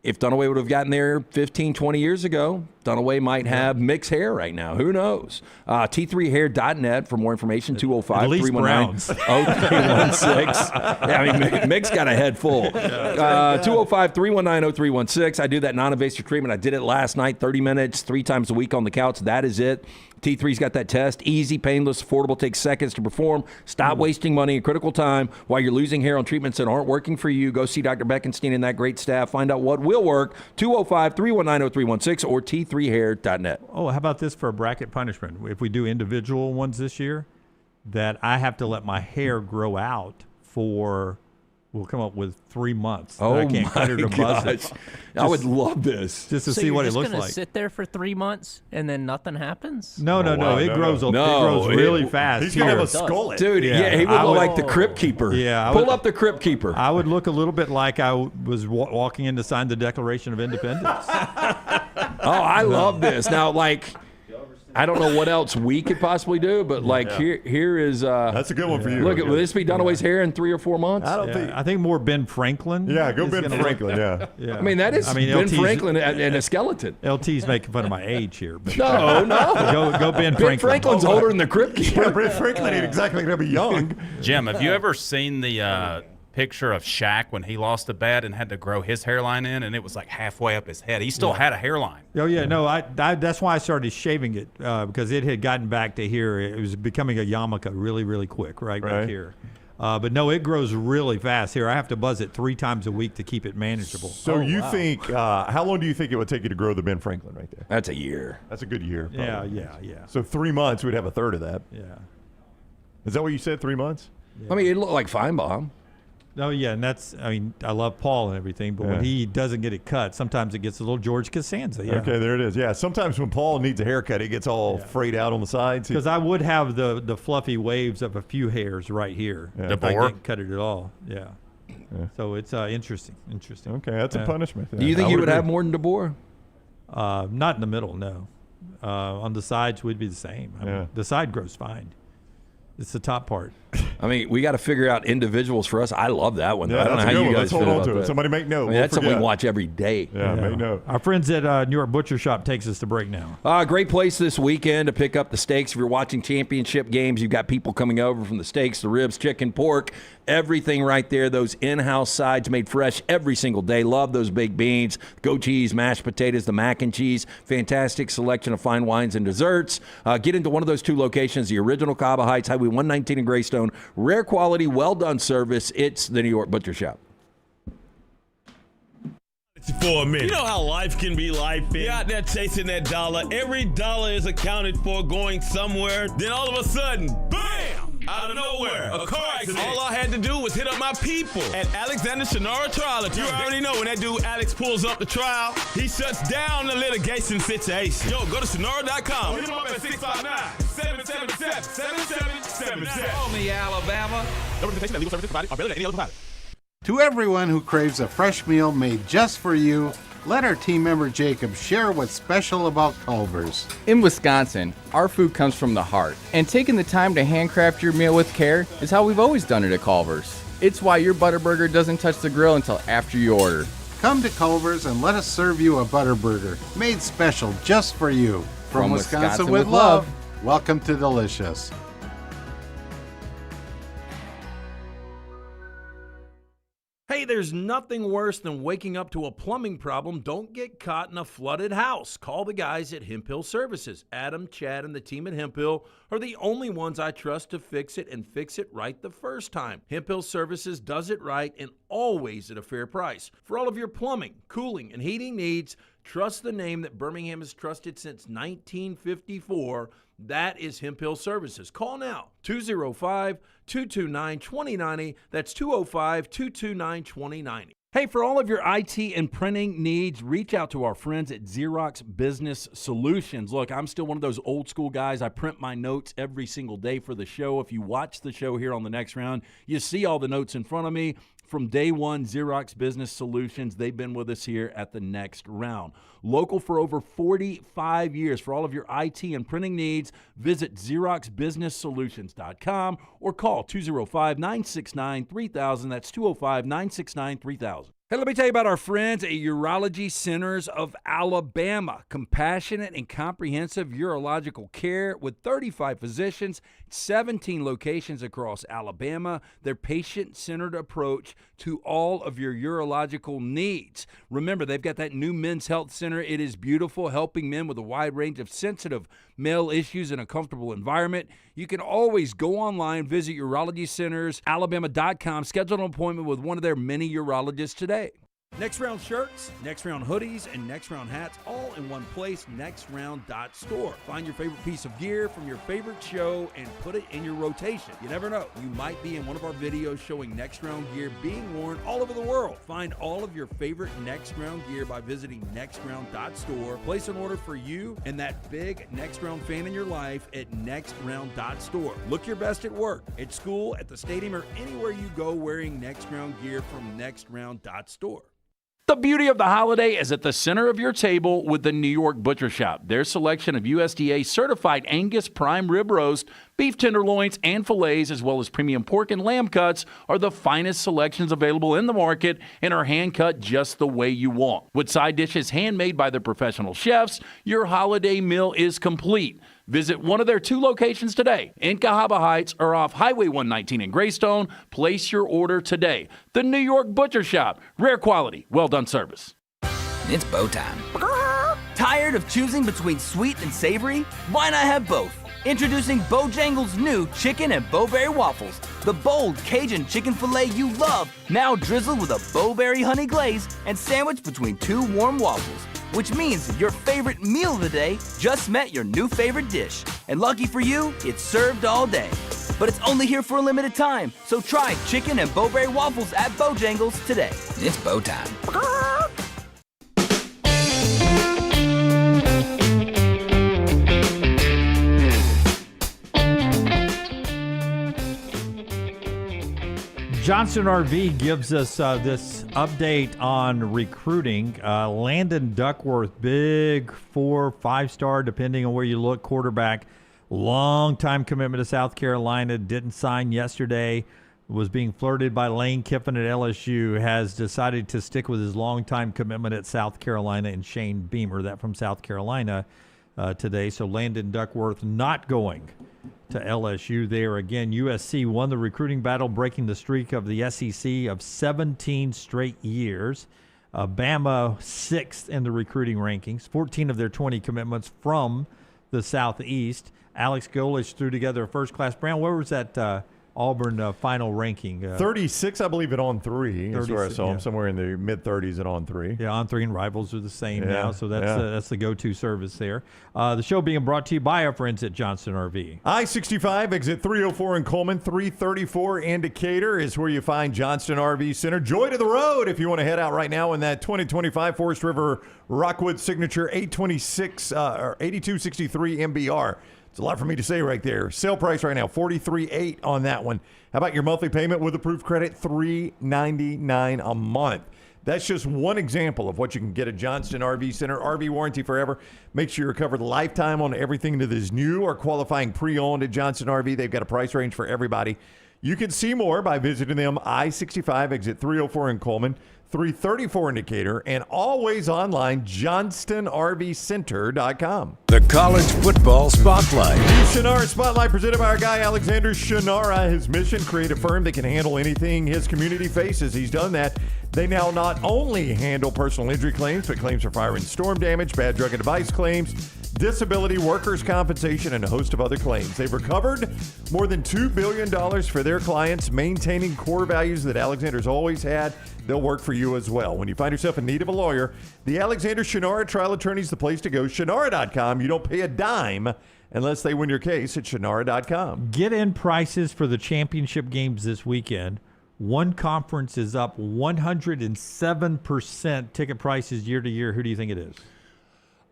if Dunaway would have gotten there 15, 20 years ago, Dunaway might have Mick's hair right now. Who knows? T3hair.net for more information. 205-319-0316. Yeah, I mean, Mick's got a head full. 205-319-0316. I do that non-invasive treatment. I did it last night, 30 minutes, 3 times a week on the couch. That is it. T3's got that test. Easy, painless, affordable, takes seconds to perform. Stop wasting money in critical time while you're losing hair on treatments that aren't working for you. Go see Dr. Beckenstein and that great staff. Find out what will work. 205-319-0316 or T3hair.net. Oh, how about this for a bracket punishment? If we do individual ones this year, that I have to let my hair grow out for... We'll come up with 3 months. Oh, I can't my cut it or buzz it. I would love this. Just to see what it looks like. So you're just going to sit there for 3 months and then nothing happens? No. It grows really fast. He's going to have a skull. Dude, he would look like the Crypt Keeper. Yeah. Pull up the Crypt Keeper. I would look a little bit like I was walking in to sign the Declaration of Independence. I love this. Now, I don't know what else we could possibly do, but here is that's a good one for you. Look, will this be Dunaway's hair in 3 or 4 months? I think more Ben Franklin. Yeah, go Ben Franklin. Yeah. I mean, that is Ben Franklin and a skeleton. LT's making fun of my age here. But no. Go Ben Franklin. Ben Franklin's older than the Crypt Keeper. Ben Franklin ain't exactly going to be young. Jim, have you ever seen the picture of Shaq when he lost a bet and had to grow his hairline in, and it was like halfway up his head? He still had a hairline. Oh yeah, no, I that's why I started shaving it because it had gotten back to here. It was becoming a yarmulke really, really quick, right back here. But no, it grows really fast here. I have to buzz it 3 times a week to keep it manageable. So think, how long do you think it would take you to grow the Ben Franklin right there? That's a year. That's a good year. Probably. Yeah. So 3 months, we'd have a third of that. Yeah. Is that what you said, 3 months? Yeah. I mean, it looked like Feinbaum. No, yeah, and I love Paul and everything, but when he doesn't get it cut, sometimes it gets a little George Costanza. Yeah. Okay, there it is. Yeah, sometimes when Paul needs a haircut, it gets all frayed out on the sides. Because I would have the fluffy waves of a few hairs right here. Yeah. If I didn't cut it at all. Yeah. So it's interesting. Okay, that's a punishment. Do you think you would have more than DeBoer? Not in the middle, no. On the sides, we'd be the same. I mean, the side grows fine. It's the top part. I mean, we got to figure out individuals for us. I love that one. Yeah, I don't know how you guys Let's hold feel on about to it. that. Somebody make note. I mean, that's something we watch every day. Yeah, make note. Our friends at New York Butcher Shop takes us to break now. Great place this weekend to pick up the steaks. If you're watching championship games, you've got people coming over from the steaks, the ribs, chicken, pork, everything right there. Those in-house sides made fresh every single day. Love those baked beans, goat cheese, mashed potatoes, the mac and cheese. Fantastic selection of fine wines and desserts. Get into one of those 2 locations, the original Cabo Heights, Highway 119 in Greystone. Rare quality, well-done service. It's the New York Butcher Shop. For a minute. You know how life can be life. You're out there chasing that dollar. Every dollar is accounted for going somewhere. Then all of a sudden, bam! Out of nowhere, a car accident. All I had to do was hit up my people at Alexander Shannara Trial Attorney. You already know when that dude Alex pulls up the trial, he shuts down the litigation situation. Yo, go to Shannara.com. Hit him up at 659-777-7777. Call me, Alabama. No representation that legal services provided are better than any other provider. To everyone who craves a fresh meal made just for you, let our team member Jacob share what's special about Culver's. In Wisconsin, our food comes from the heart, and taking the time to handcraft your meal with care is how we've always done it at Culver's. It's why your Butterburger doesn't touch the grill until after you order. Come to Culver's and let us serve you a Butterburger, made special just for you. From Wisconsin with love, welcome to Delicious. Hey, there's nothing worse than waking up to a plumbing problem. Don't get caught in a flooded house. Call the guys at Hemp Hill Services. Adam, Chad, and the team at Hemp Hill are the only ones I trust to fix it and fix it right the first time. Hemp Hill Services does it right and always at a fair price. For all of your plumbing, cooling, and heating needs, trust the name that Birmingham has trusted since 1954. That is Hemp Hill Services. Call now, 205-229-2090. That's 205-229-2090. Hey, for all of your IT and printing needs, reach out to our friends at Xerox Business Solutions. Look, I'm still one of those old school guys. I print my notes every single day for the show. If you watch the show here on The Next Round, you see all the notes in front of me. From day one, Xerox Business Solutions, they've been with us here at The Next Round. Local for over 45 years. For all of your IT and printing needs, visit XeroxBusinessSolutions.com or call 205-969-3000. That's 205-969-3000. Hey, let me tell you about our friends at Urology Centers of Alabama. Compassionate and comprehensive urological care with 35 physicians, 17 locations across Alabama. Their patient-centered approach to all of your urological needs. Remember, they've got that new men's health center. It is beautiful, helping men with a wide range of sensitive male issues in a comfortable environment. You can always go online, visit urologycentersalabama.com, schedule an appointment with one of their many urologists today. Next Round shirts, Next Round hoodies, and Next Round hats all in one place, nextround.store. Find your favorite piece of gear from your favorite show and put it in your rotation. You never know, you might be in one of our videos showing Next Round gear being worn all over the world. Find all of your favorite Next Round gear by visiting nextround.store. Place an order for you and that big Next Round fan in your life at nextround.store. Look your best at work, at school, at the stadium, or anywhere you go wearing Next Round gear from nextround.store. The beauty of the holiday is at the center of your table with the New York Butcher Shop. Their selection of USDA certified Angus prime rib roast, beef tenderloins, and fillets, as well as premium pork and lamb cuts, are the finest selections available in the market and are hand-cut just the way you want. With side dishes handmade by their professional chefs, your holiday meal is complete. Visit one of their 2 locations today in Cahaba Heights or off Highway 119 in Greystone. Place your order today. The New York Butcher Shop. Rare quality, well-done service. It's bow time. Tired of choosing between sweet and savory? Why not have both? Introducing Bojangles' new chicken and bowberry waffles. The bold Cajun chicken filet you love, now drizzled with a bowberry honey glaze and sandwiched between 2 warm waffles. Which means your favorite meal of the day just met your new favorite dish. And lucky for you, it's served all day. But it's only here for a limited time, so try chicken and bowberry waffles at Bojangles today. It's bow time. Johnston RV gives us this update on recruiting. Landon Duckworth, big 4, 5-star, depending on where you look, quarterback. Long-time commitment to South Carolina, didn't sign yesterday, was being flirted by Lane Kiffin at LSU, has decided to stick with his long-time commitment at South Carolina and Shane Beamer, that from South Carolina today. So Landon Duckworth not going to LSU there. Again, USC won the recruiting battle, breaking the streak of the SEC of 17 straight years. Bama 6th in the recruiting rankings, 14 of their 20 commitments from the Southeast. Alex Golich threw together a first-class brand. Where was that Auburn final ranking? 36, I believe, at On 3 is where I saw him, somewhere in the mid-30s at On 3. Yeah, On 3 and Rivals are the same now, so that's the go-to service there. The show being brought to you by our friends at Johnston RV. I-65, exit 304 in Coleman, 334 in Decatur is where you find Johnston RV Center. Joy to the road if you want to head out right now in that 2025 Forest River Rockwood Signature 826 or 8263 MBR. It's a lot for me to say right there. Sale price right now, $43,800 on that one. How about your monthly payment with approved credit? $399 a month. That's just one example of what you can get at Johnston RV Center. RV warranty forever. Make sure you're covered lifetime on everything that is new or qualifying pre-owned at Johnston RV. They've got a price range for everybody. You can see more by visiting them I-65 exit 304 in Coleman, 334 in Decatur, and always online, johnstonrvcenter.com. The College Football Spotlight. The Shannara Spotlight presented by our guy Alexander Shannara. His mission, create a firm that can handle anything his community faces. He's done that. They now not only handle personal injury claims, but claims for fire and storm damage, bad drug and device claims, disability, workers' compensation, and a host of other claims. They've recovered more than $2 billion for their clients, maintaining core values that Alexander's always had. They'll work for you as well. When you find yourself in need of a lawyer, the Alexander Shannara Trial Attorney is the place to go. Shannara.com. You don't pay a dime unless they win your case at Shannara.com. Get in prices for the championship games this weekend. One conference is up 107% ticket prices year to year. Who do you think it is?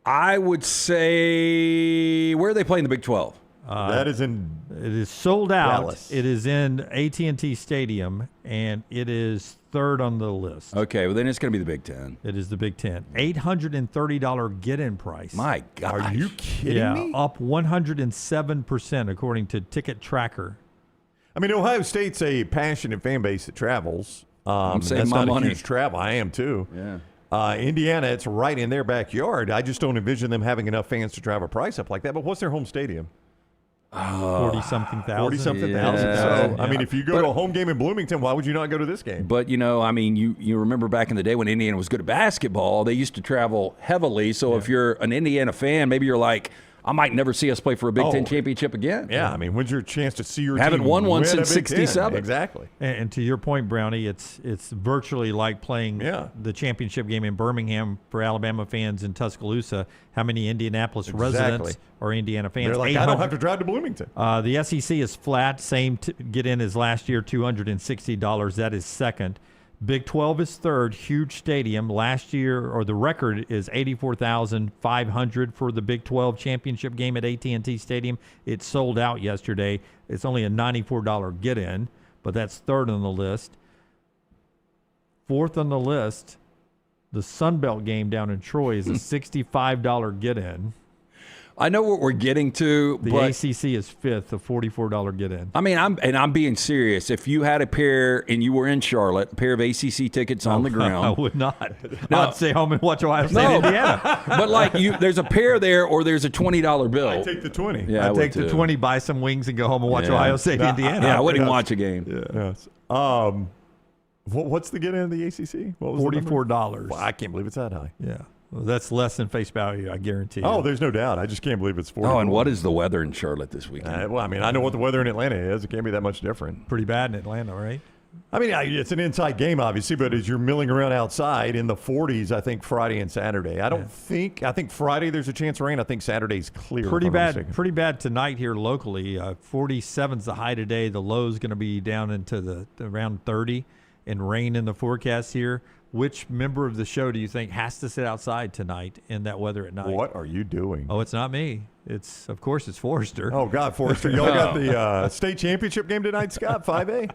I would say, where are they playing the Big 12? That is in It is sold out. Dallas. It is in AT&T Stadium, and it is third on the list. Okay, well, then it's going to be the Big 10. It is the Big 10. $830 get-in price. My God. Are you kidding me? Up 107% according to Ticket Tracker. I mean, Ohio State's a passionate fan base that travels. I'm saving that's my not money. a huge travel. I am too. Yeah. Indiana, it's right in their backyard. I just don't envision them having enough fans to drive a price up like that. But what's their home stadium? 40-something thousand. 40-something thousand. So, I mean, if you go to a home game in Bloomington, why would you not go to this game? But, I mean, you remember back in the day when Indiana was good at basketball, they used to travel heavily. So if you're an Indiana fan, maybe you're like, I might never see us play for a Big Ten championship again. Yeah, I mean, when's your chance to see your Haven't team won one win a since Big Ten? '67. Exactly. And to your point, Brownie, it's virtually like playing the championship game in Birmingham for Alabama fans in Tuscaloosa. How many Indianapolis residents are Indiana fans? They're like, I don't have to drive to Bloomington. The SEC is flat, same get in as last year, $260. That is second. Big 12 is third, huge stadium. Last year, or the record is 84,500 for the Big 12 championship game at AT&T Stadium. It sold out yesterday. It's only a $94 get-in, but that's third on the list. Fourth on the list, the Sun Belt game down in Troy is a $65 get-in. I know what we're getting to. The but ACC is fifth, a $44 get-in. I mean, I'm being serious. If you had a pair and you were in Charlotte, a pair of ACC tickets on the ground, I would not. No. I'd stay home and watch Ohio State, Indiana. But like there's a pair there, or there's a $20 bill. I take the 20. Yeah, I take the 20, buy some wings, and go home and watch Ohio State, Indiana. Yeah, I wouldn't watch a game. Yes. What's the get-in of the ACC? What was $44. Well, I can't believe it's that high. Yeah. Well, that's less than face value, I guarantee you. Oh, there's no doubt. I just can't believe it's 40. Oh, and what is the weather in Charlotte this weekend? Well, I mean, I know what the weather in Atlanta is. It can't be that much different. Pretty bad in Atlanta, right? I mean, it's an inside game, obviously, but as you're milling around outside in the 40s, I think Friday and Saturday. I think Friday there's a chance of rain. I think Saturday's clear. Pretty bad tonight here locally. 47's the high today. The low's going to be down into the around 30, and rain in the forecast here. Which member of the show do you think has to sit outside tonight in that weather at night? What are you doing? Oh, it's not me. Of course, it's Forrester. Oh, God, Forrester. Y'all got the state championship game tonight, Scott, 5A?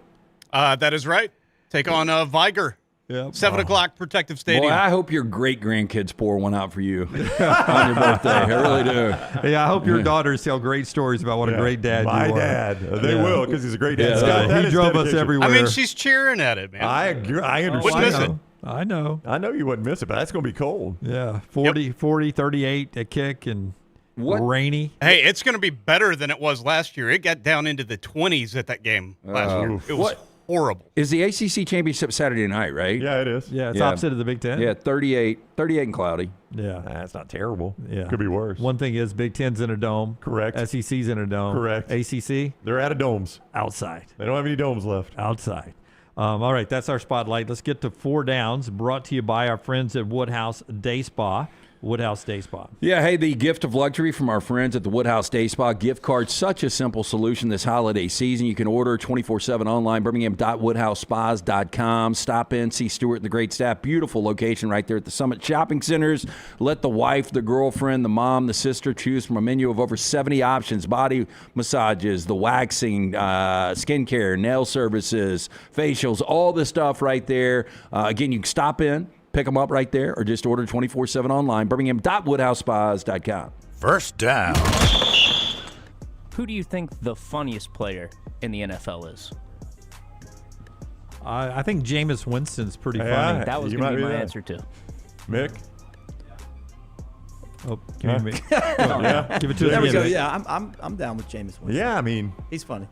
That is right. Take on Viger. Yep. 7 o'clock, Protective Stadium. Boy, I hope your great-grandkids pour one out for you on your birthday. I really do. Yeah, I hope your daughters tell great stories about what a great dad you are. My dad. They will, because he's a great dad. Yeah. Scott, he drove us everywhere. I mean, she's cheering at it, man. I understand. Wouldn't miss it. I know. I know you wouldn't miss it, but that's going to be cold. Yeah, 40, 38 a kick and rainy. Hey, it's going to be better than it was last year. It got down into the 20s at that game last year. It was horrible. Is the ACC championship Saturday night, right? Yeah, it is. Yeah, it's opposite of the Big Ten. Yeah, 38 and cloudy. Yeah. That's not terrible. Yeah. Could be worse. One thing is Big Ten's in a dome. Correct. SEC's in a dome. Correct. ACC? They're out of domes. Outside. They don't have any domes left. Outside. All right, that's our spotlight. Let's get to 4 downs, brought to you by our friends at Woodhouse Day Spa. Woodhouse Day Spa. Yeah, hey, the gift of luxury from our friends at the Woodhouse Day Spa gift card. Such a simple solution this holiday season. You can order 24/7 online, birmingham.woodhousespas.com. Stop in, see Stuart and the great staff. Beautiful location right there at the Summit Shopping Centers. Let the wife, the girlfriend, the mom, the sister choose from a menu of over 70 options. Body massages, the waxing, skincare, nail services, facials, all the stuff right there. Again, you can stop in, pick them up right there, or just order 24/7 online, birmingham.woodhousespas.com. First down. Who do you think the funniest player in the NFL is? I think Jameis Winston's pretty funny. That was going to be my answer, too. Mick? Oh, give me. Yeah. Give it to There us we again. go. Yeah, I'm down with Jameis Winston. Yeah, I mean, he's funny.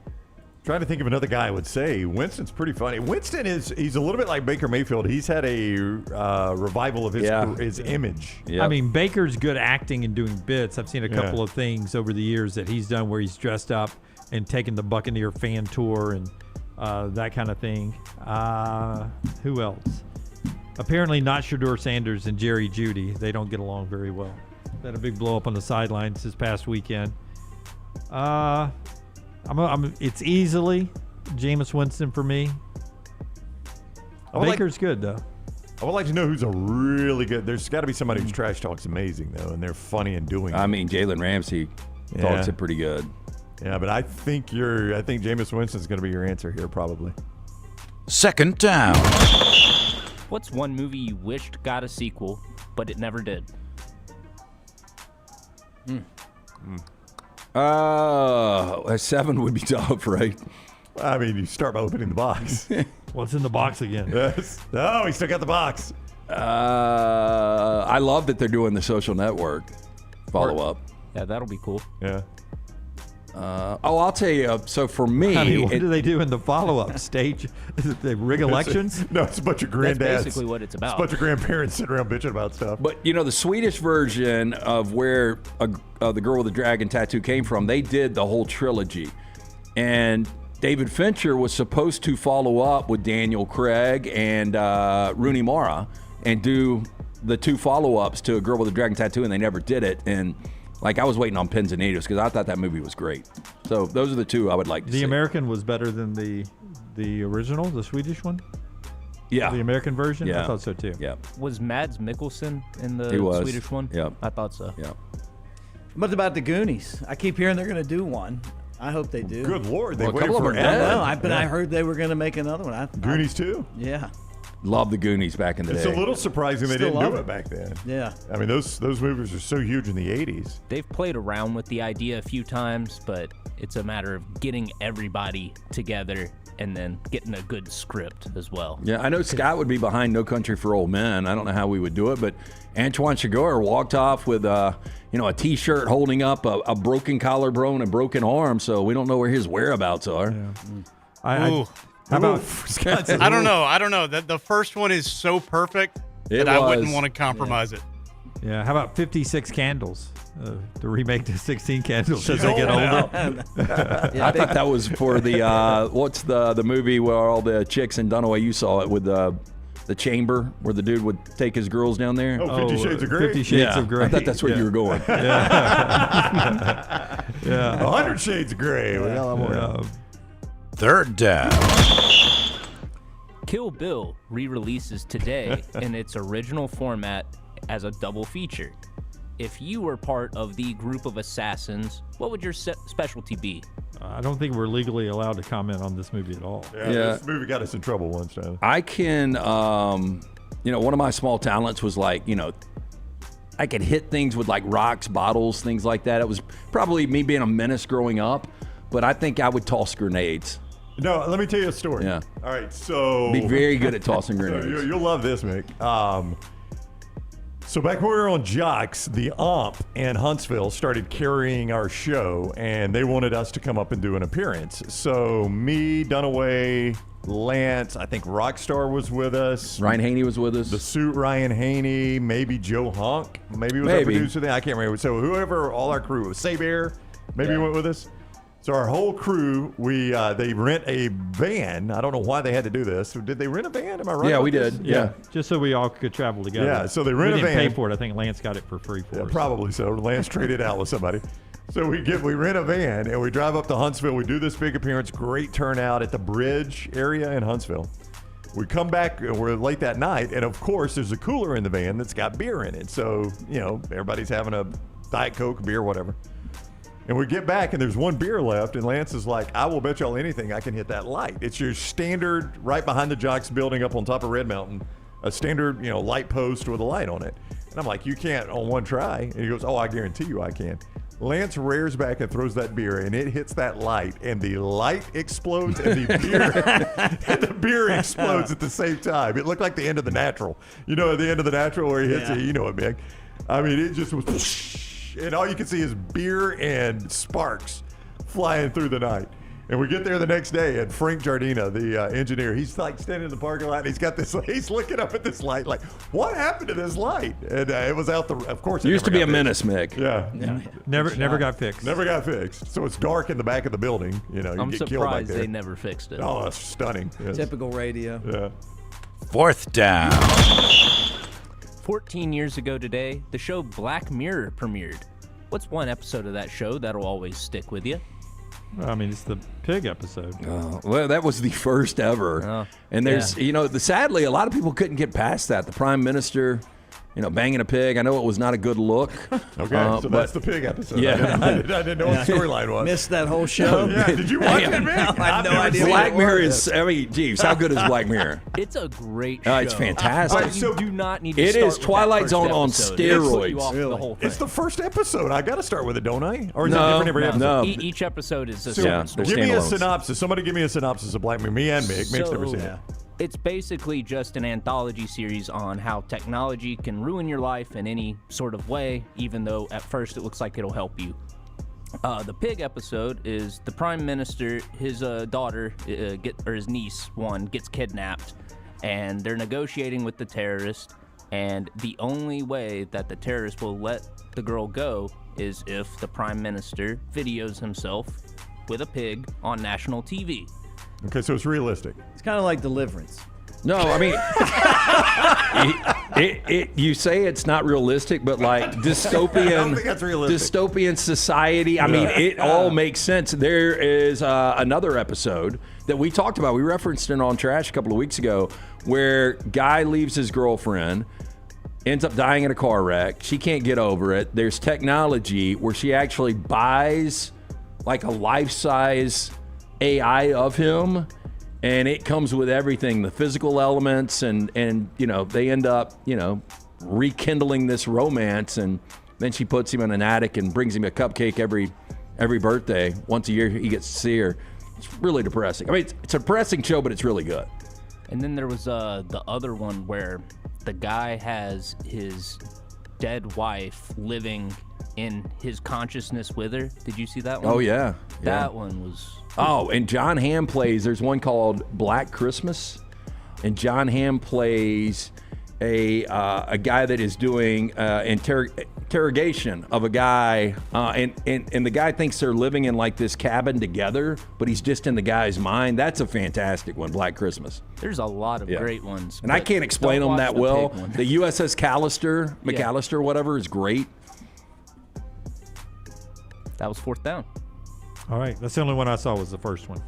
Trying to think of another guy I would say. Winston's pretty funny. Winston he's a little bit like Baker Mayfield. He's had a revival of his image. I mean, Baker's good acting and doing bits. I've seen a couple of things over the years that he's done where he's dressed up and taken the Buccaneer fan tour and that kind of thing. Who else? Apparently not Shedeur Sanders and Jerry Jeudy. They don't get along very well. Had a big blow up on the sidelines this past weekend. It's easily Jameis Winston for me. Baker's good, though. I would like to know who's a really good. There's got to be somebody whose trash talk's amazing, though, and they're funny in doing it. I mean, Jalen Ramsey talks it pretty good. Yeah, but I think Jameis Winston's going to be your answer here, probably. Second down. What's one movie you wished got a sequel, but it never did? 7 would be tough, right? I mean, you start by opening the box. What's in the box again? Yes. No, he still got the box. I love that they're doing the Social Network follow-up. Yeah, that'll be cool. Yeah. I'll tell you. So for me, I mean, what do they do in the follow-up stage? Is it they rig elections? No, it's a bunch of granddads. That's basically what it's about. It's a bunch of grandparents sitting around bitching about stuff. But the Swedish version of where the girl with the dragon tattoo came from, they did the whole trilogy, and David Fincher was supposed to follow up with Daniel Craig and Rooney Mara and do the 2 follow-ups to A Girl with a Dragon Tattoo, and they never did it. And I was waiting on pins and needles because I thought that movie was great. So those are the 2 I would like to see. The American was better than the original, the Swedish one? Yeah. The American version? Yeah. I thought so too. Yeah. Was Mads Mikkelsen in the Swedish one? Yeah. I thought so. Yeah. What about the Goonies? I keep hearing they're going to do one. I hope they do. Good Lord. They Well, a waited couple of for them are dead. No, I heard they were going to make another one. Goonies too? Yeah. Love the Goonies back in the It's day. a little surprising they Still didn't do love it back then. Yeah. I mean, those movies are so huge in the 80s. They've played around with the idea a few times, but it's a matter of getting everybody together and then getting a good script as well. Yeah, I know Scott would be behind No Country for Old Men. I don't know how we would do it, but Antoine Chigurh walked off with a T-shirt holding up a broken collarbone and broken arm, so we don't know where his whereabouts are. Yeah. How about I don't know. The first one is so perfect that I wouldn't want to compromise it. Yeah. How about 56 Candles? The remake to 16 Candles as they get older. I thought that was for the what's the movie where all the chicks in Dunaway, you saw it with the chamber where the dude would take his girls down there. 50 Shades of Grey. 50 Shades of Grey. I thought that's where you were going. Yeah. 100 Shades of Grey. Third down. Kill Bill re-releases today in its original format as a double feature. If you were part of the group of assassins, what would your specialty be? I don't think we're legally allowed to comment on this movie at all. Yeah. This movie got us in trouble once, Tyler. I can, one of my small talents was I could hit things with rocks, bottles, things like that. It was probably me being a menace growing up, but I think I would toss grenades. No, let me tell you a story. Yeah. All right, so... Be very good at tossing grenades. You'll love this, Mick. So back when we were on Jocks, the Omp and Huntsville started carrying our show, and they wanted us to come up and do an appearance. So me, Dunaway, Lance, I think Rockstar was with us. Ryan Haney was with us. The suit Ryan Haney, maybe Joe Honk, maybe was our producer then. I can't remember. So whoever, all our crew, Sabear, maybe went with us. So our whole crew, they rent a van. I don't know why they had to do this. Did they rent a van? Am I right? Yeah, about we this? did. Yeah. Just so we all could travel together. Yeah, so they rent we a didn't van. pay for it. I think Lance got it for free for us. Probably so. Lance traded out with somebody. So we rent a van and we drive up to Huntsville. We do this big appearance. Great turnout at the bridge area in Huntsville. We come back, we're late that night, and of course there's a cooler in the van that's got beer in it. So, everybody's having a Diet Coke, beer, whatever. And we get back and there's one beer left, and Lance is like, I will bet y'all anything I can hit that light. It's your standard, right behind the Jocks building up on top of Red Mountain, a standard, light post with a light on it. And I'm like, you can't on one try. And he goes, oh, I guarantee you I can. Lance rears back and throws that beer, and it hits that light, and the light explodes, and the beer explodes at the same time. It looked like the end of The Natural. At the end of The Natural where he hits it, you know it, Mick. I mean, it just was, and all you can see is beer and sparks flying through the night. And we get there the next day, and Frank Giardina, the engineer, he's like standing in the parking lot, and he's looking up at this light, like, what happened to this light? And it was out of course. It used to be a menace, Mick. Yeah. Never got fixed. Never got fixed. So it's dark in the back of the building. You I'm get killed back surprised there. they never fixed it. Oh, that's stunning. Yes. Typical radio. Yeah. 4th down. 14 years ago today, the show Black Mirror premiered. What's one episode of that show that'll always stick with you? I mean, it's the pig episode. Well, that was the first ever. And there's, sadly, a lot of people couldn't get past that. The prime minister, banging a pig. I know it was not a good look. Okay, so that's the pig episode. Yeah. I didn't know what the storyline was. Missed that whole show. Yeah, did you watch it, man? I have no idea. Black Mirror is, Jeeves, how good is Black Mirror? It's a great show. It's fantastic. But you do not need to It start is with Twilight that Zone on first episode. It'll put you steroids. off the whole thing. It's the first episode. I got to start with it, don't I? Or is No, it different every episode? no. Each episode is a So separate story. give me a standalones. synopsis. Somebody give me a synopsis of Black Mirror. Me and Mick. Mick's never seen it. It's basically just an anthology series on how technology can ruin your life in any sort of way, even though at first it looks like it'll help you. The pig episode is the prime minister, his daughter, or his niece, gets kidnapped, and they're negotiating with the terrorist, and the only way that the terrorist will let the girl go is if the prime minister videos himself with a pig on national TV. Okay, so it's realistic. It's kind of like Deliverance. No, I mean, you say it's not realistic, but like dystopian, I don't think that's realistic. dystopian society. I mean, it all makes sense. There is another episode that we talked about. We referenced it on Trash a couple of weeks ago, where guy leaves his girlfriend, ends up dying in a car wreck. She can't get over it. There's technology where she actually buys like a life-size AI of him, and it comes with everything, the physical elements, and they end up rekindling this romance, and then she puts him in an attic and brings him a cupcake every birthday. Once a year he gets to see her. It's really depressing. I mean, it's a depressing show, but it's really good. And then there was the other one where the guy has his dead wife living in his consciousness with her. Did you see that one? Oh yeah. That one was... Oh, and John Hamm plays, there's one called Black Christmas, and John Hamm plays a guy that is doing interrogation of a guy, and the guy thinks they're living in like this cabin together, but he's just in the guy's mind. That's a fantastic one, Black Christmas. There's a lot of great ones. And I can't explain them that well. One. The USS McAllister, whatever, is great. That was 4th down. All right, that's the only one I saw was the first one.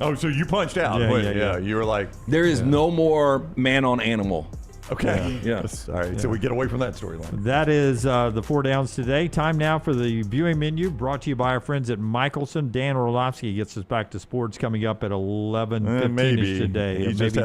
Oh, so you punched out. Yeah. You were like... There is no more man on animal. Okay. Yeah. All right, so we get away from that storyline. That is the 4 downs today. Time now for the viewing menu, brought to you by our friends at Michelson. Dan Orlovsky gets us back to sports coming up at 11:15 today. Maybe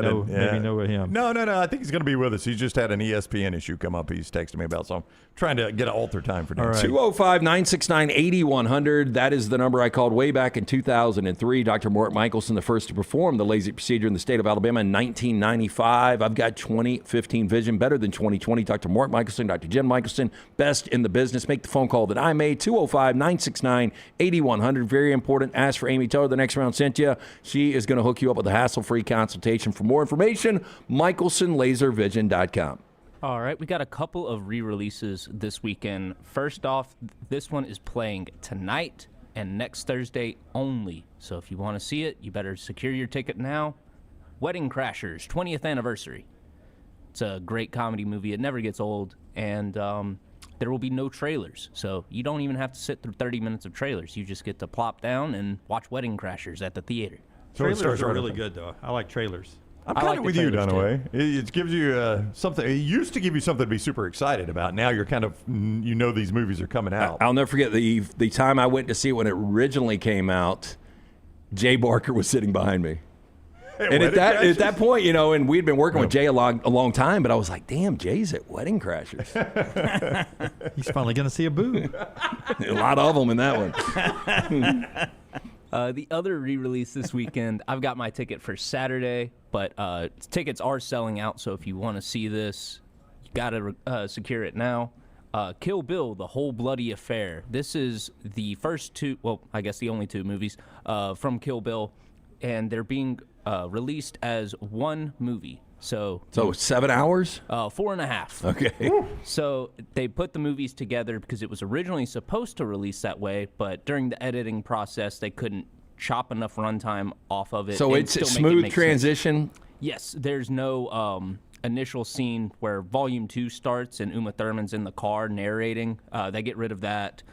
know him. No. I think he's going to be with us. He just had an ESPN issue come up. He's texting me about, so I'm trying to get an alter time for Dan. All right. 205-969-8100. That is the number I called way back in 2003. Dr. Mort Michelson, the first to perform the LASIK procedure in the state of Alabama in 1995. I've got 20/15 vision, better than 20/20. Dr. Mort Michelson, Dr. Jen Michelson, best in the business. Make the phone call that I made, 205-969-8100. Very important. Ask for Amy. Tell her the next round sent you. She is going to hook you up with a hassle-free consultation. For more information, michelsonlaservision.com. All right, we got a couple of re-releases this weekend. First off, this one is playing tonight and next Thursday only. So if you want to see it, you better secure your ticket now. Wedding Crashers, 20th anniversary. It's a great comedy movie. It never gets old, and there will be no trailers. So you don't even have to sit through 30 minutes of trailers. You just get to plop down and watch Wedding Crashers at the theater. Trailers are really good, though. I like trailers. I'm kind of with you, Dunaway. It gives you something. It used to give you something to be super excited about. Now you're kind of, these movies are coming out. I'll never forget the time I went to see it when it originally came out. Jay Barker was sitting behind me. And at that point, and we'd been working with Jay a long time, but I was like, damn, Jay's at Wedding Crashers. He's finally going to see a boob. A lot of them in that one. The other re-release this weekend, I've got my ticket for Saturday, but tickets are selling out, so if you want to see this, you got to secure it now. Kill Bill, The Whole Bloody Affair. This is the first two, I guess the only two movies from Kill Bill, and they're being released as one movie. So 7 hours? 4.5. Okay. So they put the movies together because it was originally supposed to release that way, but during the editing process, they couldn't chop enough runtime off of it. So it's a smooth transition? Sense. Yes. There's no initial scene where Volume 2 starts and Uma Thurman's in the car narrating. They get rid of that.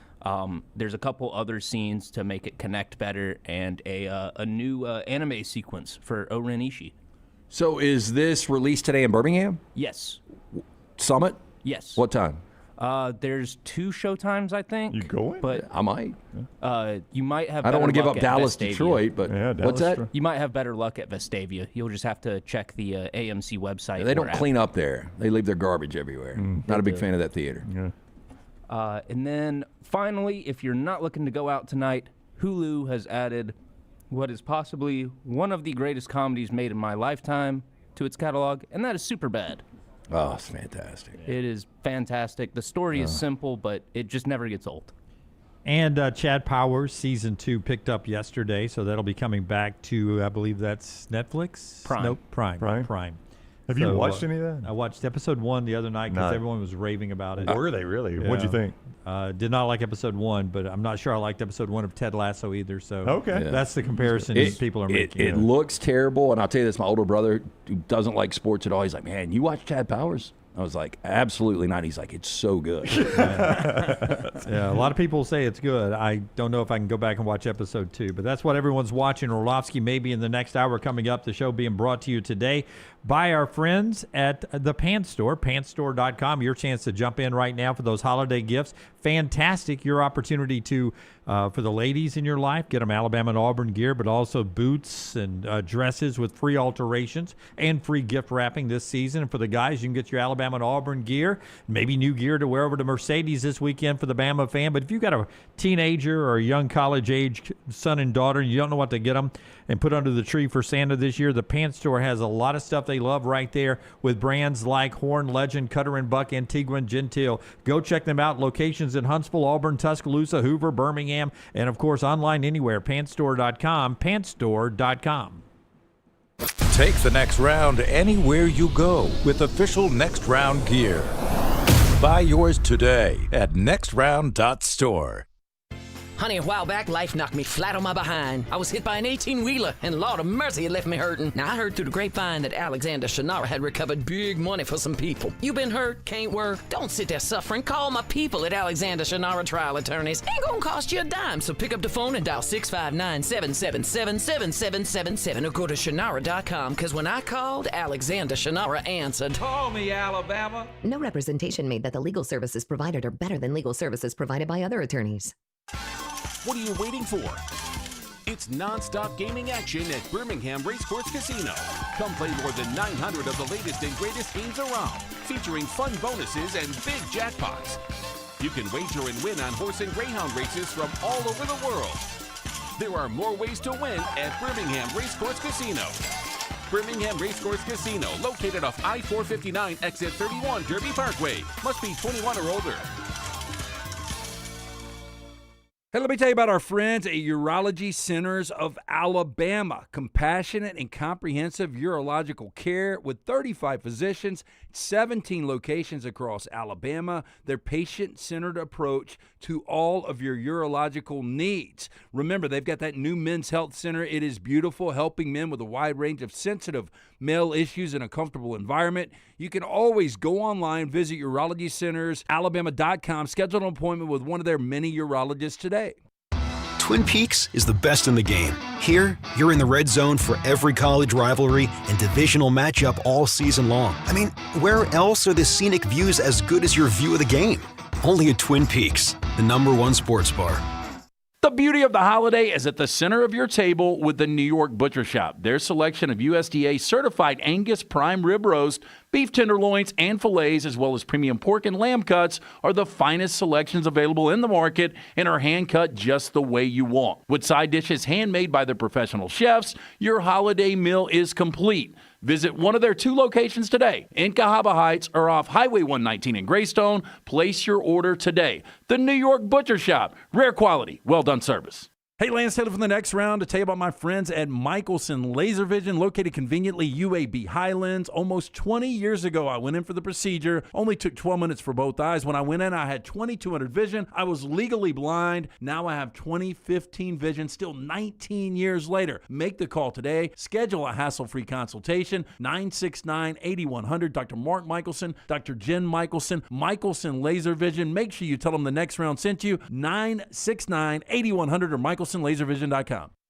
There's a couple other scenes to make it connect better, and a new anime sequence for O-Ren Ishii. So is this released today in Birmingham? Yes. Summit? Yes. What time? There's 2 showtimes, I think. You going? But I might. You might have. I don't want to give up Dallas, Dallas, Detroit, but what's that? You might have better luck at Vestavia. You'll just have to check the AMC website. They don't clean up there. They leave their garbage everywhere. Not a big fan of that theater. Yeah. And then finally, if you're not looking to go out tonight, Hulu has added what is possibly one of the greatest comedies made in my lifetime to its catalog, and that is Superbad. Oh, it's fantastic. It is fantastic. The story is simple, but it just never gets old. And Chad Powers, Season 2, picked up yesterday, so that'll be coming back to, I believe that's Netflix? Prime. Nope, Prime. Have you watched any of that? I watched episode 1 the other night because everyone was raving about it. Were they really? Yeah. What'd you think? Did not like episode 1, but I'm not sure I liked episode 1 of Ted Lasso either. So that's the comparison people are making. It looks terrible, and I'll tell you this: my older brother, who doesn't like sports at all, he's like, "Man, you watch Chad Powers?" I was like, absolutely not. He's like, it's so good. Yeah, a lot of people say it's good. I don't know if I can go back and watch episode 2, but that's what everyone's watching. Orlovsky maybe in the next hour coming up. The show being brought to you today by our friends at the Pants Store, pantsstore.com. Your chance to jump in right now for those holiday gifts. Fantastic. Your opportunity to, for the ladies in your life, get them Alabama and Auburn gear, but also boots and dresses with free alterations and free gift wrapping this season. And for the guys, you can get your Alabama and Auburn gear, maybe new gear to wear over to Mercedes this weekend for the Bama fan. But if you've got a teenager or a young college-age son and daughter and you don't know what to get them and put under the tree for Santa this year, the Pants Store has a lot of stuff they love right there with brands like Horn, Legend, Cutter & Buck, Antigua, and Gentile. Go check them out. Locations in Huntsville, Auburn, Tuscaloosa, Hoover, Birmingham, and, of course, online anywhere, pantsstore.com, pantsstore.com. Take the next round anywhere you go with official Next Round gear. Buy yours today at nextround.store. Honey, a while back, life knocked me flat on my behind. I was hit by an 18-wheeler, and Lord of mercy, it left me hurting. Now, I heard through the grapevine that Alexander Shannara had recovered big money for some people. You been hurt? Can't work? Don't sit there suffering. Call my people at Alexander Shannara Trial Attorneys. Ain't gonna cost you a dime, so pick up the phone and dial 659-777-7777 or go to Shannara.com, because when I called, Alexander Shannara answered. Call me, Alabama. No representation made that the legal services provided are better than legal services provided by other attorneys. What are you waiting for? It's non-stop gaming action at Birmingham Racecourse Casino. Come play more than 900 of the latest and greatest games around, featuring fun bonuses and big jackpots. You can wager and win on horse and greyhound races from all over the world. There are more ways to win at Birmingham Racecourse Casino. Birmingham Racecourse Casino, located off I-459 exit 31 Derby Parkway. Must be 21 or older. Hey, let me tell you about our friends at Urology Centers of Alabama. Compassionate and comprehensive urological care with 35 physicians, 17 locations across Alabama. Their patient-centered approach to all of your urological needs. Remember, they've got that new men's health center. It is beautiful, helping men with a wide range of sensitive male issues in a comfortable environment. You can always go online, visit urologycentersalabama.com, schedule an appointment with one of their many urologists today. Twin Peaks is the best in the game. Here, you're in the red zone for every college rivalry and divisional matchup all season long. I mean, where else are the scenic views as good as your view of the game? Only at Twin Peaks, the #1 sports bar. The beauty of the holiday is at the center of your table with the New York Butcher Shop. Their selection of USDA certified Angus prime rib roast, beef tenderloins, and fillets, as well as premium pork and lamb cuts, are the finest selections available in the market and are hand-cut just the way you want. With side dishes handmade by their professional chefs, your holiday meal is complete. Visit one of their 2 locations today, in Cahaba Heights or off Highway 119 in Greystone. Place your order today. The New York Butcher Shop. Rare quality, well-done service. Hey, Lance Taylor from the next round to tell you about my friends at Michelson Laser Vision, located conveniently UAB Highlands. Almost 20 years ago, I went in for the procedure. Only took 12 minutes for both eyes. When I went in, I had 2200 vision. I was legally blind. Now I have 20/15 vision, still 19 years later. Make the call today. Schedule a hassle-free consultation, 969-8100. Dr. Mark Michelson, Dr. Jen Michelson, Michelson Laser Vision. Make sure you tell them the next round sent you, 969-8100 or MichelsonLaserVision.com.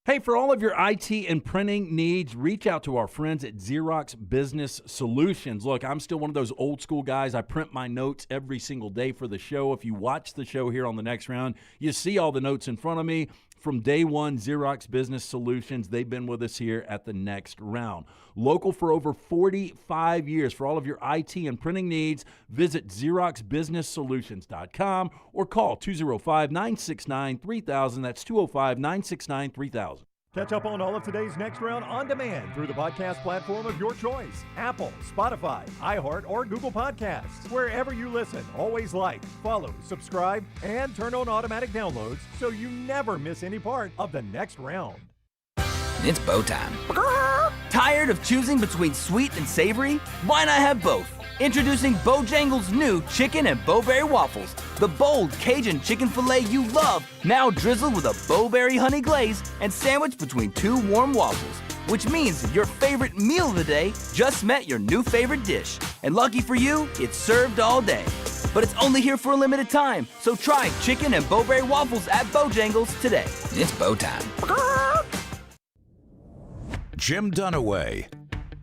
Hey, for all of your IT and printing needs, reach out to our friends at Xerox Business Solutions. Look, I'm still one of those old school guys. I print my notes every single day for the show. If you watch the show here on the next round, you see all the notes in front of me. From day one, Xerox Business Solutions, they've been with us here at the next round. Local for over 45 years. For all of your IT and printing needs, visit XeroxBusinessSolutions.com or call 205-969-3000. That's 205-969-3000. Catch up on all of today's Next Round on demand through the podcast platform of your choice. Apple, Spotify, iHeart, or Google Podcasts. Wherever you listen, always like, follow, subscribe, and turn on automatic downloads so you never miss any part of the Next Round. It's bow time. Tired of choosing between sweet and savory? Why not have both? Introducing Bojangles' new chicken and bowberry waffles. The bold Cajun chicken filet you love, now drizzled with a bowberry honey glaze and sandwiched between 2 warm waffles. Which means that your favorite meal of the day just met your new favorite dish. And lucky for you, it's served all day. But it's only here for a limited time, so try chicken and bowberry waffles at Bojangles today. It's bow time. Jim Dunaway,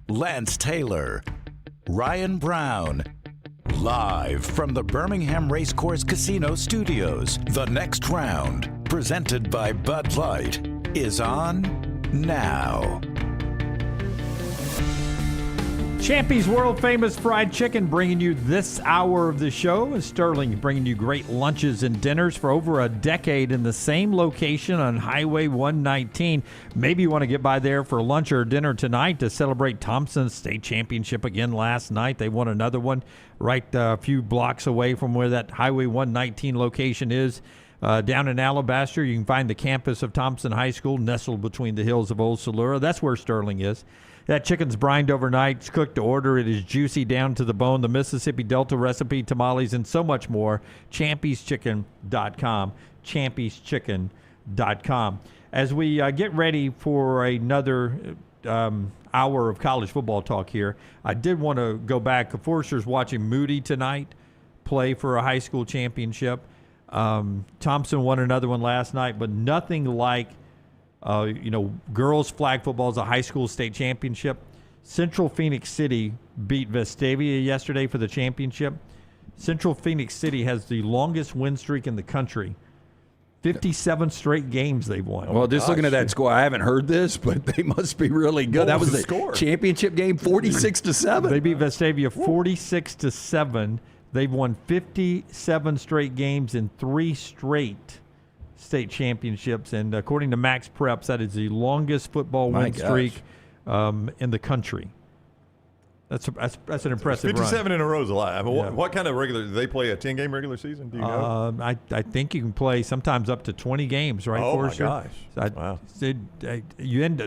Lance Taylor, Ryan Brown. Live from the Birmingham Racecourse Casino Studios, the Next Round, presented by Bud Light, is on now. Champy's world famous fried chicken bringing you this hour of the show. Sterling bringing you great lunches and dinners for over a decade in the same location on Highway 119. Maybe you want to get by there for lunch or dinner tonight to celebrate Thompson's state championship again last night. They won another one right a few blocks away from where that Highway 119 location is. Down in Alabaster, you can find the campus of Thompson High School nestled between the hills of Old Salura. That's where Sterling is. That chicken's brined overnight. It's cooked to order. It is juicy down to the bone. The Mississippi Delta recipe, tamales, and so much more. ChampysChicken.com. ChampysChicken.com. As we get ready for another hour of college football talk here, I did want to go back. Forrester's watching Moody tonight play for a high school championship. Thompson won another one last night, but nothing like girls flag football is a high school state championship. Central Phoenix City beat Vestavia yesterday for the championship. Central Phoenix City has the longest win streak in the country. 57 straight games they've won. Well, just looking at that score, I haven't heard this, but they must be really good. That was the score? Championship game, 46-7. They beat Vestavia 46-7. They've won 57 straight games in 3 straight state championships, and according to Max Preps, that is the longest football win streak in the country. That's an impressive 57 run. in a row is a lot. I mean, Yeah. what kind of regular? Do they play a 10-game regular season? Do you know? I think you can play sometimes up to 20 games, right? Oh, my Forrester? gosh. So Wow.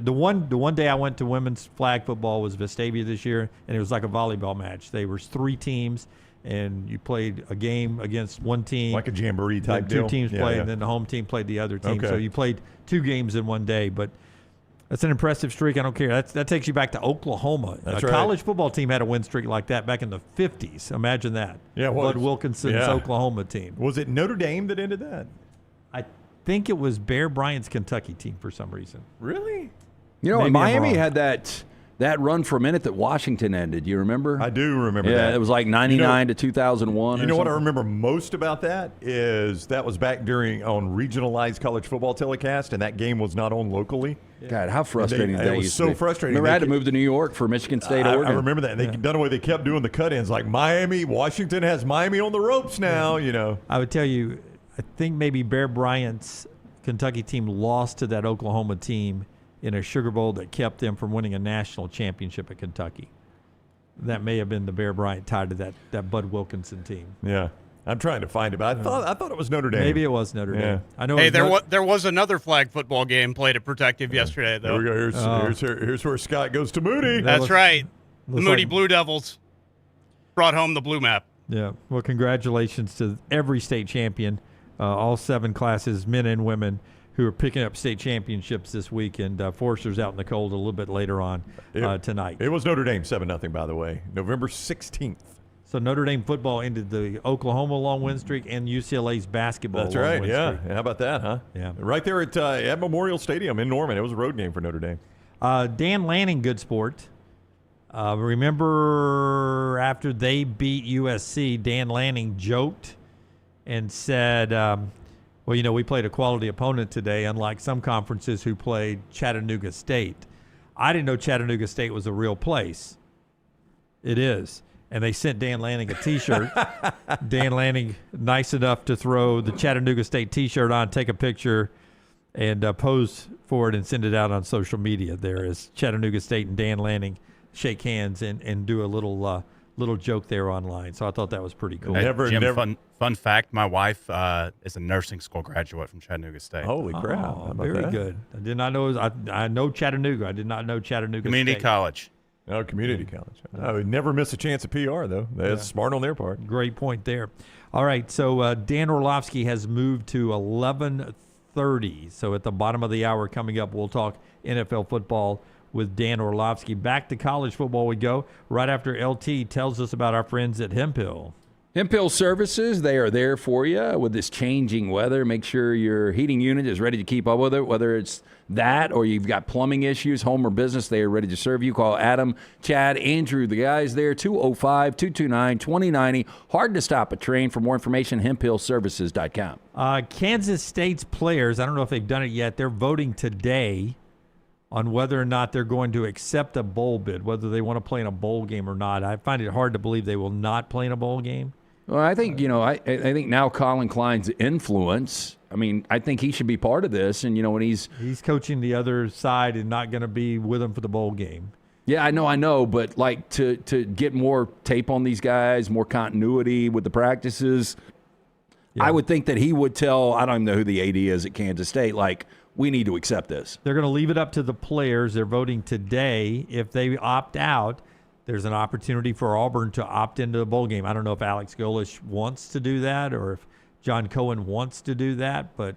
The one day I went to women's flag football was Vestavia this year, and it was like a volleyball match. There was 3 teams, and you played a game against one team, Like a jamboree type then deal? Two teams Yeah, played, yeah. and then the home team played the other team. Okay. So you played 2 games in one day, but. That's an impressive streak. I don't care. That takes you back to Oklahoma. That's a right. college football team had a win streak like that back in the 50s. Imagine that. Yeah, well, Bud Wilkinson's Oklahoma team. Was it Notre Dame that ended that? I think it was Bear Bryant's Kentucky team for some reason. Really? You know, Maybe I'm Miami wrong. had that run for a minute that Washington ended. You remember? I do remember yeah, that. it was like 99 to 2001. You know what I remember most about that is that was back on regionalized college football telecast, and that game was not on locally. God, how frustrating that it was used so to be. frustrating. Remember, I had to They- move to New York for Michigan State, I Oregon. remember that. And they kept doing the cut-ins, like Washington has Miami on the ropes now, you know. I would tell you, I think maybe Bear Bryant's Kentucky team lost to that Oklahoma team in a Sugar Bowl that kept them from winning a national championship at Kentucky. That may have been the Bear Bryant tied to that Bud Wilkinson team. Yeah. I'm trying to find it, but I thought it was Notre Dame. Maybe it was Notre Dame. I know. Hey, there was another flag football game played at Protective yesterday, though. Here we go. Here's where Scott goes to Moody. That's right. The looks Moody like- Blue Devils brought home the blue map. Yeah. Well, congratulations to every state champion, all 7 classes, men and women, who are picking up state championships this week. And Forrester's out in the cold a little bit later on tonight. It was Notre Dame 7-0, by the way, November 16th. So Notre Dame football ended the Oklahoma long win streak and UCLA's basketball That's long right. win Yeah. streak. How about that, huh? Yeah. Right there at Memorial Stadium in Norman. It was a road game for Notre Dame. Dan Lanning, good sport. Remember after they beat USC, Dan Lanning joked and said, well, you know, we played a quality opponent today, unlike some conferences who played Chattanooga State. I didn't know Chattanooga State was a real place. It is. And they sent Dan Lanning a T-shirt. Dan Lanning, nice enough to throw the Chattanooga State T-shirt on, take a picture, and pose for it and send it out on social media. There is Chattanooga State and Dan Lanning shake hands and do a little joke there online. So I thought that was pretty cool. Hey, Jim, fun fact, my wife is a nursing school graduate from Chattanooga State. Holy crap. How Oh, about very that? good. I did not know. I know Chattanooga. I did not know Chattanooga Community State. college. Oh, community college. I would never miss a chance at PR, though. That's smart on their part. Great point there. All right, so Dan Orlovsky has moved to 11:30. So at the bottom of the hour coming up, we'll talk NFL football with Dan Orlovsky. Back to college football we go right after LT tells us about our friends at Hemphill. Hemphill Services, they are there for you with this changing weather. Make sure your heating unit is ready to keep up with it, whether it's that or you've got plumbing issues, home or business, they are ready to serve you. Call Adam, Chad, Andrew, the guys there, 205-229-2090. Hard to stop a train. For more information, hemphillservices.com. Kansas State's players, I don't know if they've done it yet, they're voting today on whether or not they're going to accept a bowl bid, whether they want to play in a bowl game or not. I find it hard to believe they will not play in a bowl game. Well, I think, I think now Colin Klein's influence, I mean, I think he should be part of this. And, when he's coaching the other side and not going to be with them for the bowl game. Yeah, I know. But, like, to get more tape on these guys, more continuity with the practices, I would think that he would tell, I don't even know who the AD is at Kansas State, like, we need to accept this. They're going to leave it up to the players. They're voting today. If they opt out, there's an opportunity for Auburn to opt into the bowl game. I don't know if Alex Golesh wants to do that or if John Cohen wants to do that, but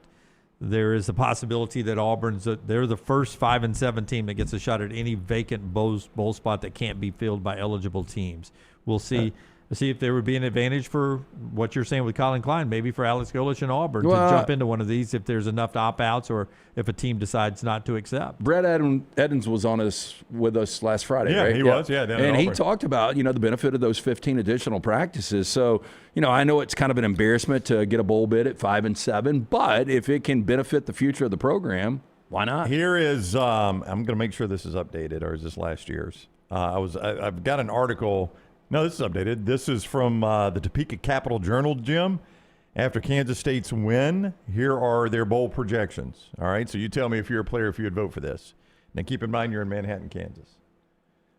there is a possibility that they're the first 5-7 team that gets a shot at any vacant bowl spot that can't be filled by eligible teams. We'll see. See if there would be an advantage for what you're saying with Colin Klein, maybe for Alex Golesh and Auburn to jump into one of these if there's enough opt-outs or if a team decides not to accept. Brett Edens was with us last Friday, yeah, right? He was, down and he talked about, the benefit of those 15 additional practices. So, I know it's kind of an embarrassment to get a bowl bid at 5-7, but if it can benefit the future of the program, why not? Here is, I'm going to make sure this is updated, or is this last year's? I've got an article. No, this is updated. This is from the Topeka Capital Journal, Jim. After Kansas State's win, here are their bowl projections. All right, so you tell me if you're a player, if you would vote for this. Now, keep in mind you're in Manhattan, Kansas.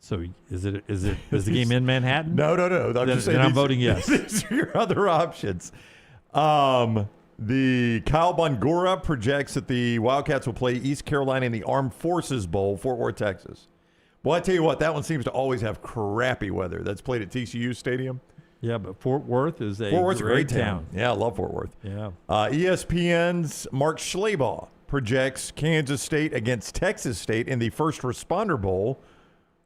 So is the game in Manhattan? No. Then I'm voting yes. These are your other options. The Kyle Bongora projects that the Wildcats will play East Carolina in the Armed Forces Bowl, Fort Worth, Texas. Well, I tell you what, that one seems to always have crappy weather. That's played at TCU Stadium. Yeah, but Fort Worth's a great town. Yeah, I love Fort Worth. Yeah. ESPN's Mark Schlabach projects Kansas State against Texas State in the First Responder Bowl,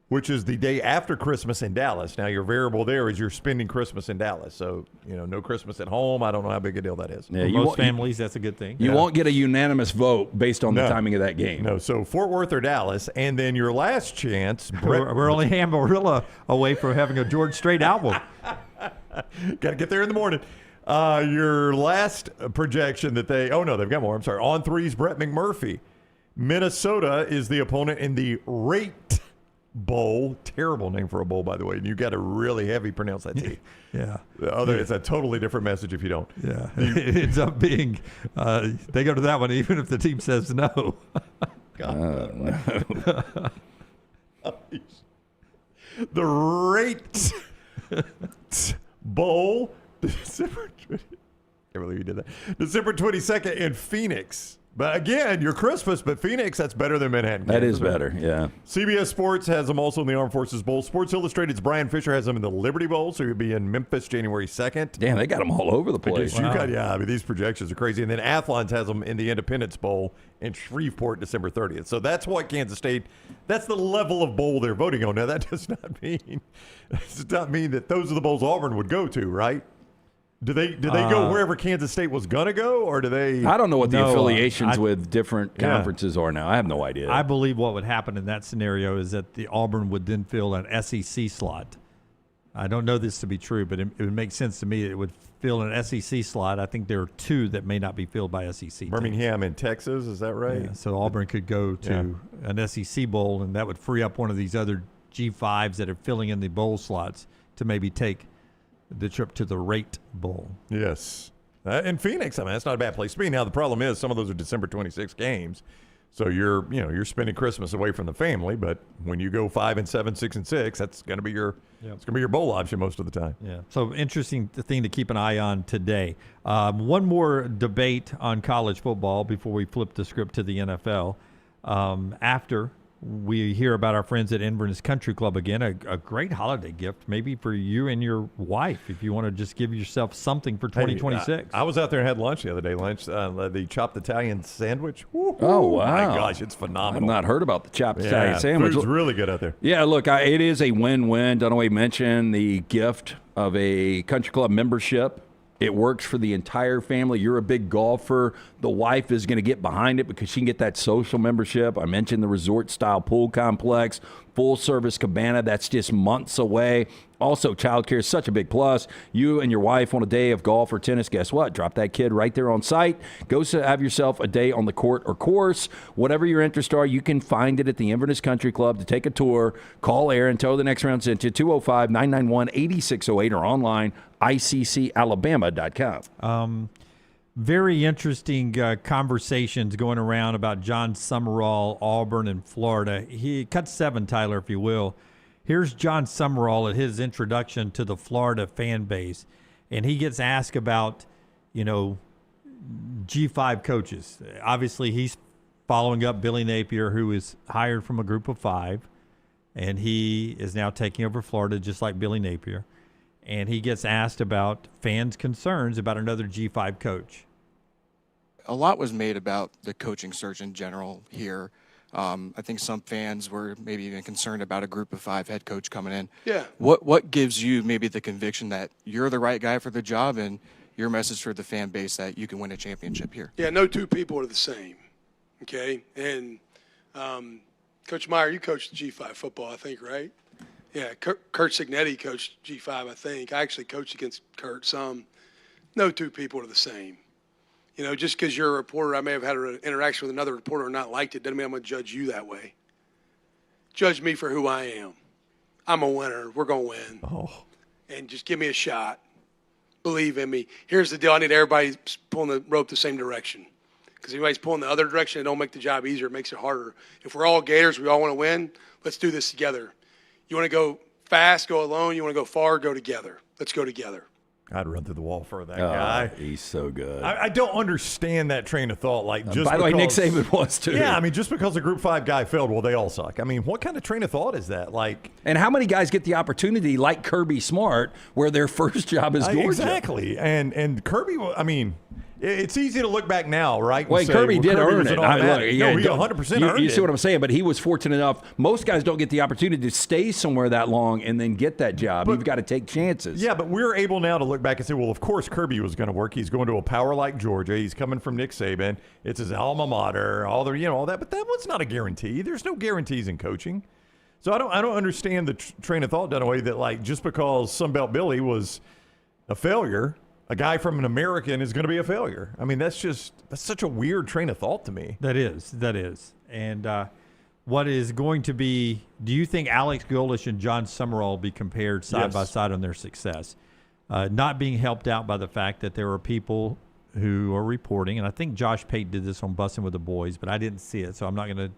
which is the day after Christmas in Dallas. Now, your variable there is you're spending Christmas in Dallas. So, no Christmas at home. I don't know how big a deal that is. Yeah, for most families, that's a good thing. You won't get a unanimous vote based on the timing of that game. No, so Fort Worth or Dallas. And then your last chance. We're only Amarillo away from having a George Strait album. Got to get there in the morning. Your last projection that they've got more. I'm sorry. On threes, Brett McMurphy. Minnesota is the opponent in the Rate Bowl. Terrible name for a bowl, by the way. And you got to really heavy pronounce that T. Yeah. It's a totally different message if you don't. Yeah. It ends up being, they go to that one even if the team says no. God, no. The Rate Bowl, December 20, can't believe you did that. December 22nd in Phoenix. But again, you're Christmas, but Phoenix, that's better than Manhattan. That is better, yeah. CBS Sports has them also in the Armed Forces Bowl. Sports Illustrated's Brian Fisher has them in the Liberty Bowl, so you'll be in Memphis January 2nd. Damn, they got them all over the place. Wow. These projections are crazy. And then Athlon's has them in the Independence Bowl in Shreveport December 30th. So that's what Kansas State, that's the level of bowl they're voting on. Now, that does not mean that those are the bowls Auburn would go to, right? Do they go wherever Kansas State was going to go, or do they? I don't know what the affiliations with different conferences are now. I have no idea. I believe what would happen in that scenario is that the Auburn would then fill an SEC slot. I don't know this to be true, but it would make sense to me. It would fill an SEC slot. I think there are two that may not be filled by SEC. Birmingham and Texas, is that right? Yeah, so Auburn could go to an SEC bowl, and that would free up one of these other G5s that are filling in the bowl slots to maybe take the trip to the Rate Bowl. Yes. In Phoenix, that's not a bad place to be. Now, the problem is some of those are December 26 games. So you're spending Christmas away from the family, but when you go 5 and 7, 6 and 6, that's going to be your bowl option most of the time. Yeah. So interesting thing to keep an eye on today. One more debate on college football before we flip the script to the NFL. After we hear about our friends at Inverness Country Club again, a great holiday gift maybe for you and your wife if you want to just give yourself something for 2026. I was out there and had lunch the other day. The chopped Italian sandwich. Woo-hoo. Oh, wow. My gosh, it's phenomenal. I've not heard about the chopped Italian sandwich. Food's really good out there. Yeah, look, it is a win-win. Dunaway mentioned the gift of a country club membership. It works for the entire family. You're a big golfer. The wife is going to get behind it because she can get that social membership. I mentioned the resort-style pool complex, full-service cabana. That's just months away. Also, childcare is such a big plus. You and your wife on a day of golf or tennis, guess what? Drop that kid right there on site. Go have yourself a day on the court or course. Whatever your interests are, you can find it at the Inverness Country Club to take a tour. Call Aaron, tell the next round sent you 205-991-8608 or online, iccalabama.com. Very interesting conversations going around about Jon Sumrall, Auburn, and Florida. He cut 7, Tyler, if you will. Here's Jon Sumrall at his introduction to the Florida fan base, and he gets asked about, G5 coaches. Obviously, he's following up Billy Napier, who is hired from a group of 5, and he is now taking over Florida just like Billy Napier. And he gets asked about fans' concerns about another G5 coach. A lot was made about the coaching search in general here. I think some fans were maybe even concerned about a group of 5 head coach coming in. Yeah. What gives you maybe the conviction that you're the right guy for the job and your message for the fan base that you can win a championship here? Yeah, no two people are the same, okay? And Coach Meyer, you coached G5 football, I think, right? Yeah, Kurt Signetti coached G5, I think. I actually coached against Kurt some. No two people are the same. Just because you're a reporter, I may have had an interaction with another reporter and not liked it, doesn't mean I'm going to judge you that way. Judge me for who I am. I'm a winner. We're going to win. Oh. And just give me a shot. Believe in me. Here's the deal. I need everybody pulling the rope the same direction. Because if anybody's pulling the other direction, it don't make the job easier. It makes it harder. If we're all Gators, we all want to win, let's do this together. You want to go fast, go alone. You want to go far, go together. Let's go together. I'd run through the wall for that guy. He's so good. I don't understand that train of thought. Like, just by the way, Nick Saban was too. Yeah, I mean, just because a Group 5 guy failed, well, they all suck. I mean, what kind of train of thought is that? Like, and how many guys get the opportunity, like Kirby Smart, where their first job is Georgia? Exactly. And Kirby, I mean, it's easy to look back now, right? Well, Kirby did earn it. He 100% earned it. You see what I'm saying? But he was fortunate enough. Most guys don't get the opportunity to stay somewhere that long and then get that job. You've got to take chances. Yeah, but we're able now to look back and say, well, of course Kirby was going to work. He's going to a power like Georgia. He's coming from Nick Saban. It's his alma mater, all that. But that was not a guarantee. There's no guarantees in coaching. So I don't understand the train of thought done away that, like, just because Sunbelt Billy was a failure, a guy from an American is going to be a failure. I mean, that's such a weird train of thought to me. That is. And what is going to be, do you think Alex Golesh and Jon Sumrall will be compared side by side on their success? Not being helped out by the fact that there are people who are reporting, and I think Josh Pate did this on Bussin' with the Boys, but I didn't see it, so I'm not going to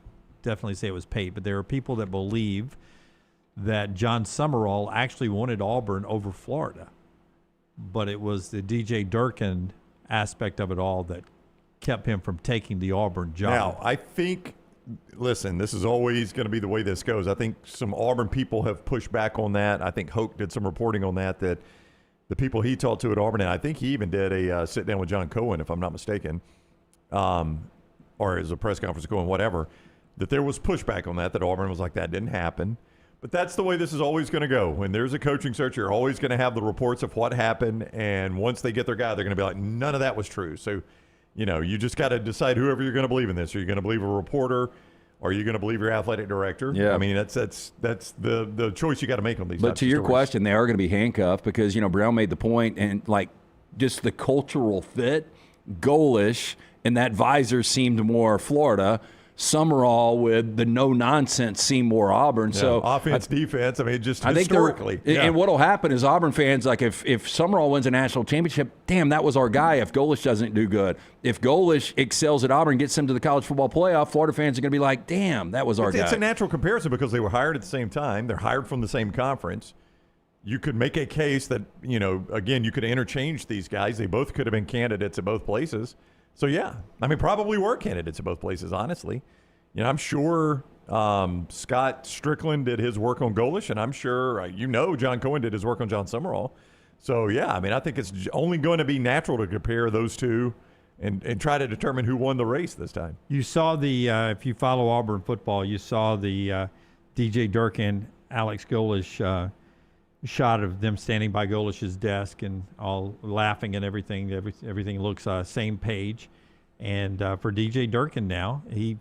definitely say it was Pate, but there are people that believe that Jon Sumrall actually wanted Auburn over Florida. But it was the DJ Durkin aspect of it all that kept him from taking the Auburn job. Now, I think, listen, this is always going to be the way this goes. I think some Auburn people have pushed back on that. I think Hoke did some reporting on that the people he talked to at Auburn, and I think he even did a sit-down with John Cohen, if I'm not mistaken, or as a press conference going, whatever, that there was pushback on that Auburn was like, that didn't happen. But that's the way this is always going to go. When there's a coaching search, you're always going to have the reports of what happened. And once they get their guy, they're going to be like, none of that was true. So, you just got to decide whoever you're going to believe in this. Are you going to believe a reporter? Or are you going to believe your athletic director? Yeah. I mean, that's the choice you got to make on these. But to your question, they are going to be handcuffed because, Brown made the point, and like just the cultural fit, Golesh and that visor seemed more Florida. Sumrall with the no-nonsense seemed more Auburn. Yeah, so offense, defense, I mean, just I historically. Think and what will happen is Auburn fans, like if Sumrall wins a national championship, damn, that was our guy if Golesh doesn't do good. If Golesh excels at Auburn and gets them to the college football playoff, Florida fans are going to be like, damn, that was our guy. It's a natural comparison because they were hired at the same time. They're hired from the same conference. You could make a case that, again, you could interchange these guys. They both could have been candidates at both places. So, yeah, I mean, probably were candidates at both places, honestly. I'm sure Scott Strickland did his work on Golesh, and I'm sure, John Cohen did his work on Jon Sumrall. So, yeah, I mean, I think it's only going to be natural to compare those two and try to determine who won the race this time. You saw if you follow Auburn football, you saw the DJ Durkin, Alex Golesh shot of them standing by Golesh's desk and all laughing and everything. Everything looks same page. And for DJ Durkin now, he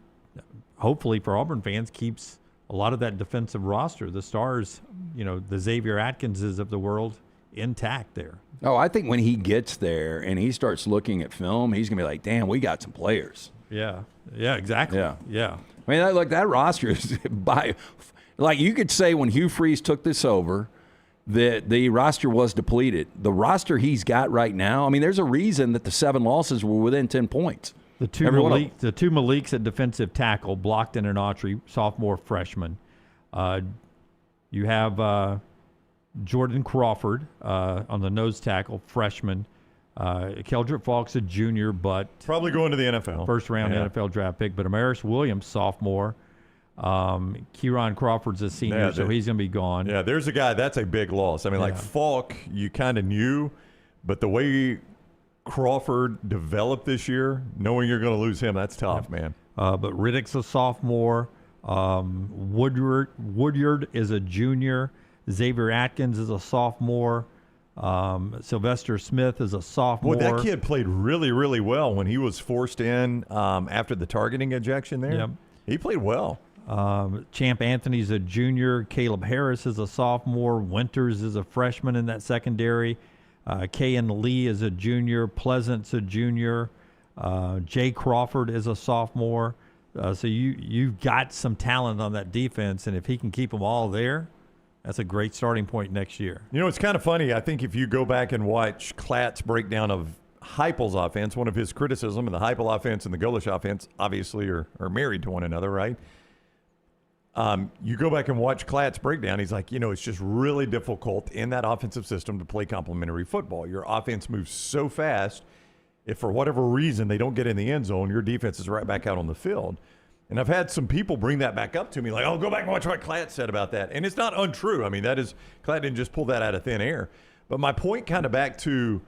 hopefully for Auburn fans keeps a lot of that defensive roster, the stars, the Xavier Atkinses of the world intact there. Oh, I think when he gets there and he starts looking at film, he's going to be like, damn, we got some players. Yeah, exactly. Yeah. I mean, that roster is like you could say when Hugh Freeze took this over, the roster was depleted. The roster he's got right now, I mean, there's a reason that the 7 losses were within 10 points. The two Maliks at defensive tackle, Blockton and Autry, sophomore, freshman. You have Jordan Crawford on the nose tackle, freshman. Keldrick Falk's a junior, but probably going to the NFL. First round NFL draft pick. But Amaris Williams, sophomore. Kieron Crawford's a senior, so he's going to be gone. Yeah, there's a guy, that's a big loss. I mean, like Falk, you kind of knew, but the way Crawford developed this year, knowing you're going to lose him, that's tough, man. But Riddick's a sophomore. Woodyard is a junior. Xavier Atkins is a sophomore. Sylvester Smith is a sophomore. Boy, that kid played really, really well when he was forced in after the targeting ejection there. Yep. He played well. Champ Anthony's a junior. Caleb Harris is a sophomore. Winters is a freshman in that secondary. Kayan Lee is a junior. Pleasant's a junior. Jay Crawford is a sophomore. So you've got some talent on that defense, and if he can keep them all there, that's a great starting point next year. It's kind of funny. I think if you go back and watch Klatt's breakdown of Heupel's offense, one of his criticism, and the Heupel offense and the Golesh offense obviously are married to one another, right? You go back and watch Klatt's breakdown. He's like, it's just really difficult in that offensive system to play complementary football. Your offense moves so fast. If for whatever reason they don't get in the end zone, your defense is right back out on the field. And I've had some people bring that back up to me, like, oh, go back and watch what Klatt said about that. And it's not untrue. I mean, Klatt didn't just pull that out of thin air. But my point kind of back to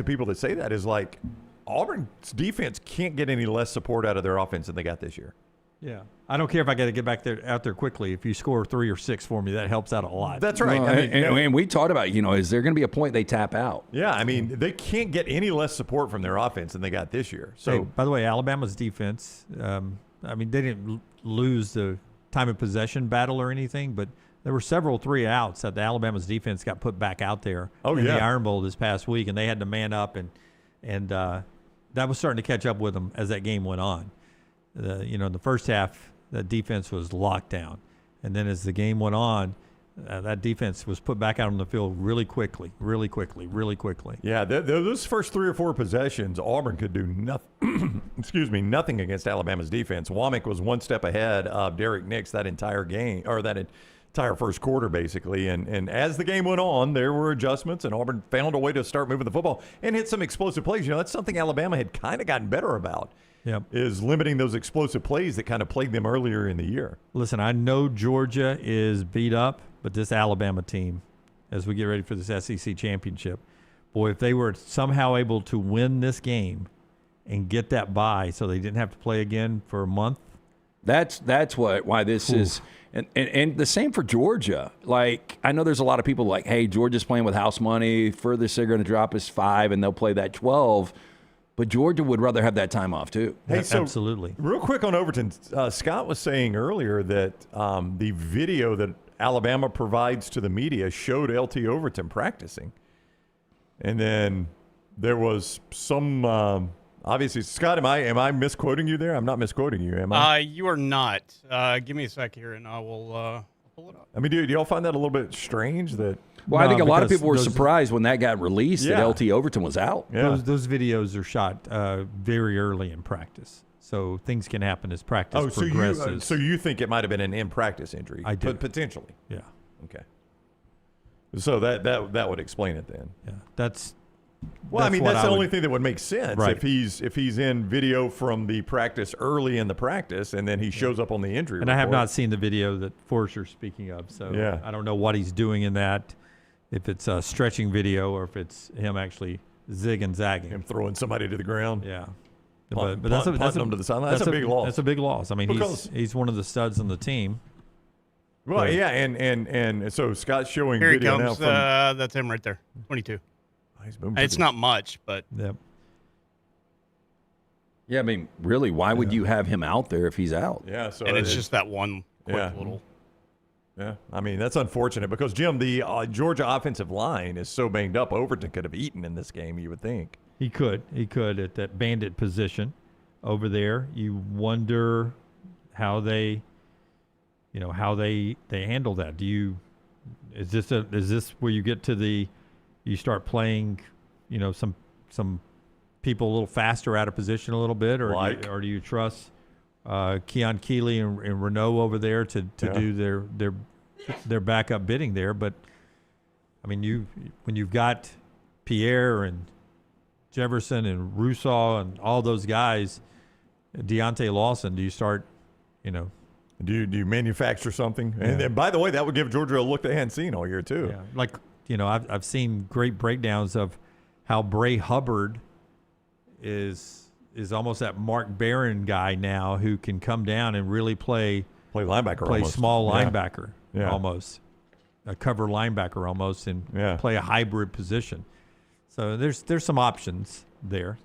people that say that is like, Auburn's defense can't get any less support out of their offense than they got this year. Yeah. I don't care if I got to get out there quickly. If you score 3 or 6 for me, that helps out a lot. That's right. Well, and we talked about, is there going to be a point they tap out? Yeah, I mean, they can't get any less support from their offense than they got this year. So, hey, by the way, Alabama's defense, they didn't lose the time of possession battle or anything, but there were several 3 outs that the Alabama's defense got put back out there in the Iron Bowl this past week, and they had to man up, and that was starting to catch up with them as that game went on. In the first half, the defense was locked down. And then as the game went on, that defense was put back out on the field really quickly. Yeah, those first 3 or 4 possessions, Auburn could do nothing. Nothing against Alabama's defense. Womack was 1 step ahead of Derek Nix that entire game, or that entire first quarter, basically. And as the game went on, there were adjustments, and Auburn found a way to start moving the football and hit some explosive plays. That's something Alabama had kind of gotten better about. Yep. Is limiting those explosive plays that kind of plagued them earlier in the year. Listen, I know Georgia is beat up, but this Alabama team, as we get ready for this SEC championship, boy, if they were somehow able to win this game and get that bye so they didn't have to play again for a month. That's why this is and the same for Georgia. Like, I know there's a lot of people like, hey, Georgia's playing with house money. Furthest they're going to drop is 5, and they'll play that 12. But Georgia would rather have that time off, too. Hey, so absolutely. Real quick on Overton, Scott was saying earlier that the video that Alabama provides to the media showed LT Overton practicing. And then there was some, obviously, Scott, am I misquoting you there? I'm not misquoting you, am I? You are not. Give me a sec here, and I will pull it up. I mean, do y'all find that a little bit strange that... Well, I think a lot of people were surprised when that got released that LT Overton was out. Yeah. Those videos are shot very early in practice, so things can happen as practice progresses. So you think it might have been an in-practice injury? I do. Potentially. Yeah. Okay. So that would explain it then. Yeah. That's the only thing that would make sense. Right. If he's in video from the practice early in the practice and then he shows up on the injury report. I have not seen the video that Forrester's speaking of, so I don't know what he's doing in that. If it's a stretching video or if it's him actually zigging, zagging. Him throwing somebody to the ground. Yeah. But that's them to the sideline. That's a big loss. That's a big loss. I mean, he's one of the studs on the team. Well, yeah, and so Scott's showing here video he comes. now. That's him right there, 22. He's moving it's not much, but. Yep. Yeah, I mean, really, why would you have him out there if he's out? Yeah, so and it's just that one quick little. Yeah, I mean, that's unfortunate because, Jim, the Georgia offensive line is so banged up. Overton could have eaten in this game, you would think. He could at that bandit position over there. You wonder how they handle that. Is this where you get to you start playing, some people a little faster out of position a little bit, or do you trust Keon Keeley and Renault over there to do their backup bidding there? But I mean, when you've got Pierre and Jefferson and Rousseau and all those guys, Deontay Lawson, do you start, Do you manufacture something? Yeah. And by the way, that would give Georgia a look they hadn't seen all year too. Yeah. I've seen great breakdowns of how Bray Hubbard is almost that Mark Barron guy now who can come down and really play linebacker, play almost. Small linebacker, yeah. Almost a cover linebacker almost, and play a hybrid position. So there's some options there,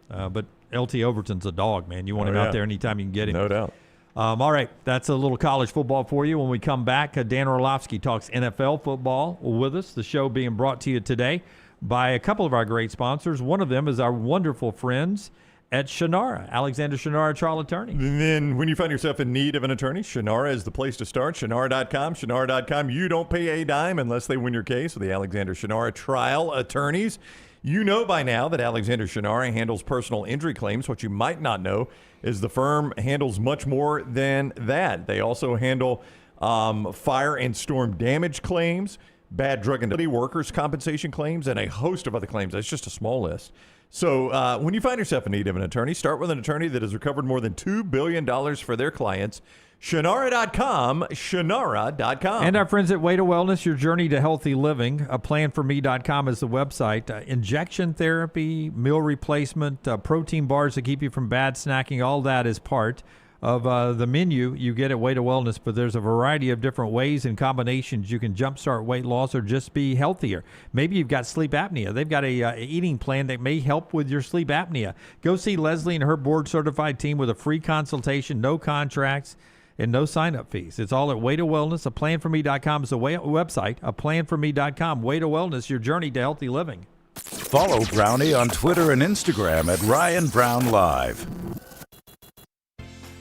but LT Overton's a dog, man. You want him out there anytime you can get him. No doubt. All right, that's a little college football for you. When we come back, Dan Orlovsky talks NFL football with us. The show being brought to you today by a couple of our great sponsors. One of them is our wonderful friends at Shannara, Alexander Shannara Trial Attorney. And then when you find yourself in need of an attorney, Shannara is the place to start. Shannara.com. Shannara.com. You don't pay a dime unless they win your case with the Alexander Shannara Trial Attorneys. You know by now that Alexander Shannara handles personal injury claims. What you might not know is the firm handles much more than that. They also handle fire and storm damage claims, bad drug and workers' compensation claims, and a host of other claims. That's just a small list. So when you find yourself in need of an attorney, start with an attorney that has recovered more than $2 billion for their clients. Shannara.com, Shannara.com. And our friends at Way to Wellness, your journey to healthy living. Planforme.com is the website. Injection therapy, meal replacement, protein bars to keep you from bad snacking, all that is part of the menu you get at Way to Wellness, but there's a variety of different ways and combinations you can jumpstart weight loss or just be healthier. Maybe you've got sleep apnea. They've got a eating plan that may help with your sleep apnea. Go see Leslie and her board-certified team with a free consultation, no contracts, and no sign-up fees. It's all at Way to Wellness. Planforme.com is the website. Planforme.com. Way to Wellness, your journey to healthy living. Follow Brownie on Twitter and Instagram at Ryan Brown Live.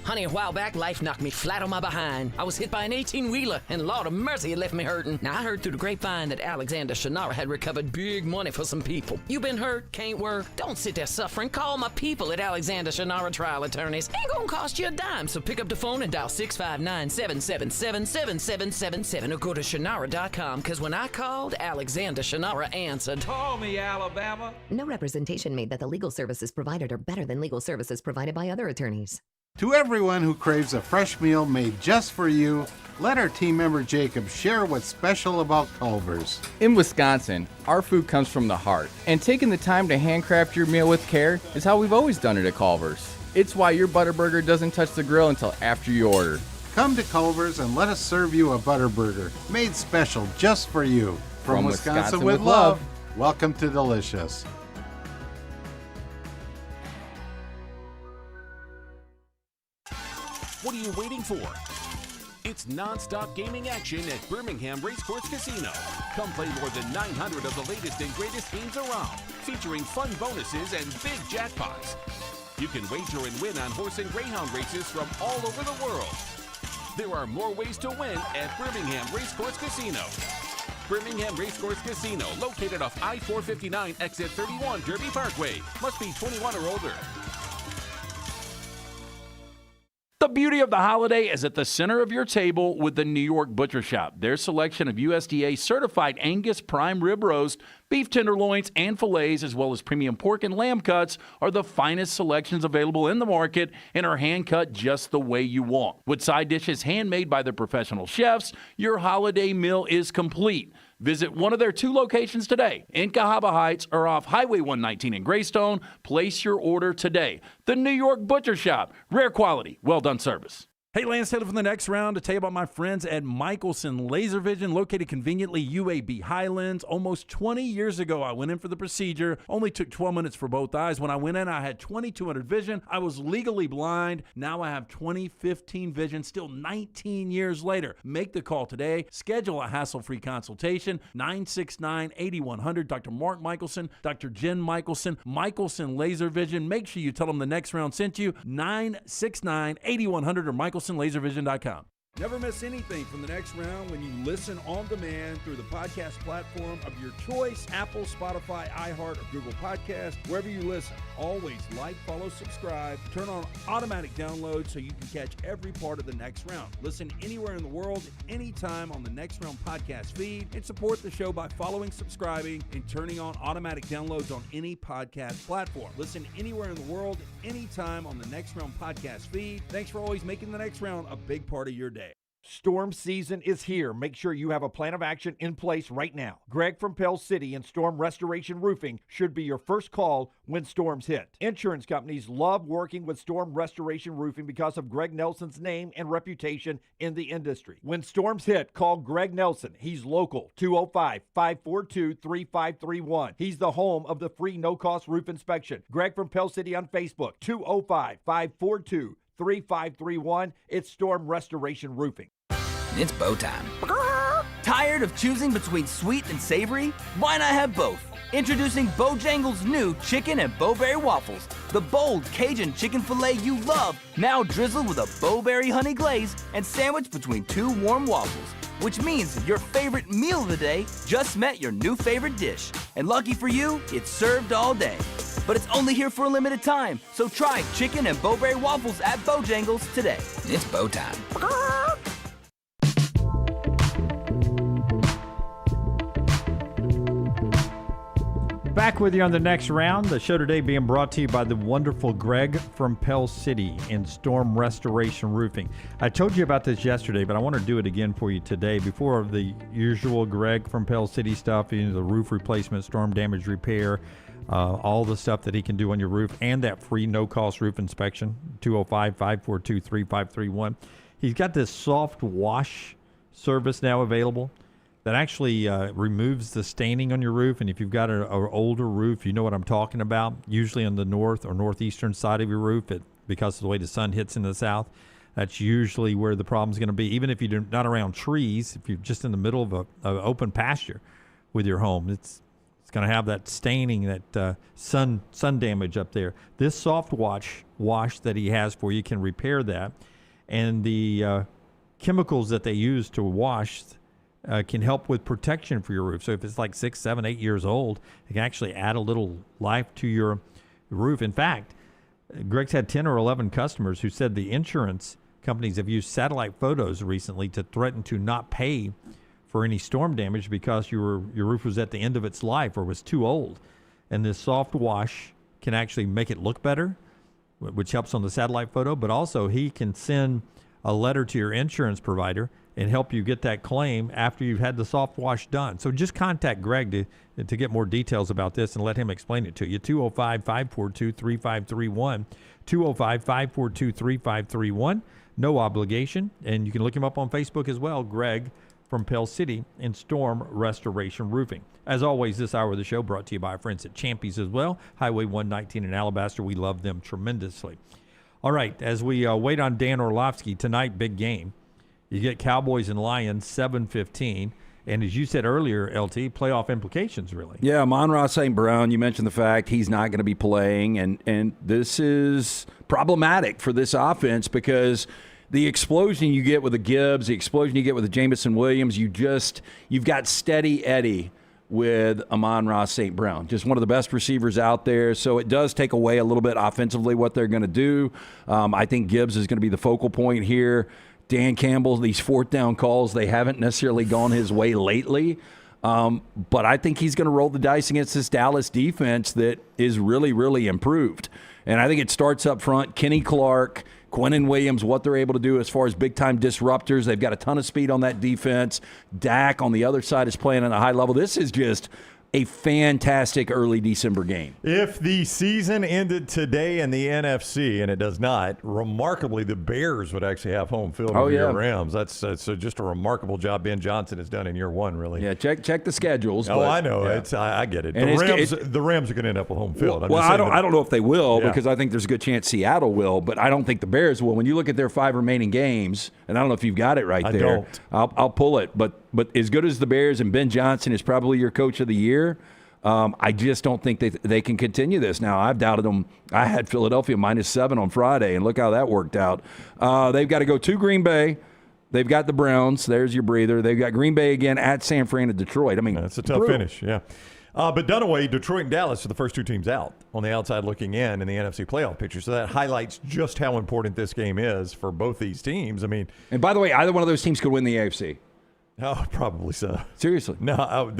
Honey, a while back, life knocked me flat on my behind. I was hit by an 18-wheeler, and Lord of mercy, it left me hurting. Now, I heard through the grapevine that Alexander Shannara had recovered big money for some people. You been hurt? Can't work? Don't sit there suffering. Call my people at Alexander Shannara Trial Attorneys. Ain't gonna cost you a dime, so pick up the phone and dial 659-777-7777 or go to Shannara.com, because when I called, Alexander Shannara answered. Call me, Alabama. No representation made that the legal services provided are better than legal services provided by other attorneys. To everyone who craves a fresh meal made just for you, let our team member Jacob share what's special about Culver's. In Wisconsin, our food comes from the heart, and taking the time to handcraft your meal with care is how we've always done it at Culver's. It's why your Butterburger doesn't touch the grill until after you order. Come to Culver's and let us serve you a Butterburger made special just for you. From Wisconsin with love, welcome to Delicious. What are you waiting for? It's non-stop gaming action at Birmingham Racecourse Casino. Come play more than 900 of the latest and greatest games around, featuring fun bonuses and big jackpots. You can wager and win on horse and greyhound races from all over the world. There are more ways to win at Birmingham Racecourse Casino. Birmingham Racecourse Casino, located off I-459 exit 31 Derby Parkway. Must be 21 or older. The beauty of the holiday is at the center of your table with the New York Butcher Shop. Their selection of USDA certified Angus prime rib roast, beef tenderloins, and fillets, as well as premium pork and lamb cuts, are the finest selections available in the market and are hand-cut just the way you want. With side dishes handmade by their professional chefs, your holiday meal is complete. Visit one of their 2 locations today, in Cahaba Heights or off Highway 119 in Greystone. Place your order today. The New York Butcher Shop. Rare quality, well-done service. Hey, Lance Taylor from the next round to tell you about my friends at Michelson Laser Vision, located conveniently UAB Highlands. Almost 20 years ago, I went in for the procedure. Only took 12 minutes for both eyes. When I went in, I had 2200 vision. I was legally blind. Now I have 20/15 vision, still 19 years later. Make the call today. Schedule a hassle-free consultation. 969-8100. Dr. Mark Michelson, Dr. Jen Michelson, Michelson Laser Vision. Make sure you tell them the next round sent you. 969-8100 or MichelsonLaserVision.com. Never miss anything from the next round when you listen on demand through the podcast platform of your choice, Apple, Spotify, iHeart, or Google Podcast, wherever you listen. Always like, follow, subscribe, turn on automatic download so you can catch every part of the next round. Listen anywhere in the world, anytime on the Next Round podcast feed, and support the show by following, subscribing, and turning on automatic downloads on any podcast platform. Listen anywhere in the world, anytime on the Next Round podcast feed. Thanks for always making the next round a big part of your day. Storm season is here. Make sure you have a plan of action in place right now. Greg from Pell City and Storm Restoration Roofing should be your first call when storms hit. Insurance companies love working with Storm Restoration Roofing because of Greg Nelson's name and reputation in the industry. When storms hit, call Greg Nelson. He's local, 205-542-3531. He's the home of the free no-cost roof inspection. Greg from Pell City on Facebook, 205-542-3531. It's Storm Restoration Roofing. It's bow time. Tired of choosing between sweet and savory? Why not have both? Introducing Bojangles' new chicken and bowberry waffles. The bold Cajun chicken filet you love, now drizzled with a bowberry honey glaze and sandwiched between 2 warm waffles. which means your favorite meal of the day just met your new favorite dish. And lucky for you, it's served all day. But it's only here for a limited time, so try chicken and Bowberry waffles at Bojangles today. It's bow time. Back with you on the next round. The show today being brought to you by the wonderful Greg from Pell City and Storm Restoration Roofing. I told you about this yesterday, but I want to do it again for you today. Before the usual Greg from Pell City stuff, the roof replacement, storm damage repair, all the stuff that he can do on your roof, and that free no-cost roof inspection, 205-542-3531. He's got this soft wash service now available that actually removes the staining on your roof. And if you've got an older roof, you know what I'm talking about. Usually on the north or northeastern side of your roof, because of the way the sun hits in the south, that's usually where the problem's going to be. Even if you're not around trees, if you're just in the middle of an open pasture with your home, it's going to have that staining, that sun damage up there. This soft wash that he has for you can repair that. And the chemicals that they use to wash can help with protection for your roof. So if it's like 6, 7, 8 years old, it can actually add a little life to your roof. In fact, Greg's had 10 or 11 customers who said the insurance companies have used satellite photos recently to threaten to not pay for any storm damage because your roof was at the end of its life or was too old. And this soft wash can actually make it look better, which helps on the satellite photo, but also he can send a letter to your insurance provider and help you get that claim after you've had the soft wash done. So just contact Greg to get more details about this and let him explain it to you. 205-542-3531. 205-542-3531. No obligation. And you can look him up on Facebook as well, Greg from Pell City and Storm Restoration Roofing. As always, this hour of the show brought to you by our friends at Champies as well. Highway 119 in Alabaster. We love them tremendously. All right, as we wait on Dan Orlovsky, tonight, big game. You get Cowboys and Lions, 7:15. And as you said earlier, LT, playoff implications, really. Yeah, Amon-Ra St. Brown, you mentioned the fact he's not going to be playing. And this is problematic for this offense because the explosion you get with the Gibbs, the explosion you get with the Jamison Williams, you've got steady Eddie with Amon-Ra St. Brown. Just one of the best receivers out there. So it does take away a little bit offensively what they're going to do. I think Gibbs is going to be the focal point here. Dan Campbell, these fourth down calls, they haven't necessarily gone his way lately. But I think he's going to roll the dice against this Dallas defense that is really, really improved. And I think it starts up front. Kenny Clark, Quinnen Williams, what they're able to do as far as big-time disruptors. They've got a ton of speed on that defense. Dak on the other side is playing at a high level. This is just a fantastic early December game. If the season ended today in the NFC, and it does not, remarkably, the Bears would actually have home field over the Rams. That's just a remarkable job Ben Johnson has done in year one, really. Yeah, check the schedules. Oh, I know. Yeah. I get it. The Rams are going to end up with home field. I don't know if they will because I think there's a good chance Seattle will, but I don't think the Bears will. When you look at their 5 remaining games, and I don't know if you've got it right there. I don't. I'll pull it, but as good as the Bears and Ben Johnson is probably your coach of the year, I just don't think they can continue this. Now, I've doubted them. I had Philadelphia -7 on Friday, and look how that worked out. They've got to go to Green Bay. They've got the Browns. There's your breather. They've got Green Bay again at San Fran and Detroit. I mean, that's a tough finish, yeah. But Dunaway, Detroit and Dallas are the first two teams out on the outside looking in the NFC playoff picture. So that highlights just how important this game is for both these teams. I mean, and by the way, either one of those teams could win the AFC. Oh, probably so. Seriously. No,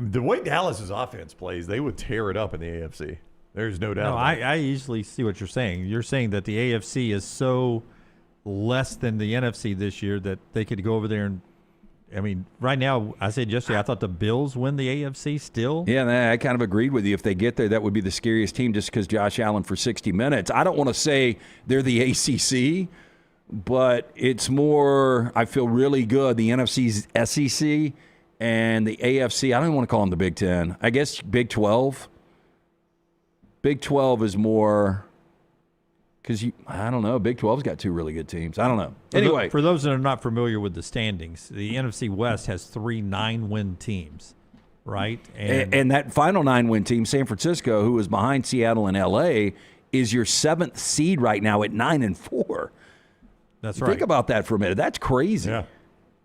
the way Dallas's offense plays, they would tear it up in the AFC. There's no doubt. No, I easily see what you're saying. You're saying that the AFC is so less than the NFC this year that they could go over there and, I mean, right now, I said yesterday, I thought the Bills win the AFC still. Yeah, I kind of agreed with you. If they get there, that would be the scariest team just because Josh Allen for 60 minutes. I don't want to say they're the ACC, but it's more, I feel really good. The NFC's SEC and the AFC, I don't even want to call them the Big Ten. I guess Big 12. Big 12 is more because I don't know. Big 12's got 2 really good teams. I don't know. Anyway. For those that are not familiar with the standings, the NFC West has 3 9-win teams, right? And that final 9-win team, San Francisco, who is behind Seattle and L.A., is your 7th seed right now at 9-4. That's right. Think about that for a minute. That's crazy. Yeah.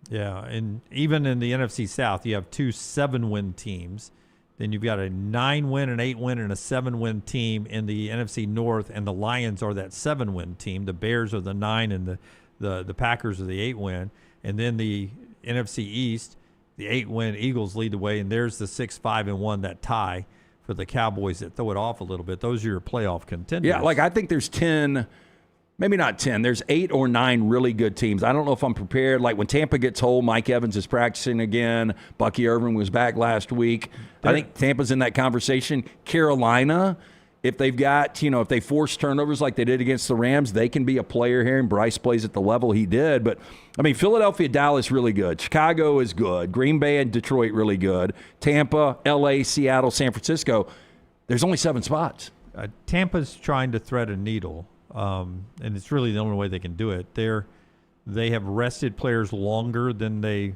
Yeah, and even in the NFC South, you have 2 7-win teams. Then you've got a 9-win, an 8-win, and a 7-win team in the NFC North, and the Lions are that 7-win team. The Bears are the 9, and the Packers are the 8-win. And then the NFC East, the 8-win Eagles lead the way, and there's the 6-5-1, that tie for the Cowboys that throw it off a little bit. Those are your playoff contenders. Yeah, like I think there's 10, maybe not 10. There's 8 or 9 really good teams. I don't know if I'm prepared. Like when Tampa gets whole, Mike Evans is practicing again. Bucky Irvin was back last week. I think Tampa's in that conversation. Carolina, if they've got, if they force turnovers like they did against the Rams, they can be a player here, and Bryce plays at the level he did. But, I mean, Philadelphia, Dallas, really good. Chicago is good. Green Bay and Detroit, really good. Tampa, L.A., Seattle, San Francisco. There's only 7 spots. Tampa's trying to thread a needle, and it's really the only way they can do it. They have rested players longer than they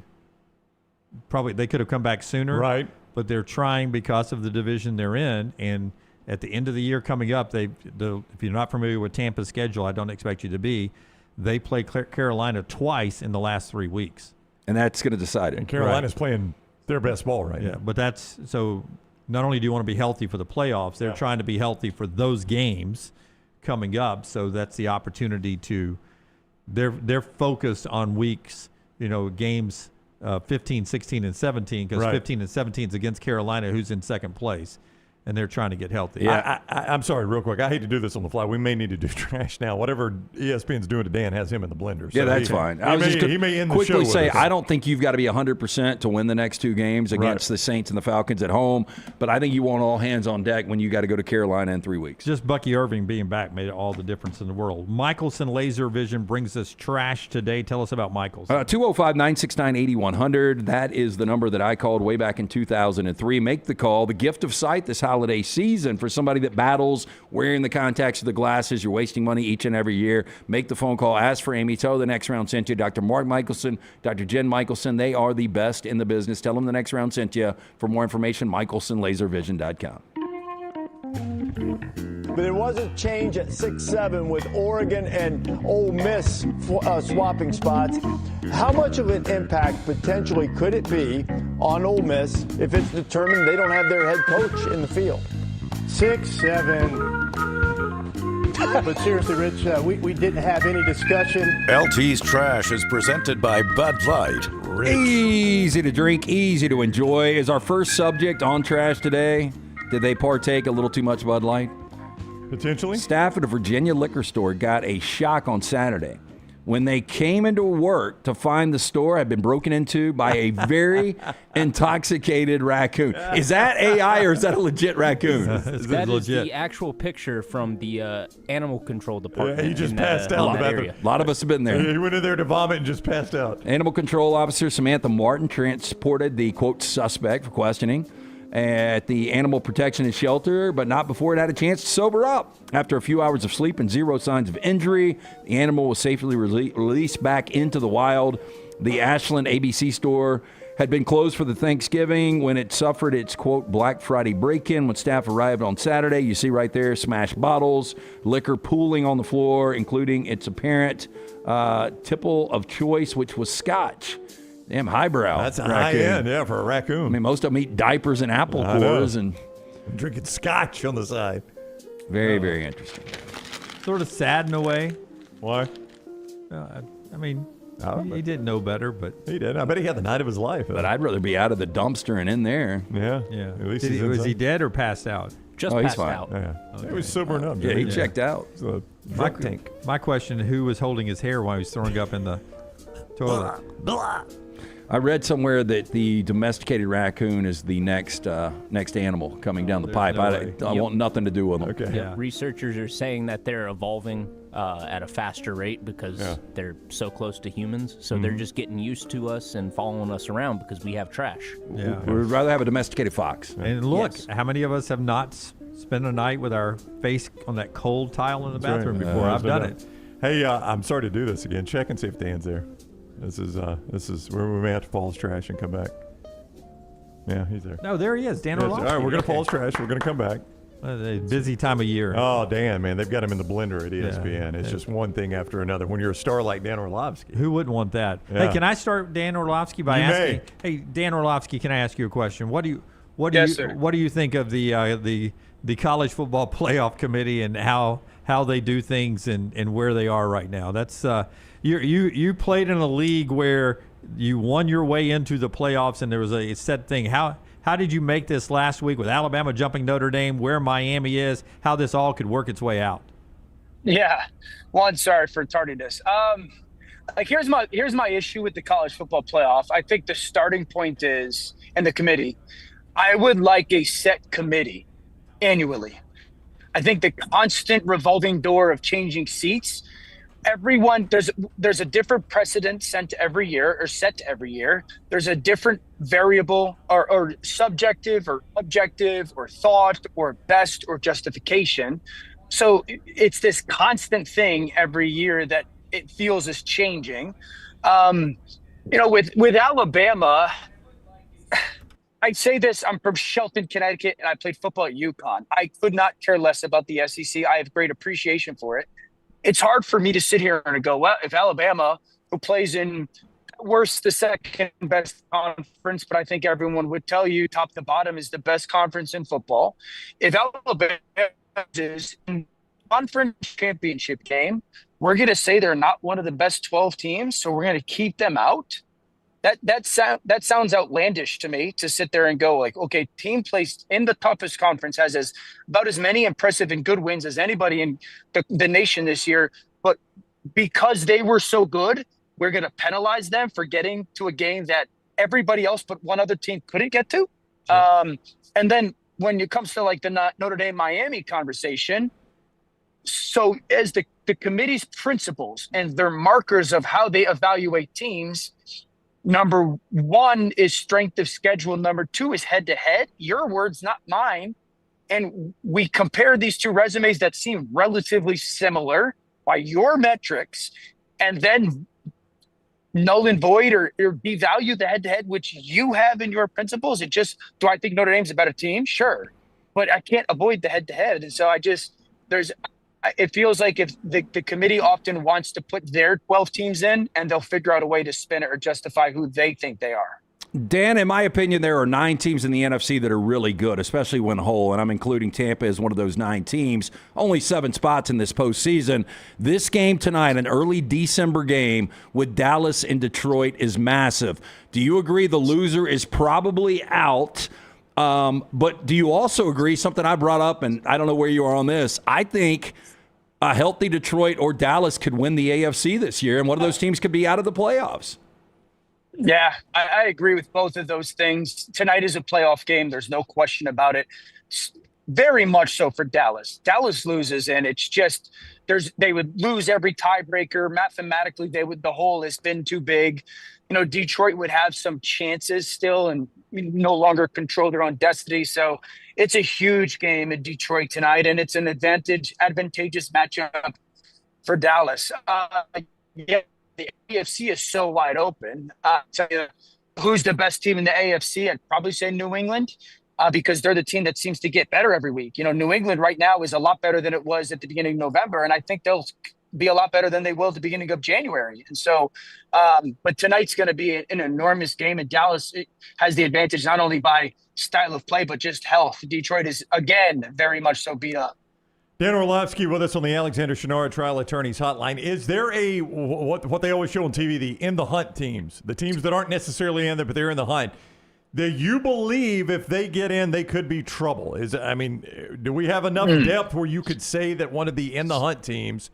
could have come back sooner. Right. But they're trying because of the division they're in, and at the end of the year coming up, if you're not familiar with Tampa's schedule, I don't expect you to be, they play Carolina twice in the last 3 weeks. And that's going to decide it. And Carolina's playing their best ball right now. Yeah, but that's – so not only do you want to be healthy for the playoffs, they're trying to be healthy for those games coming up. So that's the opportunity to – they're focused on weeks, games 15, 16, and 17, because 15 and 17 is against Carolina, who's in second place. And they're trying to get healthy. Yeah, I'm sorry, real quick. I hate to do this on the fly. We may need to do trash now. Whatever ESPN's doing to Dan has him in the blender. So yeah, that's fine. He may end the show quickly say, with us. I don't think you've got to be 100% to win the next 2 games against the Saints and the Falcons at home, but I think you want all hands on deck when you got to go to Carolina in 3 weeks. Just Bucky Irving being back made all the difference in the world. Michelson Laser Vision brings us trash today. Tell us about Michelson. 205-969-8100. That is the number that I called way back in 2003. Make the call. The gift of sight this holiday season for somebody that battles wearing the contacts of the glasses. You're wasting money each and every year. Make the phone call. Ask for Amy. Tell her the next round sent you. Dr. Mark Michelson, Dr. Jen Michelson, they are the best in the business. Tell them the next round sent you. For more information, michelsonlaservision.com. But there was a change at 6-7 with Oregon and Ole Miss swapping spots. How much of an impact potentially could it be on Ole Miss if it's determined they don't have their head coach in the field? 6-7. But seriously, Rich, we didn't have any discussion. LT's Trash is presented by Bud Light. Easy to drink, easy to enjoy. Is our first subject on trash today? Did they partake a little too much Bud Light? Potentially. Staff at a Virginia liquor store got a shock on Saturday when they came into work to find the store had been broken into by a very intoxicated raccoon. Is that AI or is that a legit raccoon? That is the actual picture from the animal control department. Yeah, he just passed out in the bathroom. A lot of us have been there. He went in there to vomit and just passed out. Animal control officer Samantha Martin transported the, quote, suspect for questioning at the Animal Protection and Shelter, but not before it had a chance to sober up. After a few hours of sleep and 0 signs of injury, the animal was safely released back into the wild. The Ashland ABC store had been closed for the Thanksgiving when it suffered its, quote, Black Friday break-in. When staff arrived on Saturday, you see right there, smashed bottles, liquor pooling on the floor, including its apparent tipple of choice, which was scotch. Damn highbrow. That's a raccoon. high end, yeah, for a raccoon. I mean, most of them eat diapers and apple cores and drinking scotch on the side. Very, very interesting. Sort of sad in a way. Why? I mean, he didn't know better, but he did. I bet he had the night of his life. But I'd rather be out of the dumpster and in there. Yeah. Yeah. At least Was he dead or passed out? Just he's passed fine. out. Yeah. He was sobering up. Yeah, he checked out. So, drunk tank. My question: who was holding his hair while he was throwing up in the toilet? I read somewhere that the domesticated raccoon is the next animal coming down the pipe. I want nothing to do with them. Okay. Yeah. Researchers are saying that they're evolving at a faster rate because they're so close to humans. So they're just getting used to us and following us around because we have trash. Yeah. We would rather have a domesticated fox. And look, Yes. how many of us have not spent a night with our face on that cold tile in the That's bathroom right. before? I've done it. Hey, I'm sorry to do this again. Check and see if Dan's there. This is where we may have to pause trash and come back. Yeah, he's there. No, there he is. Dan Yes, Orlovsky. all right, we're gonna pause trash. We're gonna come back. Busy time of year. Oh, Dan, man, they've got him in the blender at ESPN. It's just one thing after another. When you're a star like Dan Orlovsky, who wouldn't want that? Yeah. Hey, can I start Dan Orlovsky by asking? Hey, Dan Orlovsky, can I ask you a question? What do you think of the college football playoff committee and how they do things and where they are right now? That's you played in a league where you won your way into the playoffs and there was a set thing. How did you make this last week with Alabama jumping Notre Dame, where Miami is, how this all could work its way out? Yeah. One, sorry for tardiness. Here's my issue with the college football playoff. I think the starting point is, and the committee, I would like a set committee annually. I think the constant revolving door of changing seats, there's a different precedent set every year. There's a different variable or subjective or objective or thought or best or justification. So it's this constant thing every year that it feels is changing. With Alabama, I say this, I'm from Shelton, Connecticut, and I played football at UConn. I could not care less about the SEC. I have great appreciation for it. It's hard for me to sit here and go, well, if Alabama, who plays in the second best conference, but I think everyone would tell you top to bottom is the best conference in football. If Alabama is in conference championship game, we're going to say they're not one of the best 12 teams, so we're going to keep them out. That sounds outlandish to me, to sit there and go like, okay, team placed in the toughest conference has about as many impressive and good wins as anybody in the nation this year. But because they were so good, we're going to penalize them for getting to a game that everybody else but one other team couldn't get to. Sure. And then when it comes to like the Notre Dame Miami conversation, so as the committee's principles and their markers of how they evaluate teams, number one is strength of schedule. Number two is head-to-head. Your words, not mine. And we compare these two resumes that seem relatively similar by your metrics, and then null and void or devalue the head-to-head, which you have in your principles. Do I think Notre Dame's a better team? Sure. But I can't avoid the head-to-head. And so it feels like if the committee often wants to put their 12 teams in, and they'll figure out a way to spin it or justify who they think they are. Dan, in my opinion, there are 9 teams in the NFC that are really good, especially when whole, and I'm including Tampa as one of those 9 teams. Only 7 spots in this postseason. This game tonight, an early December game with Dallas and Detroit, is massive. Do you agree the loser is probably out? But do you also agree, something I brought up, and I don't know where you are on this, I think a healthy Detroit or Dallas could win the AFC this year, and one of those teams could be out of the playoffs. Yeah, I agree with both of those things. Tonight is a playoff game. There's no question about it. Very much so for Dallas. Dallas loses, and it's just they would lose every tiebreaker. Mathematically, the hole has been too big. Detroit would have some chances still and no longer control their own destiny. So it's a huge game in Detroit tonight, and it's an advantageous matchup for Dallas. The AFC is so wide open. I'll tell you, who's the best team in the AFC? I'd probably say New England, because they're the team that seems to get better every week. New England right now is a lot better than it was at the beginning of November, and I think they'll be a lot better than they will at the beginning of January. And so, but tonight's going to be an enormous game, and Dallas has the advantage not only by style of play, but just health. Detroit is, again, very much so beat up. Dan Orlovsky with us on the Alexander Shunnarah Trial Attorneys Hotline. Is there what they always show on TV, the in the hunt teams, the teams that aren't necessarily in there, but they're in the hunt, that you believe if they get in, they could be trouble? Do we have enough depth where you could say that one of the in the hunt teams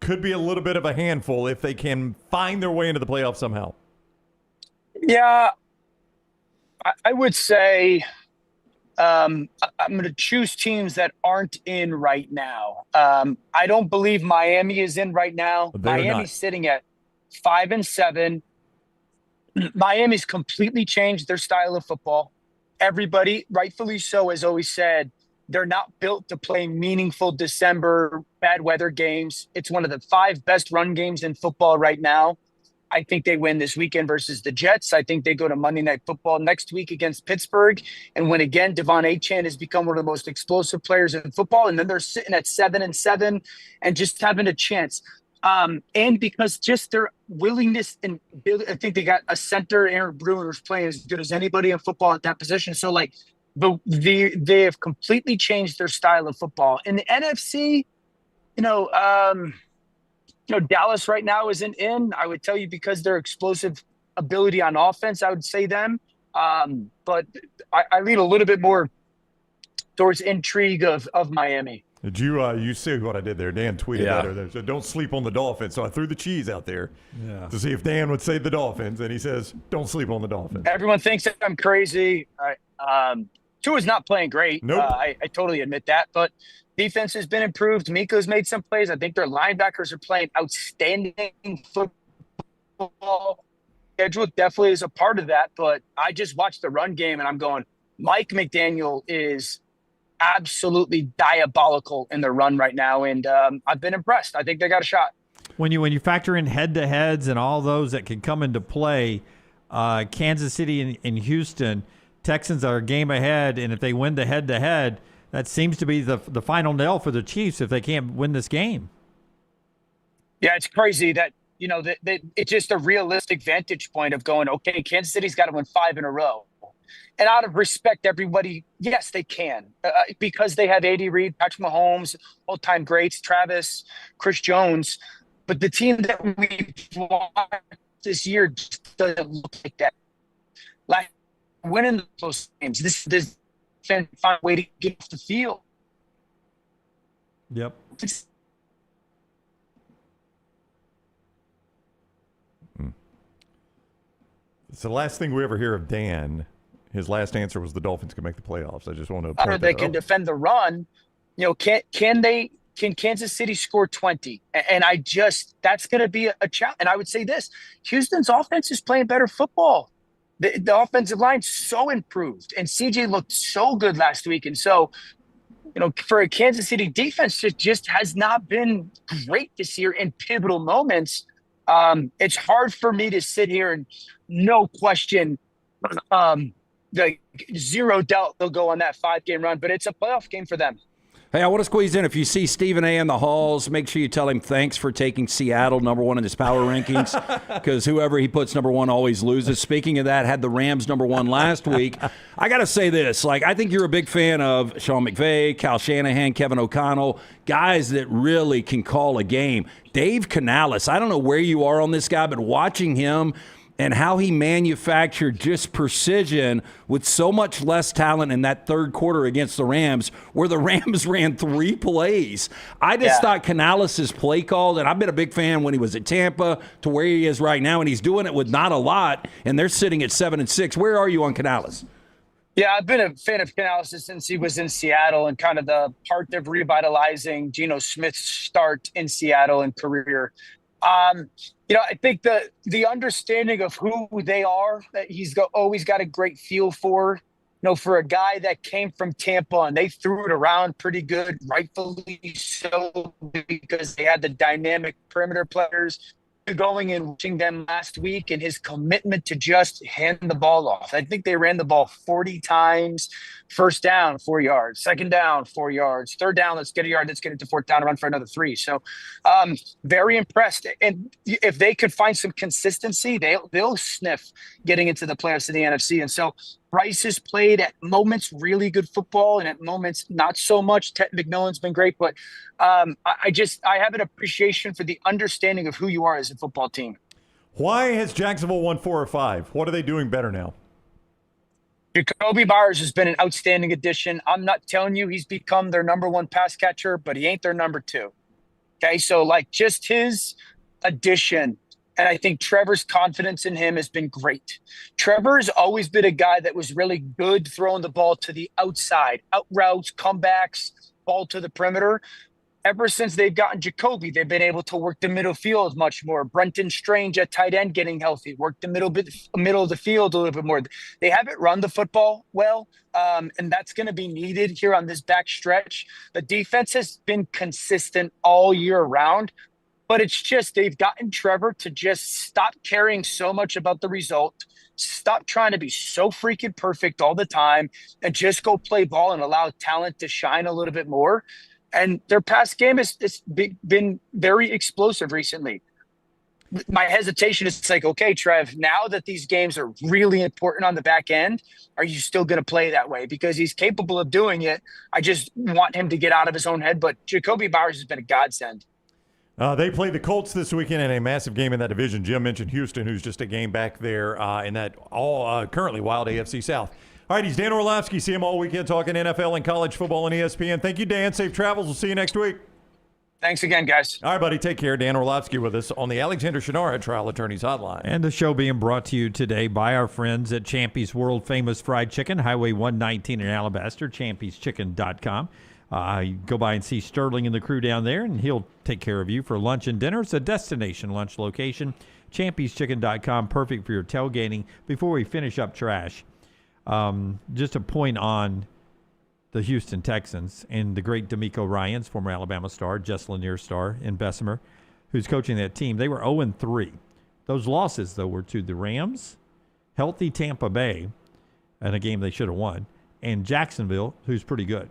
could be a little bit of a handful if they can find their way into the playoffs somehow? Yeah, I would say I'm going to choose teams that aren't in right now. I don't believe Miami is in right now. Miami's sitting at 5-7. Miami's completely changed their style of football. Everybody, rightfully so, has always said they're not built to play meaningful December bad weather games. It's one of the 5 best run games in football right now. I think they win this weekend versus the Jets. I think they go to Monday Night Football next week against Pittsburgh and win again. Devon Achane has become one of the most explosive players in football, and then they're sitting at 7-7 and just having a chance. And because just their willingness and I think they got a center, Aaron Bruin, who's playing as good as anybody in football at that position. So like they have completely changed their style of football. In the NFC, Dallas right now isn't in. I would tell you because their explosive ability on offense, I would say them. But I lean a little bit more towards intrigue of Miami. Did you see what I did there? Dan tweeted that earlier. So don't sleep on the Dolphins. So I threw the cheese out there to see if Dan would say the Dolphins, and he says, don't sleep on the Dolphins. Everyone thinks that I'm crazy. Tua's not playing great. Nope. I totally admit that. But defense has been improved. Mika's made some plays. I think their linebackers are playing outstanding football. Schedule definitely is a part of that. But I just watched the run game, and I'm going, Mike McDaniel is absolutely diabolical in the run right now, and I've been impressed. I think they got a shot. When you factor in head-to-heads and all those that can come into play, Kansas City and Houston, Texans are a game ahead, and if they win the head-to-head, that seems to be the final nail for the Chiefs if they can't win this game. Yeah, it's crazy that, it's just a realistic vantage point of going, okay, Kansas City's got to win 5 in a row. And out of respect, everybody, yes, they can. Because they have Andy Reid, Patrick Mahomes, all-time greats, Travis, Chris Jones. But the team that we've watched this year just doesn't look like that. Like, winning those games, this find a way to get off the field. Yep. It's the last thing we ever hear of Dan. His last answer was the Dolphins can make the playoffs. I just want to point Or they can defend the run. Can Kansas City score 20? And that's going to be a challenge. And I would say this, Houston's offense is playing better football. The offensive line's so improved, and CJ looked so good last week. And so, for a Kansas City defense, it just has not been great this year in pivotal moments. It's hard for me to sit here and no question, zero doubt they'll go on that 5-game run, but it's a playoff game for them. Hey, I want to squeeze in. If you see Stephen A. in the halls, make sure you tell him thanks for taking Seattle number 1 in his power rankings, because whoever he puts number 1 always loses. Speaking of that, had the Rams number 1 last week. I got to say this. I think you're a big fan of Sean McVay, Kyle Shanahan, Kevin O'Connell, guys that really can call a game. Dave Canales, I don't know where you are on this guy, but watching him and how he manufactured just precision with so much less talent in that third quarter against the Rams, where the Rams ran 3 plays. I just thought Canales' play call, and I've been a big fan when he was at Tampa to where he is right now, and he's doing it with not a lot, and they're sitting at 7-6. Where are you on Canales? Yeah, I've been a fan of Canales since he was in Seattle, and kind of the part of revitalizing Geno Smith's start in Seattle and career. I think the understanding of who they are, that he's always got a great feel for, for a guy that came from Tampa, and they threw it around pretty good, rightfully so, because they had the dynamic perimeter players. Going and watching them last week, and his commitment to just hand the ball off. I think they ran the ball 40 times. First down, 4 yards. Second down, 4 yards. Third down, let's get a yard. Let's get it to fourth down and run for another 3. So very impressed. And if they could find some consistency, they'll sniff getting into the playoffs of the NFC. And so Bryce has played at moments really good football, and at moments not so much. Ted McMillan's been great, but I have an appreciation for the understanding of who you are as a football team. Why has Jacksonville won 4 or 5? What are they doing better now? Jacoby Myers has been an outstanding addition. I'm not telling you he's become their number 1 pass catcher, but he ain't their number 2. Okay, so just his addition, and I think Trevor's confidence in him has been great. Trevor's always been a guy that was really good throwing the ball to the outside, out routes, comebacks, ball to the perimeter. Ever since they've gotten Jacoby, they've been able to work the middle field much more. Brenton Strange at tight end getting healthy, work the middle of the field a little bit more. They haven't run the football well, and that's going to be needed here on this back stretch. The defense has been consistent all year round. But it's just they've gotten Trevor to just stop caring so much about the result, stop trying to be so freaking perfect all the time, and just go play ball and allow talent to shine a little bit more. And their pass game has been very explosive recently. My hesitation is it's like, okay, Trev, now that these games are really important on the back end, are you still going to play that way? Because he's capable of doing it. I just want him to get out of his own head. But Jacoby Bowers has been a godsend. They play the Colts this weekend in a massive game in that division. Jim mentioned Houston, who's just a game back there in that currently wild AFC South. All right, he's Dan Orlovsky. See him all weekend talking NFL and college football on ESPN. Thank you, Dan. Safe travels. We'll see you next week. Thanks again, guys. All right, buddy. Take care. Dan Orlovsky with us on the Alexander Shannara Trial Attorneys Hotline. And the show being brought to you today by our friends at Champy's World Famous Fried Chicken, Highway 119 in Alabaster, champyschicken.com. You go by and see Sterling and the crew down there, and he'll take care of you for lunch and dinner. It's a destination lunch location. champyschicken.com, perfect for your tailgating. Before we finish up trash, just a point on the Houston Texans and the great D'Amico Ryans, former Alabama star, Jess Lanier star in Bessemer, who's coaching that team. They were 0-3. Those losses, though, were to the Rams, healthy Tampa Bay, and a game they should have won, and Jacksonville, who's pretty good.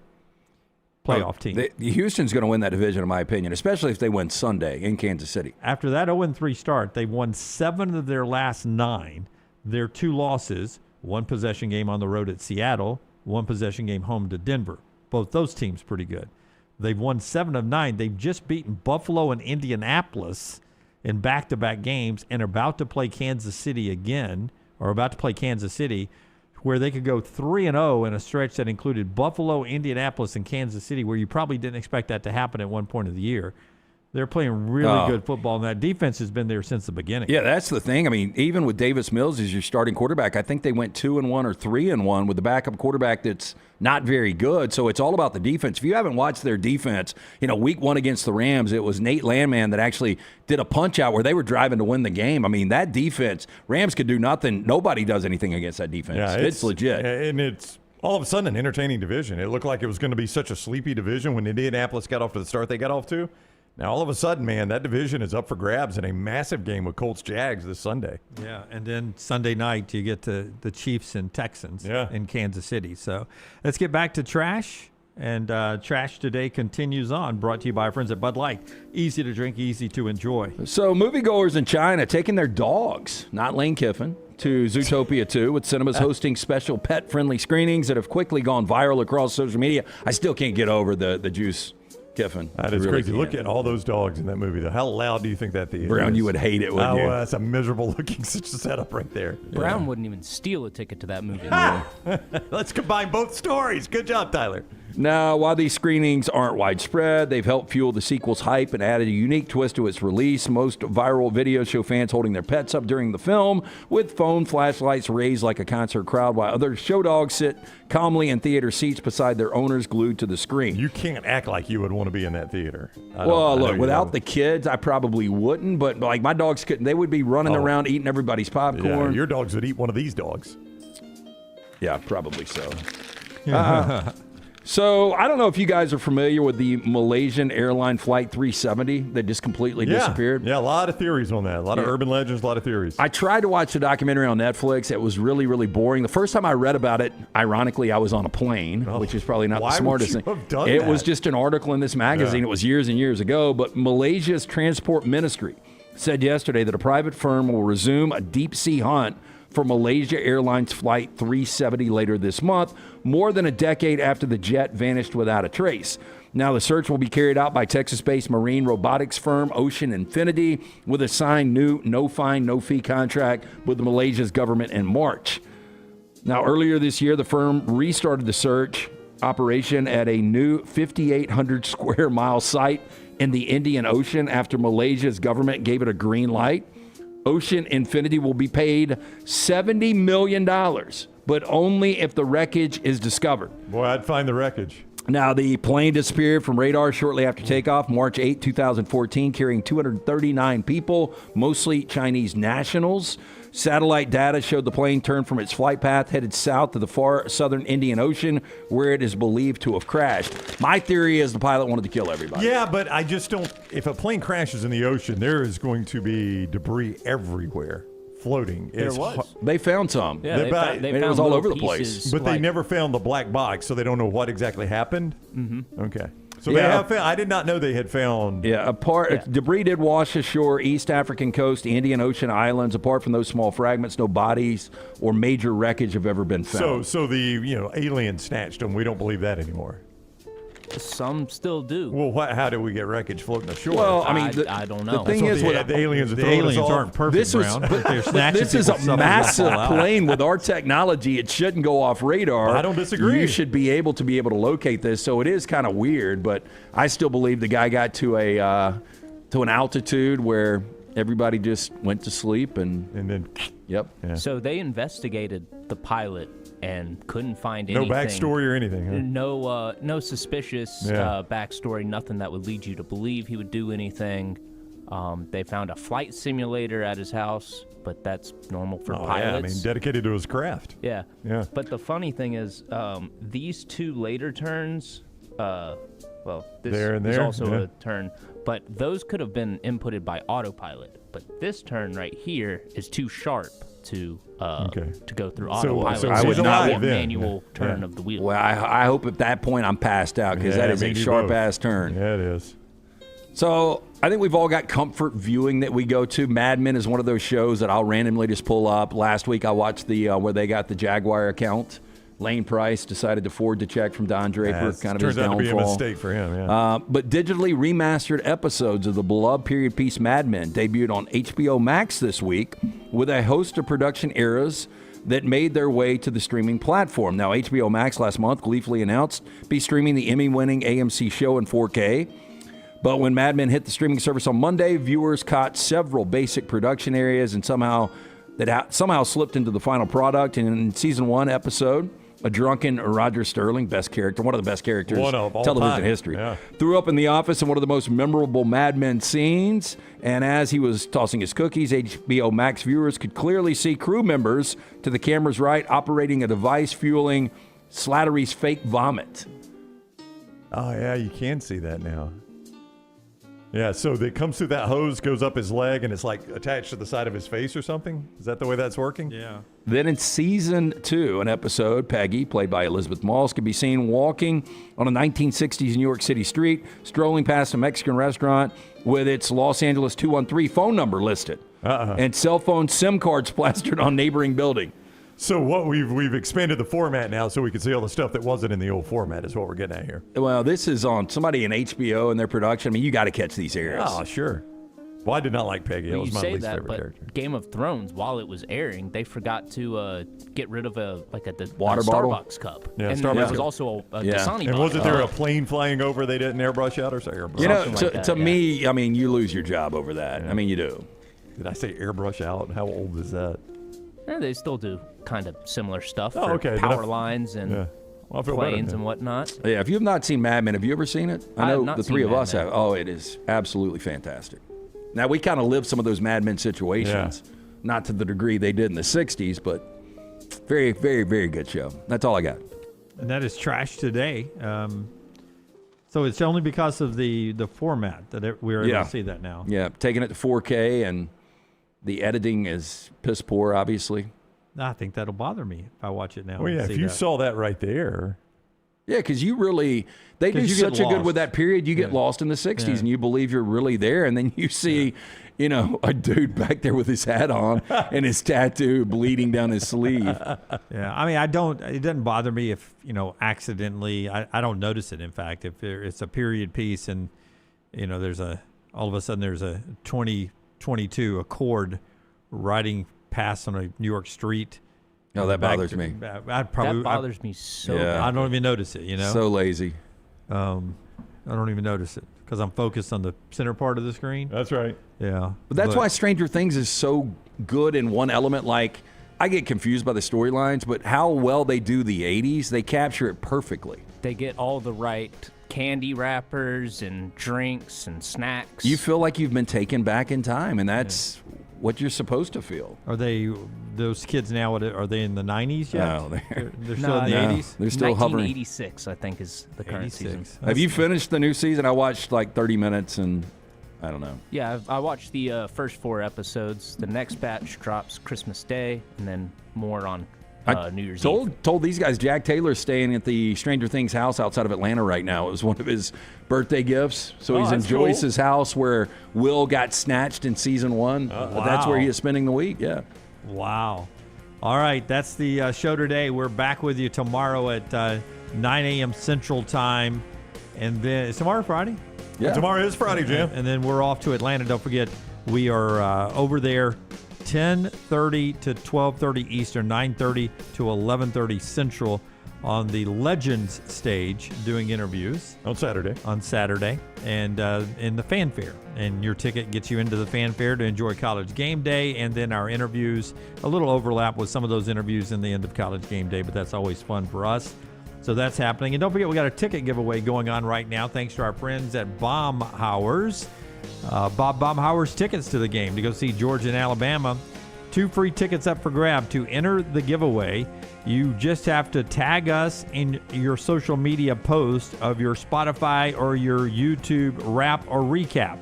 Playoff team. Houston's going to win that division, in my opinion, especially if they win Sunday in Kansas City. After that 0-3 start, they've won 7 of their last 9. Their 2 losses, 1 possession game on the road at Seattle, 1 possession game home to Denver. Both those teams pretty good. They've won 7 of 9. They've just beaten Buffalo and Indianapolis in back-to-back games and are about to play Kansas City again, where they could go 3-0 in a stretch that included Buffalo, Indianapolis, and Kansas City, where you probably didn't expect that to happen at one point of the year. They're playing really good football, and that defense has been there since the beginning. Yeah, that's the thing. I mean, even with Davis Mills as your starting quarterback, I think they went 2-1 or 3-1 with the backup quarterback that's not very good. So it's all about the defense. If you haven't watched their defense, week 1 against the Rams, it was Nate Landman that actually did a punch-out where they were driving to win the game. I mean, that defense, Rams could do nothing. Nobody does anything against that defense. Yeah, it's legit. And it's all of a sudden an entertaining division. It looked like it was going to be such a sleepy division when Indianapolis got off to the start they got off to. Now, all of a sudden, man, that division is up for grabs in a massive game with Colts-Jags this Sunday. Yeah, and then Sunday night you get to the Chiefs and Texans in Kansas City. So let's get back to trash. And Trash Today continues on, brought to you by our friends at Bud Light. Easy to drink, easy to enjoy. So moviegoers in China taking their dogs, not Lane Kiffin, to Zootopia 2, with cinemas hosting special pet-friendly screenings that have quickly gone viral across social media. I still can't get over the Juice Kiffin. That is really crazy. Look at all those dogs in that movie, though. How loud do you think that theater Brown, is? you would hate it, wouldn't you? That's a miserable-looking setup right there. Brown wouldn't even steal a ticket to that movie. Let's combine both stories. Good job, Tyler. Now, while these screenings aren't widespread, they've helped fuel the sequel's hype and added a unique twist to its release. Most viral videos show fans holding their pets up during the film with phone flashlights raised like a concert crowd, while other show dogs sit calmly in theater seats beside their owners glued to the screen. You can't act like you would want to be in that theater. Well, look, without the kids, I probably wouldn't, but like my dogs couldn't. They would be running around eating everybody's popcorn. Yeah, your dogs would eat one of these dogs. Yeah, probably so. So I don't know if you guys are familiar with the Malaysian airline Flight 370 that just completely disappeared. Yeah, a lot of theories on that. A lot of urban legends, a lot of theories. I tried to watch the documentary on Netflix. It was really, really boring. The first time I read about it, ironically, I was on a plane, which is probably not the smartest thing. It was just an article in this magazine. It was years and years ago. But Malaysia's Transport Ministry said yesterday that a private firm will resume a deep-sea hunt for Malaysia Airlines Flight 370 later this month, more than a decade after the jet vanished without a trace. Now, the search will be carried out by Texas-based marine robotics firm Ocean Infinity with a signed new no-fine, no-fee contract with Malaysia's government in March. Now, earlier this year, the firm restarted the search operation at a new 5,800 square mile site in the Indian Ocean after Malaysia's government gave it a green light. Ocean Infinity will be paid $70 million, but only if the wreckage is discovered. Boy, I'd find the wreckage. Now, the plane disappeared from radar shortly after takeoff, March 8, 2014, carrying 239 people, mostly Chinese nationals. Satellite data showed the plane turned from its flight path, headed south to the far southern Indian Ocean, where it is believed to have crashed. My theory is the pilot wanted to kill everybody. Yeah, but I just don't. If a plane crashes in the ocean, there is going to be debris everywhere floating. There was. They found some. Yeah, they found it was all over the pieces, place. But they never found the black box, so they don't know what exactly happened. Mm-hmm. Okay. So they have found. I did not know they had found. Debris did wash ashore, East African coast, Indian Ocean islands. Apart from those small fragments, no bodies or major wreckage have ever been found. So the aliens snatched them. We don't believe that anymore. Some still do. Well, how do we get wreckage floating ashore? Well, I mean, I don't know. The thing is, the aliens, aren't perfect. This is a massive plane with our technology. It shouldn't go off radar. I don't disagree. You should be able to locate this. So it is kind of weird, but I still believe the guy got to an altitude where everybody just went to sleep and then. Yep. Yeah. So they investigated the pilot and couldn't find anything. No backstory or anything. Huh? No suspicious backstory. Nothing that would lead you to believe he would do anything. They found a flight simulator at his house, but that's normal for pilots. Yeah, I mean, dedicated to his craft. Yeah. Yeah. But the funny thing is, these two later turns. This is also a turn, but those could have been inputted by autopilot. But this turn right here is too sharp to go through autopilot. I would not be a manual turn of the wheel. Well, I hope at that point I'm passed out because that is a sharp-ass turn. Yeah, it is. So I think we've all got comfort viewing that we go to. Mad Men is one of those shows that I'll randomly just pull up. Last week I watched the where they got the Jaguar account. Lane Price decided to forward the check from Don Draper, kind of his downfall. Turns out to be a mistake for him, yeah. But digitally remastered episodes of the beloved period piece Mad Men debuted on HBO Max this week with a host of production eras that made their way to the streaming platform. Now, HBO Max last month gleefully announced be streaming the Emmy-winning AMC show in 4K. But when Mad Men hit the streaming service on Monday, viewers caught several basic production areas and somehow slipped into the final product. And in season 1 episode, a drunken Roger Sterling, best character, one of the best characters in television history, threw up in the office in one of the most memorable Mad Men scenes. And as he was tossing his cookies, HBO Max viewers could clearly see crew members to the camera's right operating a device fueling Slattery's fake vomit. Oh, yeah, you can see that now. Yeah, so it comes through that hose, goes up his leg, and it's like attached to the side of his face or something? Is that the way that's working? Yeah. Then in season 2, an episode, Peggy, played by Elizabeth Moss, can be seen walking on a 1960s New York City street, strolling past a Mexican restaurant with its Los Angeles 213 phone number listed and cell phone SIM cards plastered on neighboring building. So what we've expanded the format now so we can see all the stuff that wasn't in the old format is what we're getting at here. Well, this is on somebody in HBO and their production. I mean, you got to catch these areas. Oh, sure. Well, I did not like Peggy. That was my least favorite character. Game of Thrones, while it was airing, they forgot to get rid of a water bottle? Starbucks cup. Yeah, and Starbucks there was cup. also a Dasani And bottle. wasn't there a plane flying over they didn't airbrush out or say airbrush? You know, to me, I mean, you lose your job over that. I mean, you do. Did I say airbrush out? How old is that? They still do kind of similar stuff Oh, for okay. power lines and Well, I feel better planes then. and whatnot. Yeah, if you have not seen Mad Men, have you ever seen it? I I have know not the seen three of Mad us Men. have. Oh, it is absolutely fantastic. Now, we kind of lived some of those Mad Men situations, not to the degree they did in the 60s, but very, very, very good show. That's all I got. And that is trash today. So it's only because of the format that we're able to see that now. Yeah, taking it to 4K, and the editing is piss poor, obviously. I think that'll bother me if I watch it now. Well, yeah, if you saw that right there. Yeah, because you really, they do such a good with that period. You get lost in the 60s and you believe you're really there. And then you see, a dude back there with his hat on and his tattoo bleeding down his sleeve. Yeah, I mean, it doesn't bother me if, accidentally, I don't notice it. In fact, if it's a period piece and, all of a sudden there's a 2022 Accord riding past on a New York street. No, that bothers me. That bothers me so bad. I don't even notice it, So lazy. I don't even notice it because I'm focused on the center part of the screen. That's right. Yeah. But that's why Stranger Things is so good in one element. Like, I get confused by the storylines, but how well they do the 80s, they capture it perfectly. They get all the right candy wrappers and drinks and snacks. You feel like you've been taken back in time, and that's what you're supposed to feel. Are they those kids now? Are they in the 90s yet? No, they're still in the 80s. They're still hovering. 1986, I think, is the current season. Have you finished the new season? I watched like 30 minutes, and I don't know. Yeah, I watched the first 4 episodes. The next batch drops Christmas Day, and then more on New Year's Eve. Told these guys Jack Taylor's staying at the Stranger Things house outside of Atlanta right now. It was one of his birthday gifts. So he's in Joyce's house where Will got snatched in season 1. That's where he is spending the week. Yeah. Wow. All right, that's the show today. We're back with you tomorrow at 9 a.m. Central Time. And then is tomorrow Friday? Yeah. Tomorrow is Friday, Jim. And then we're off to Atlanta. Don't forget, we are over there 10:30 to 12:30 Eastern, 9:30 to 11:30 Central on the Legends stage doing interviews. On Saturday. And in the fanfare. And your ticket gets you into the fanfare to enjoy College Game Day. And then our interviews, a little overlap with some of those interviews in the end of College Game Day, but that's always fun for us. So that's happening. And don't forget, we got a ticket giveaway going on right now thanks to our friends at Baumhauer's. Bob Baumhauer's tickets to the game to go see Georgia and Alabama. 2 free tickets up for grab. To enter the giveaway, you just have to tag us in your social media post of your Spotify or your YouTube rap or recap.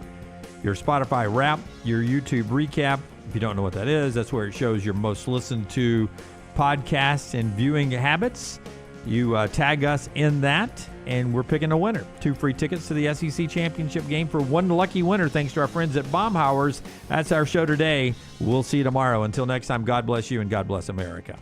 Your Spotify rap, your YouTube recap. If you don't know what that is, that's where it shows your most listened to podcasts and viewing habits. You tag us in that, and we're picking a winner. 2 free tickets to the SEC Championship game for one lucky winner, thanks to our friends at Baumhauer's. That's our show today. We'll see you tomorrow. Until next time, God bless you and God bless America.